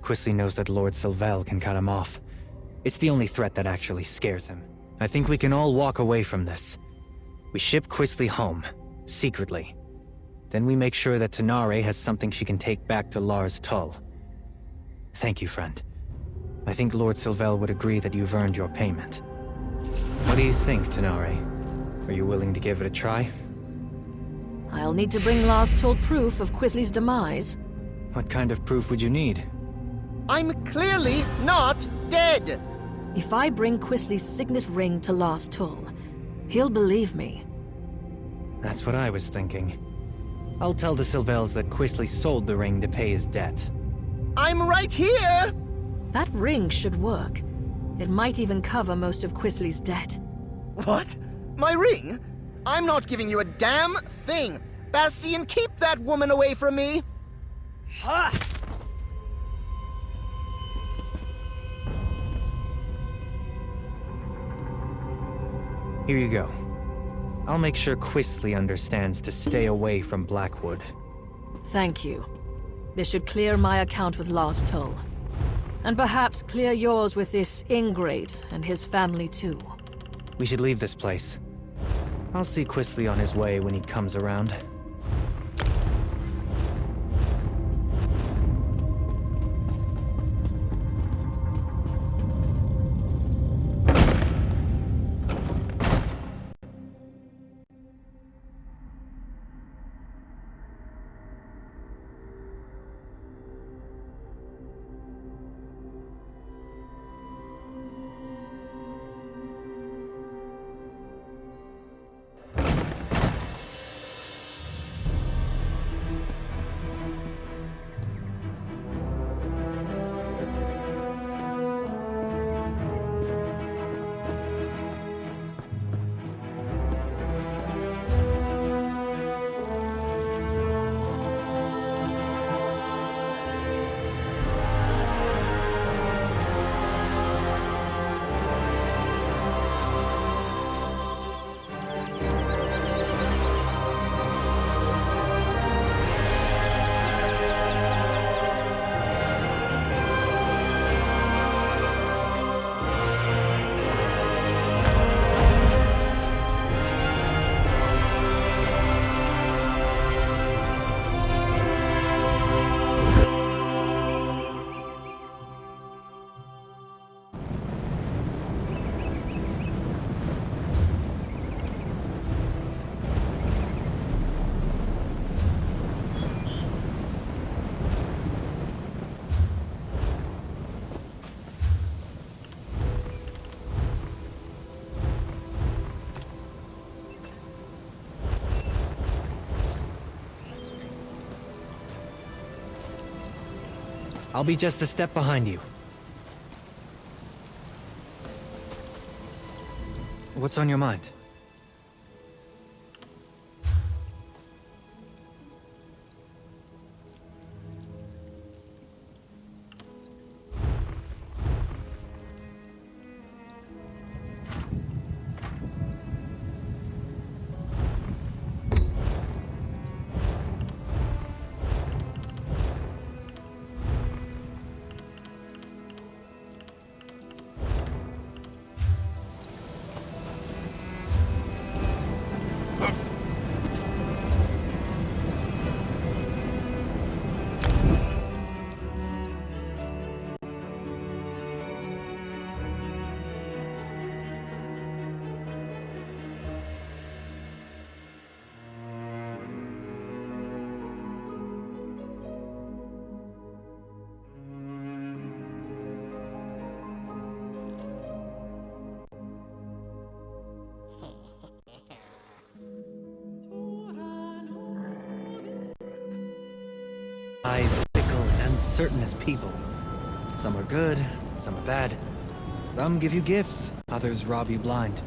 Quisly knows that Lord Sylvel can cut him off. It's the only threat that actually scares him. I think we can all walk away from this. We ship Quisly home, secretly. Then we make sure that Tanare has something she can take back to Lars Tull. Thank you, friend. I think Lord Sylvel would agree that you've earned your payment. What do you think, Tanare? Are you willing to give it a try? I'll need to bring Lars Tull proof of Quisly's demise. What kind of proof would you need? I'm clearly not dead! If I bring Quisly's signet ring to Lars Tull, he'll believe me. That's what I was thinking. I'll tell the Sylvels that Quisly sold the ring to pay his debt. I'm right here! That ring should work. It might even cover most of Quisly's debt. What? My ring? I'm not giving you a damn thing! Bastion, keep that woman away from me! Ha! Here you go. I'll make sure Quisly understands to stay away from Blackwood. Thank you. This should clear my account with Lars Tull. And perhaps clear yours with this ingrate and his family too. We should leave this place. I'll see Quisly on his way when he comes around. I'll be just a step behind you. What's on your mind? Fickle and uncertain as people. Some are good, some are bad. Some give you gifts, others rob you blind.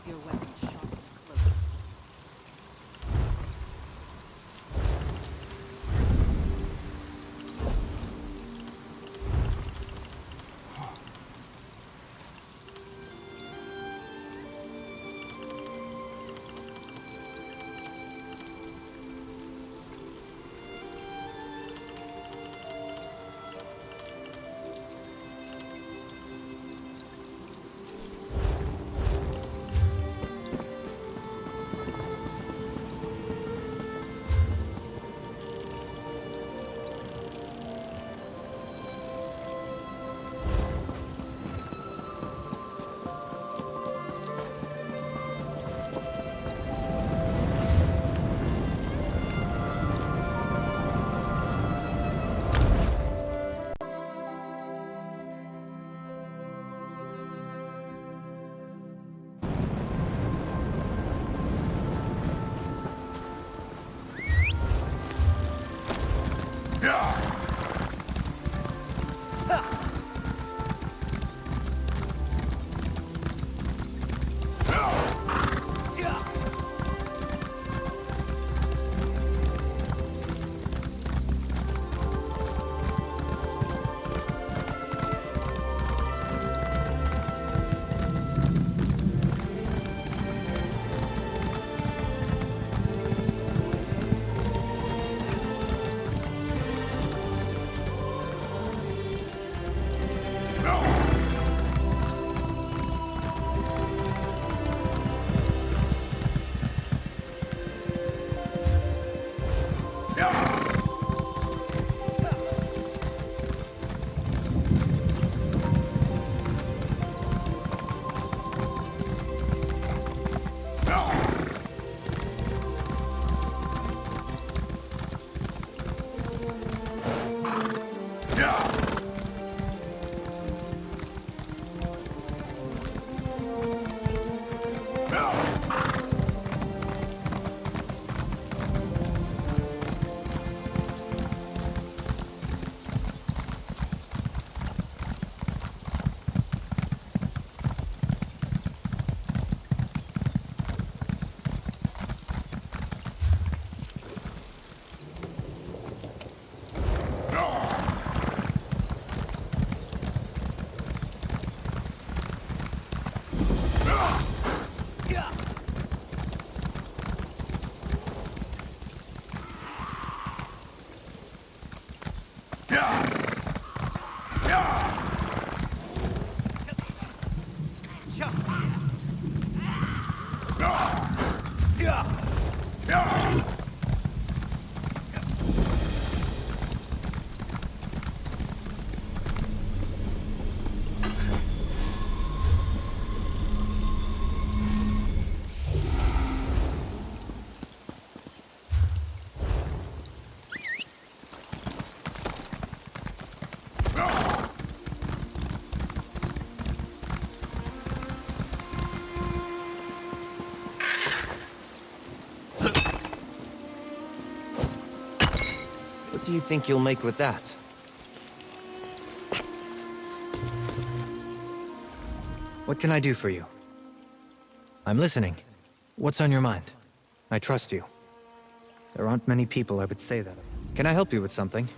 your weapon sharp and close. What do you think you'll make with that? What can I do for you? I'm listening. What's on your mind? I trust you. There aren't many people I would say that. Can I help you with something?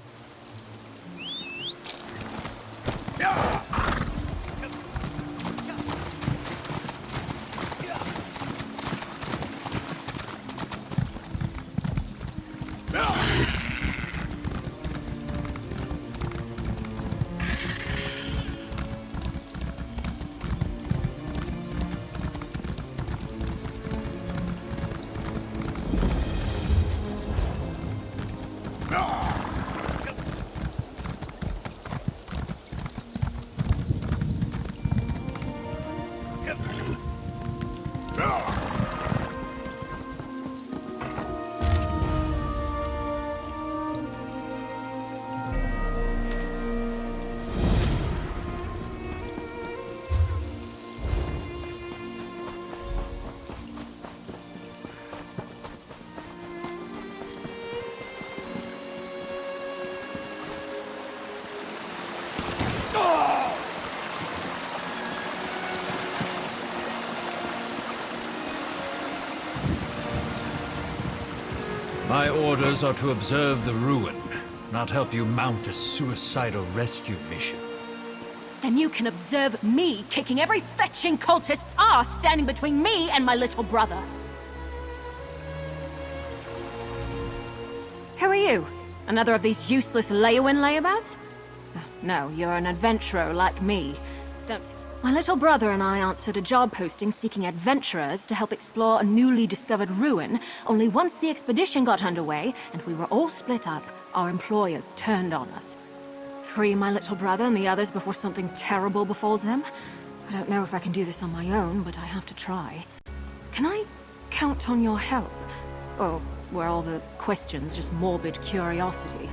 My orders are to observe the ruin, not help you mount a suicidal rescue mission. Then you can observe me kicking every fetching cultist's ass standing between me and my little brother. Who are you? Another of these useless Leowin layabouts? No, you're an adventurer like me. Don't... My little brother and I answered a job posting seeking adventurers to help explore a newly discovered ruin, only once the expedition got underway and we were all split up, our employers turned on us. Free my little brother and the others before something terrible befalls them? I don't know if I can do this on my own, but I have to try. Can I count on your help? Or were all the questions just morbid curiosity?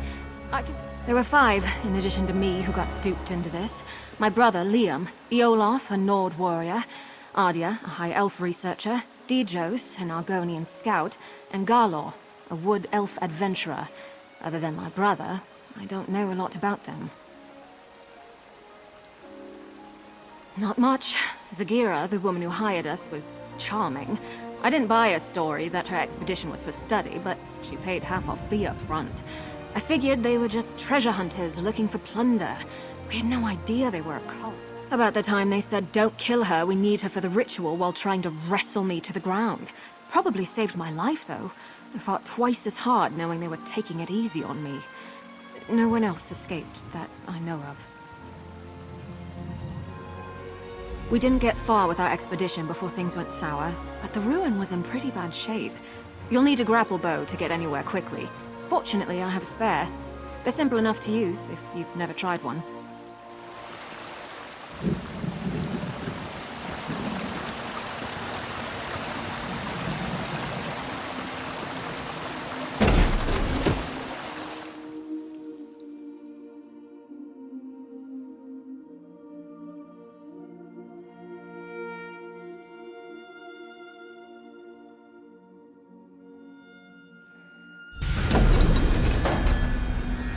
There were 5, in addition to me, who got duped into this. My brother, Liam, Iolaf, a Nord warrior, Ardia, a High Elf researcher, Dijos, an Argonian scout, and Garlor, a Wood Elf adventurer. Other than my brother, I don't know a lot about them. Not much. Zagira, the woman who hired us, was charming. I didn't buy a story that her expedition was for study, but she paid half our fee up front. I figured they were just treasure hunters looking for plunder. We had no idea they were a cult. About the time they said, "Don't kill her, we need her for the ritual," while trying to wrestle me to the ground. Probably saved my life, though. I fought twice as hard knowing they were taking it easy on me. No one else escaped that I know of. We didn't get far with our expedition before things went sour, but the ruin was in pretty bad shape. You'll need a grapple bow to get anywhere quickly. Fortunately, I have a spare. They're simple enough to use if you've never tried one.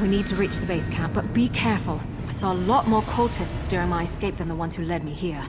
We need to reach the base camp, but be careful. I saw a lot more cultists during my escape than the ones who led me here.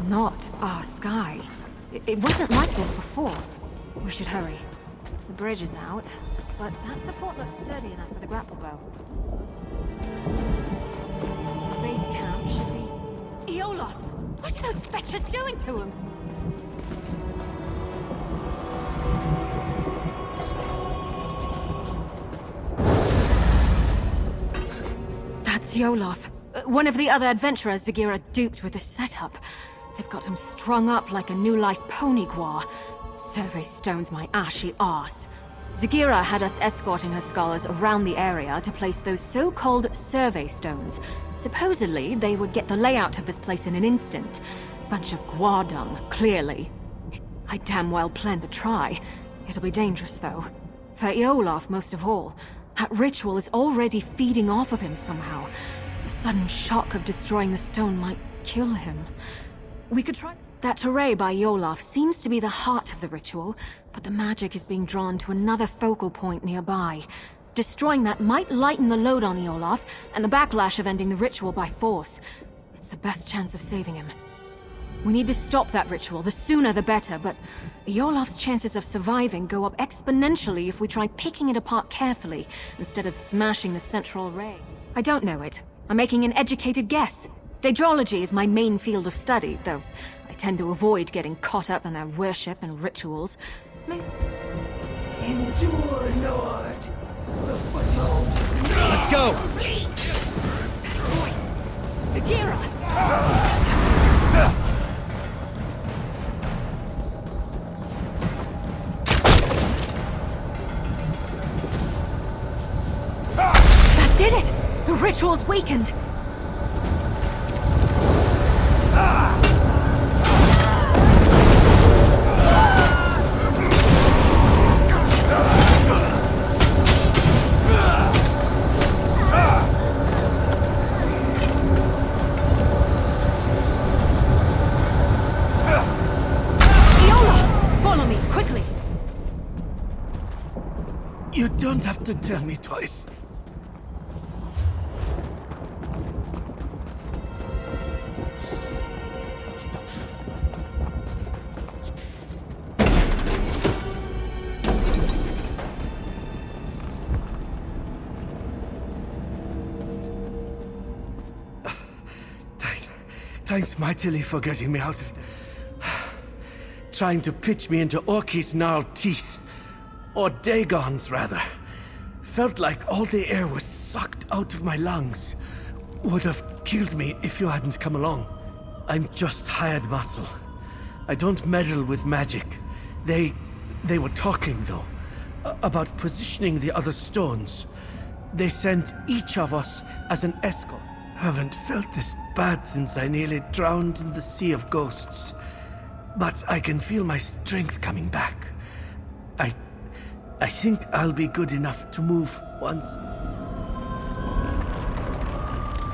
Not our sky. It wasn't like this before. We should hurry. The bridge is out, but that support looks sturdy enough for the grapple bow. The base camp should be... Iolaf! What are those fetchers doing to him? That's Iolaf. One of the other adventurers Zagira duped with this setup. They've got him strung up like a new life pony guar. Survey stones my ashy arse. Zagira had us escorting her scholars around the area to place those so-called survey stones. Supposedly, they would get the layout of this place in an instant. Bunch of guar dung, clearly. I damn well plan to try. It'll be dangerous, though. For Iolaf, most of all. That ritual is already feeding off of him somehow. The sudden shock of destroying the stone might kill him. We could try... That array by Iolaf seems to be the heart of the ritual, but the magic is being drawn to another focal point nearby. Destroying that might lighten the load on Iolaf, and the backlash of ending the ritual by force. It's the best chance of saving him. We need to stop that ritual, the sooner the better, but Iolaf's chances of surviving go up exponentially if we try picking it apart carefully, instead of smashing the central array. I don't know it. I'm making an educated guess. Daedrology is my main field of study, though I tend to avoid getting caught up in their worship and rituals. Endure, Lord. The foothold is not Let's go! Sagira! That did it! The ritual's weakened! You don't have to tell me twice. Thanks mightily for getting me out of there. Trying to pitch me into Orky's gnarled teeth. Or Dagon's, rather. Felt like all the air was sucked out of my lungs. Would have killed me if you hadn't come along. I'm just hired muscle. I don't meddle with magic. They were talking, though, about positioning the other stones. They sent each of us as an escort. Haven't felt this bad since I nearly drowned in the sea of ghosts. But I can feel my strength coming back. I think I'll be good enough to move once.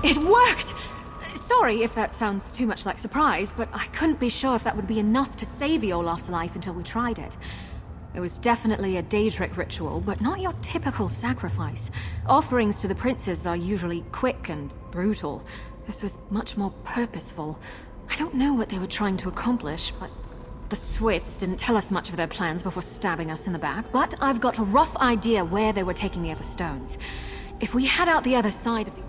It worked! Sorry if that sounds too much like surprise, but I couldn't be sure if that would be enough to save Olaf's life until we tried it. It was definitely a Daedric ritual, but not your typical sacrifice. Offerings to the princes are usually quick and brutal. This was much more purposeful. I don't know what they were trying to accomplish, but the Swits didn't tell us much of their plans before stabbing us in the back, but I've got a rough idea where they were taking the other stones. If we head out the other side of these...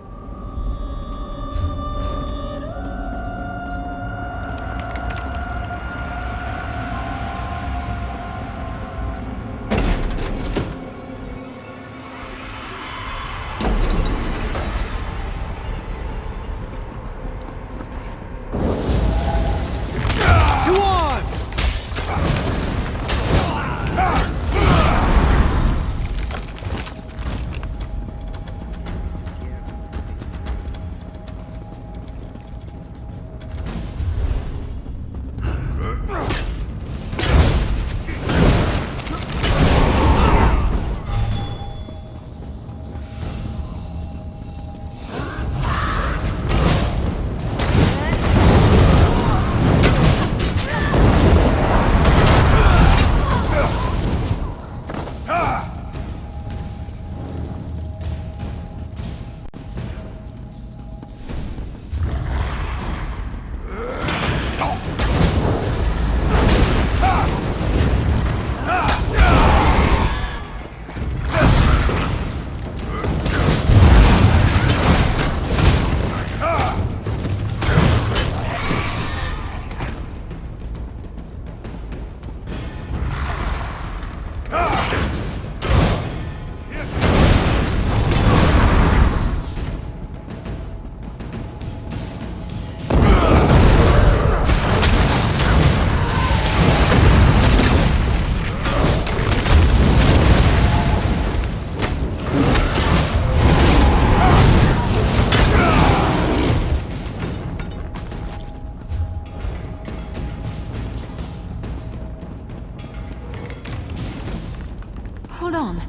Hold on.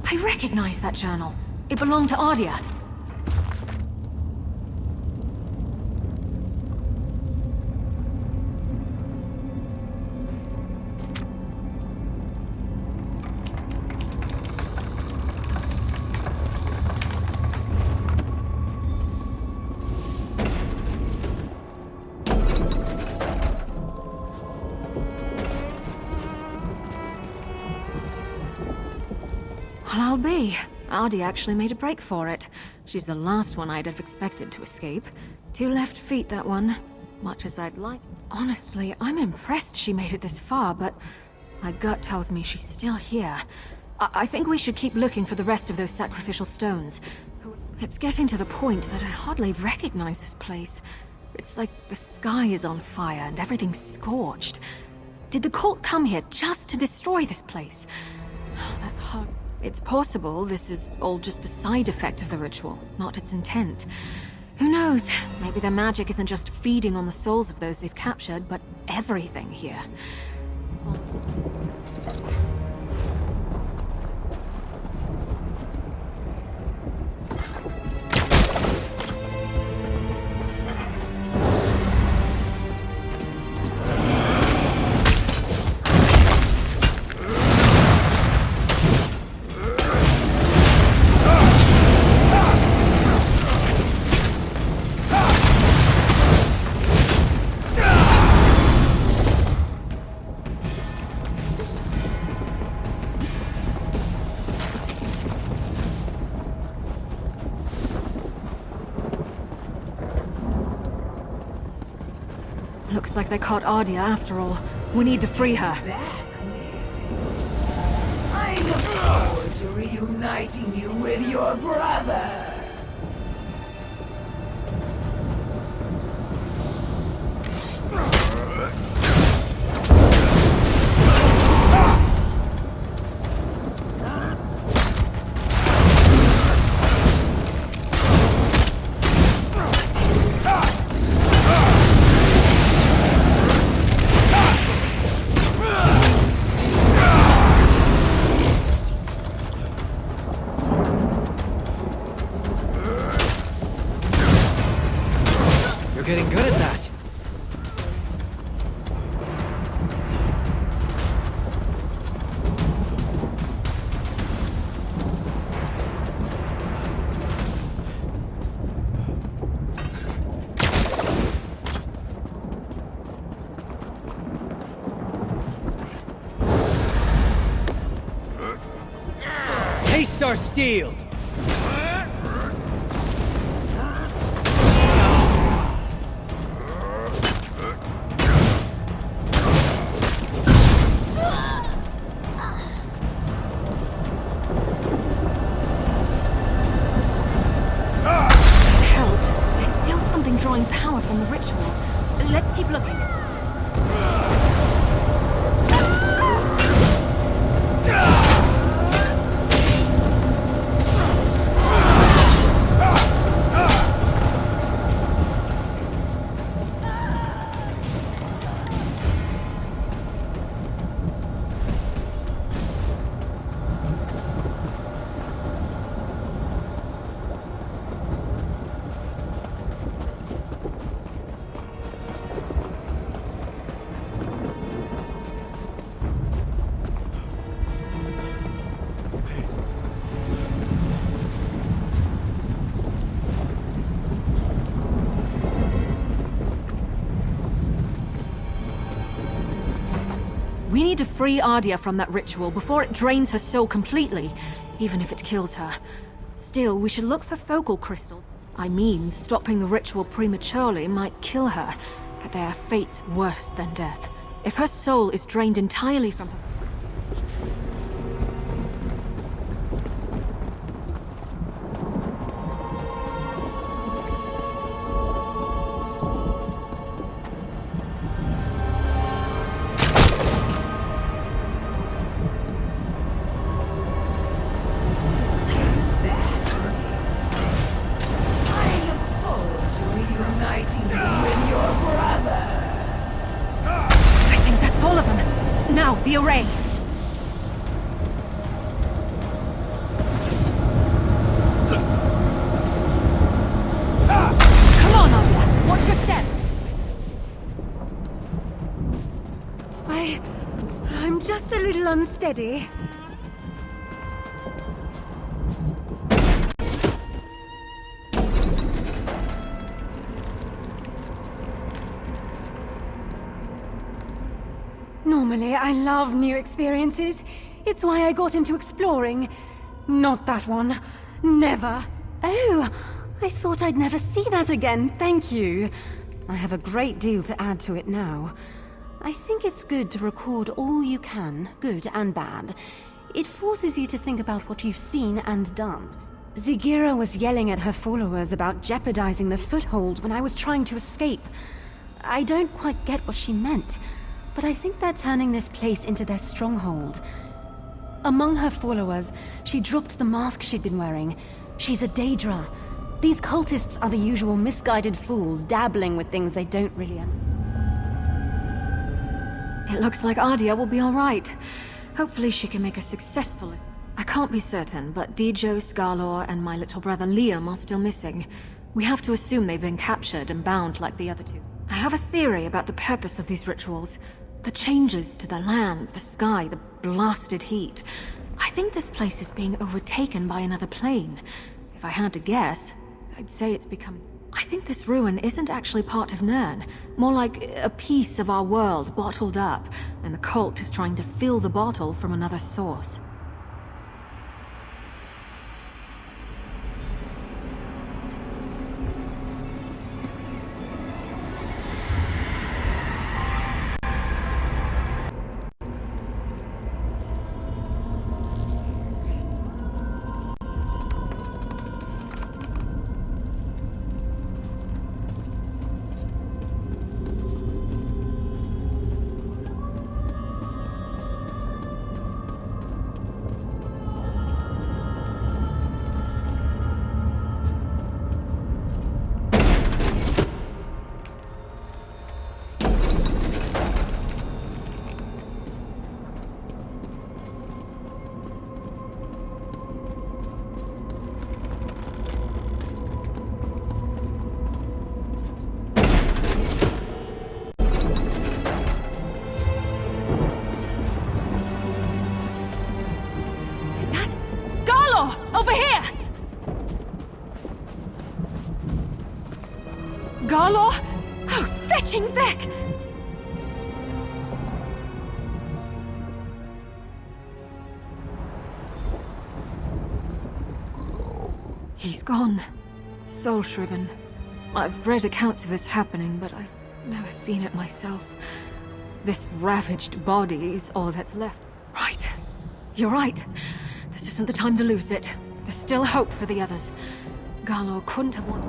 I recognize that journal. It belonged to Ardia. I'll be. Ardia actually made a break for it. She's the last one I'd have expected to escape. 2 left feet, that one. Much as I'd like. Honestly, I'm impressed she made it this far, but my gut tells me she's still here. I think we should keep looking for the rest of those sacrificial stones. It's getting to the point that I hardly recognize this place. It's like the sky is on fire and everything's scorched. Did the cult come here just to destroy this place? Oh, that hard. It's possible this is all just a side effect of the ritual, not its intent. Who knows? Maybe their magic isn't just feeding on the souls of those they've captured, but everything here. Looks like they caught Ardia after all. We need to free her. I look forward to reuniting you with your brother. Getting good at that. Taste our steel! Power from the ritual. Let's keep looking. We need to free Ardia from that ritual before it drains her soul completely, even if it kills her. Still, we should look for focal crystals. I mean, stopping the ritual prematurely might kill her, but there are fates worse than death. If her soul is drained entirely from her... The array! Come on, Ardia! Watch your step! I'm just a little unsteady. Normally, I love new experiences. It's why I got into exploring. Not that one. Never. Oh, I thought I'd never see that again, thank you. I have a great deal to add to it now. I think it's good to record all you can, good and bad. It forces you to think about what you've seen and done. Zigira was yelling at her followers about jeopardizing the foothold when I was trying to escape. I don't quite get what she meant, but I think they're turning this place into their stronghold. Among her followers, she dropped the mask she'd been wearing. She's a Daedra. These cultists are the usual misguided fools dabbling with things they don't really understand. It looks like Ardia will be all right. Hopefully she can make a successful... I can't be certain, but Dijo, Scarlor, and my little brother Liam are still missing. We have to assume they've been captured and bound like the other two. I have a theory about the purpose of these rituals. The changes to the land, the sky, the blasted heat. I think this place is being overtaken by another plane. If I had to guess, I'd say it's becoming... I think this ruin isn't actually part of Nirn. More like a piece of our world bottled up, and the cult is trying to fill the bottle from another source. Over here! Garlor? Oh, fetching Vec! He's gone. Soul-shriven. I've read accounts of this happening, but I've never seen it myself. This ravaged body is all that's left. Right. You're right. This isn't the time to lose it. There's still hope for the others. Garlor couldn't have wanted...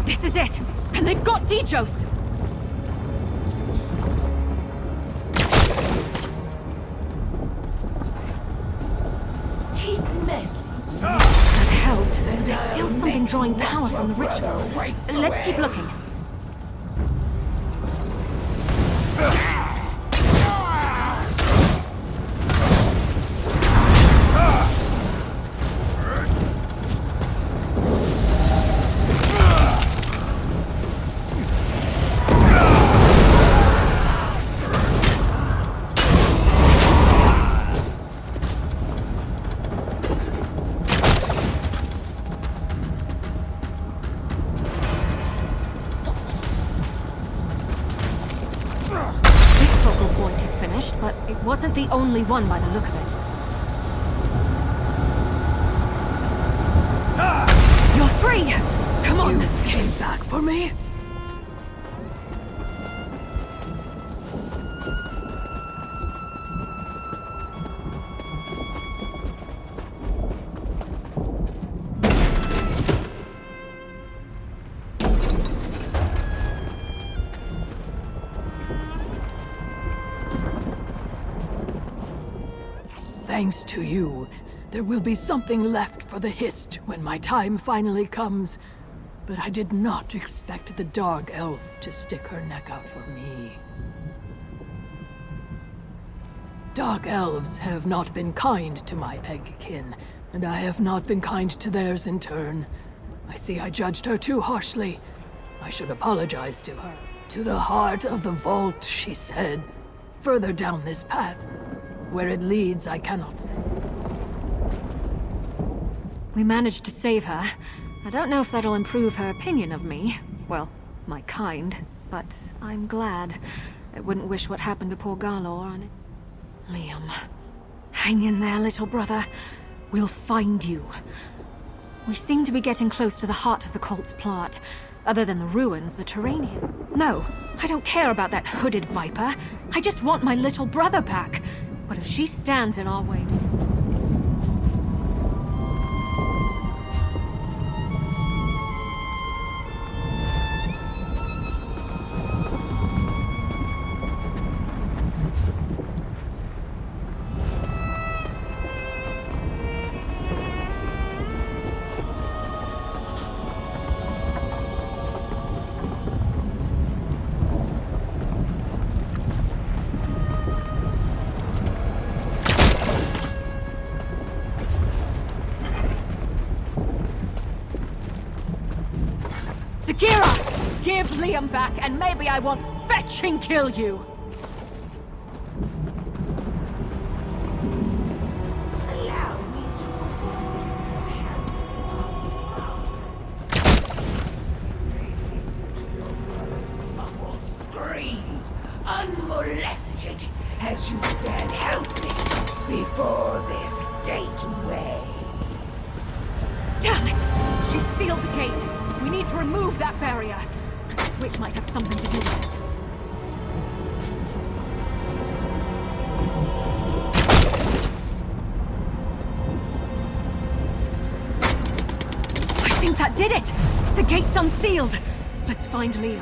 This is it! And they've got Dijos! Keep meddling. That helped. There's still something drawing power from the ritual. Let's keep looking. But it wasn't the only one by the look of it. You're free! Come on! You came back for me? Thanks to you, There will be something left for the Hist when my time finally comes. But I did not expect the Dark Elf to stick her neck out for me. Dark Elves have not been kind to my Eggkin, and I have not been kind to theirs in turn. I see I judged her too harshly. I should apologize to her. To the heart of the vault, she said. Further down this path. Where it leads, I cannot say. We managed to save her. I don't know if that'll improve her opinion of me. Well, my kind. But I'm glad. I wouldn't wish what happened to poor Garlor on it. Liam. Hang in there, little brother. We'll find you. We seem to be getting close to the heart of the cult's plot. Other than the ruins, the terrain here. No, I don't care about that hooded viper. I just want my little brother back. But if she stands in our way... Give Liam back, and maybe I won't fetch and kill you! Allow me to listen to your brother's muffled screams, unmolested, as you stand helpless before this gateway. Damn it! She sealed the gate! We need to remove that barrier. The switch might have something to do with it. I think that did it! The gate's unsealed! Let's find Liam.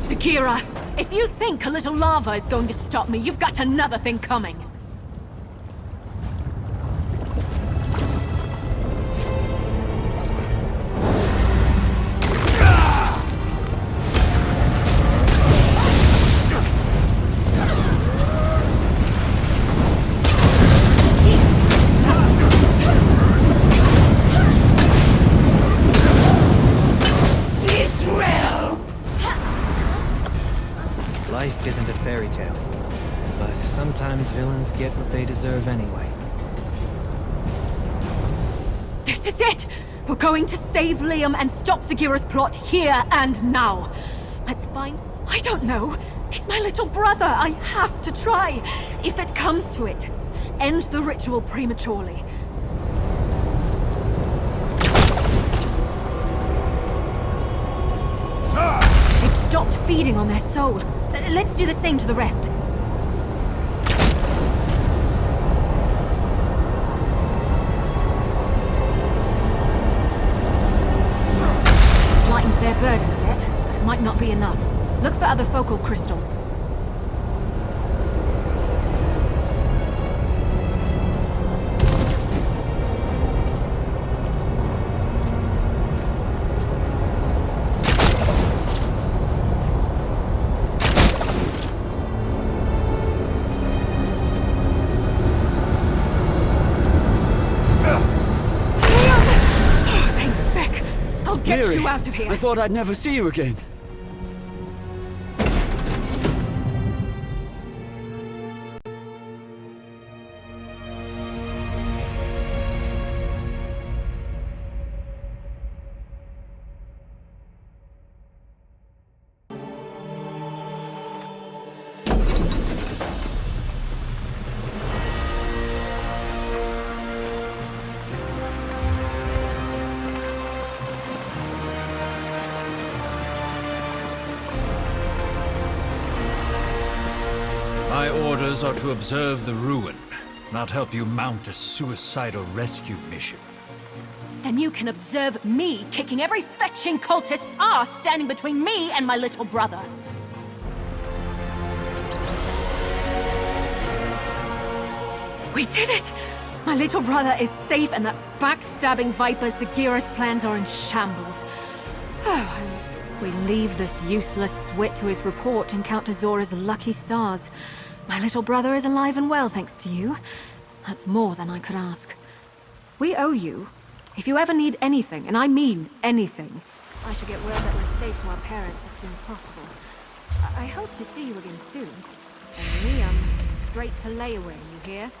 Zakira, if you think a little lava is going to stop me, you've got another thing coming. Life isn't a fairy tale, but sometimes villains get what they deserve anyway. This is it! We're going to save Liam and stop Sagira's plot here and now. Let's find... I don't know. He's my little brother. I have to try. If it comes to it. End the ritual prematurely. It stopped feeding on their soul. Let's do the same to the rest. Lightened their burden a bit, but it might not be enough. Look for other focal crystals. Get you out of here! I thought I'd never see you again. My orders are to observe the ruin, not help you mount a suicidal rescue mission. Then you can observe me kicking every fetching cultist's ass standing between me and my little brother. We did it! My little brother is safe, and that backstabbing viper Sagira's plans are in shambles. We leave this useless swit to his report and count Zora's lucky stars. My little brother is alive and well, thanks to you. That's more than I could ask. We owe you. If you ever need anything, and I mean anything, I should get word that we're safe to our parents as soon as possible. I hope to see you again soon. And me, I'm straight to layaway, you hear?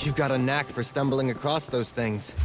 You've got a knack for stumbling across those things.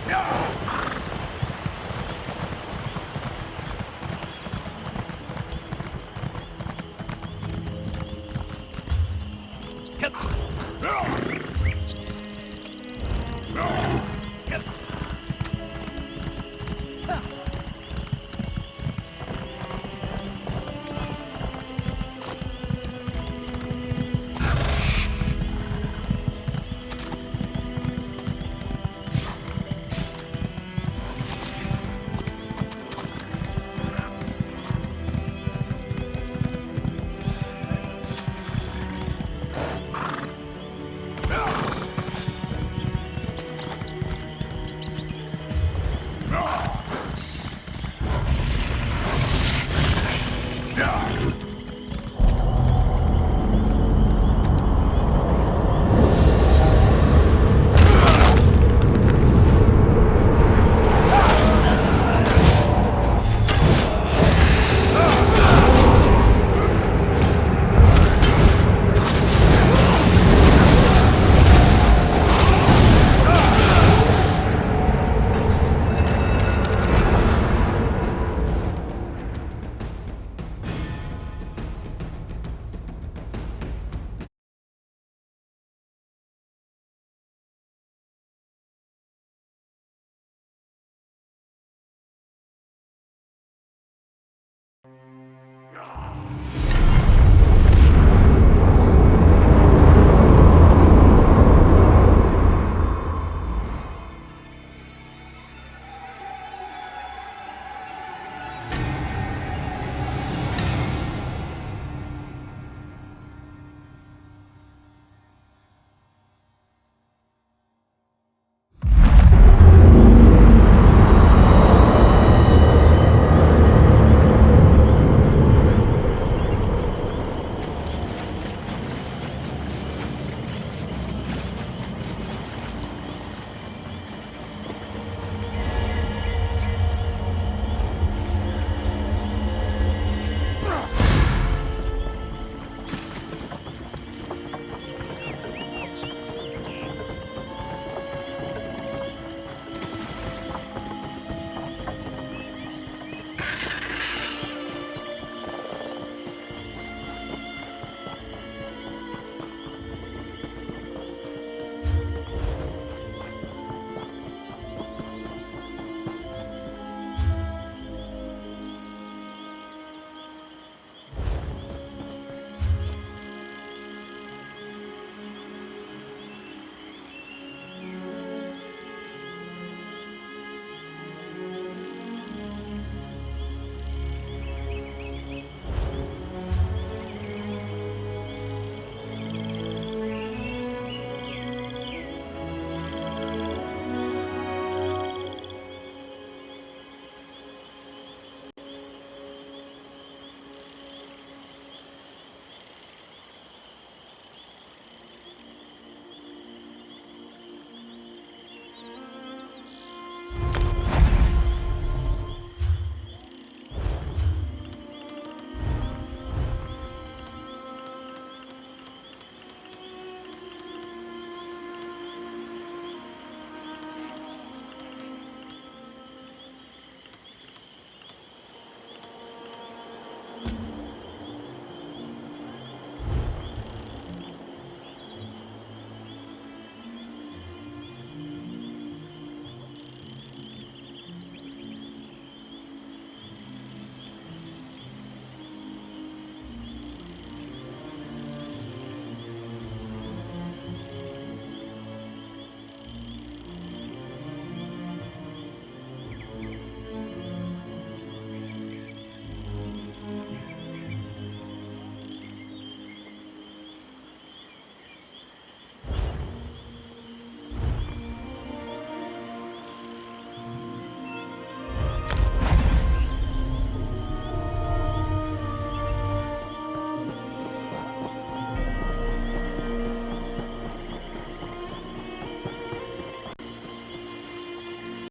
Yep.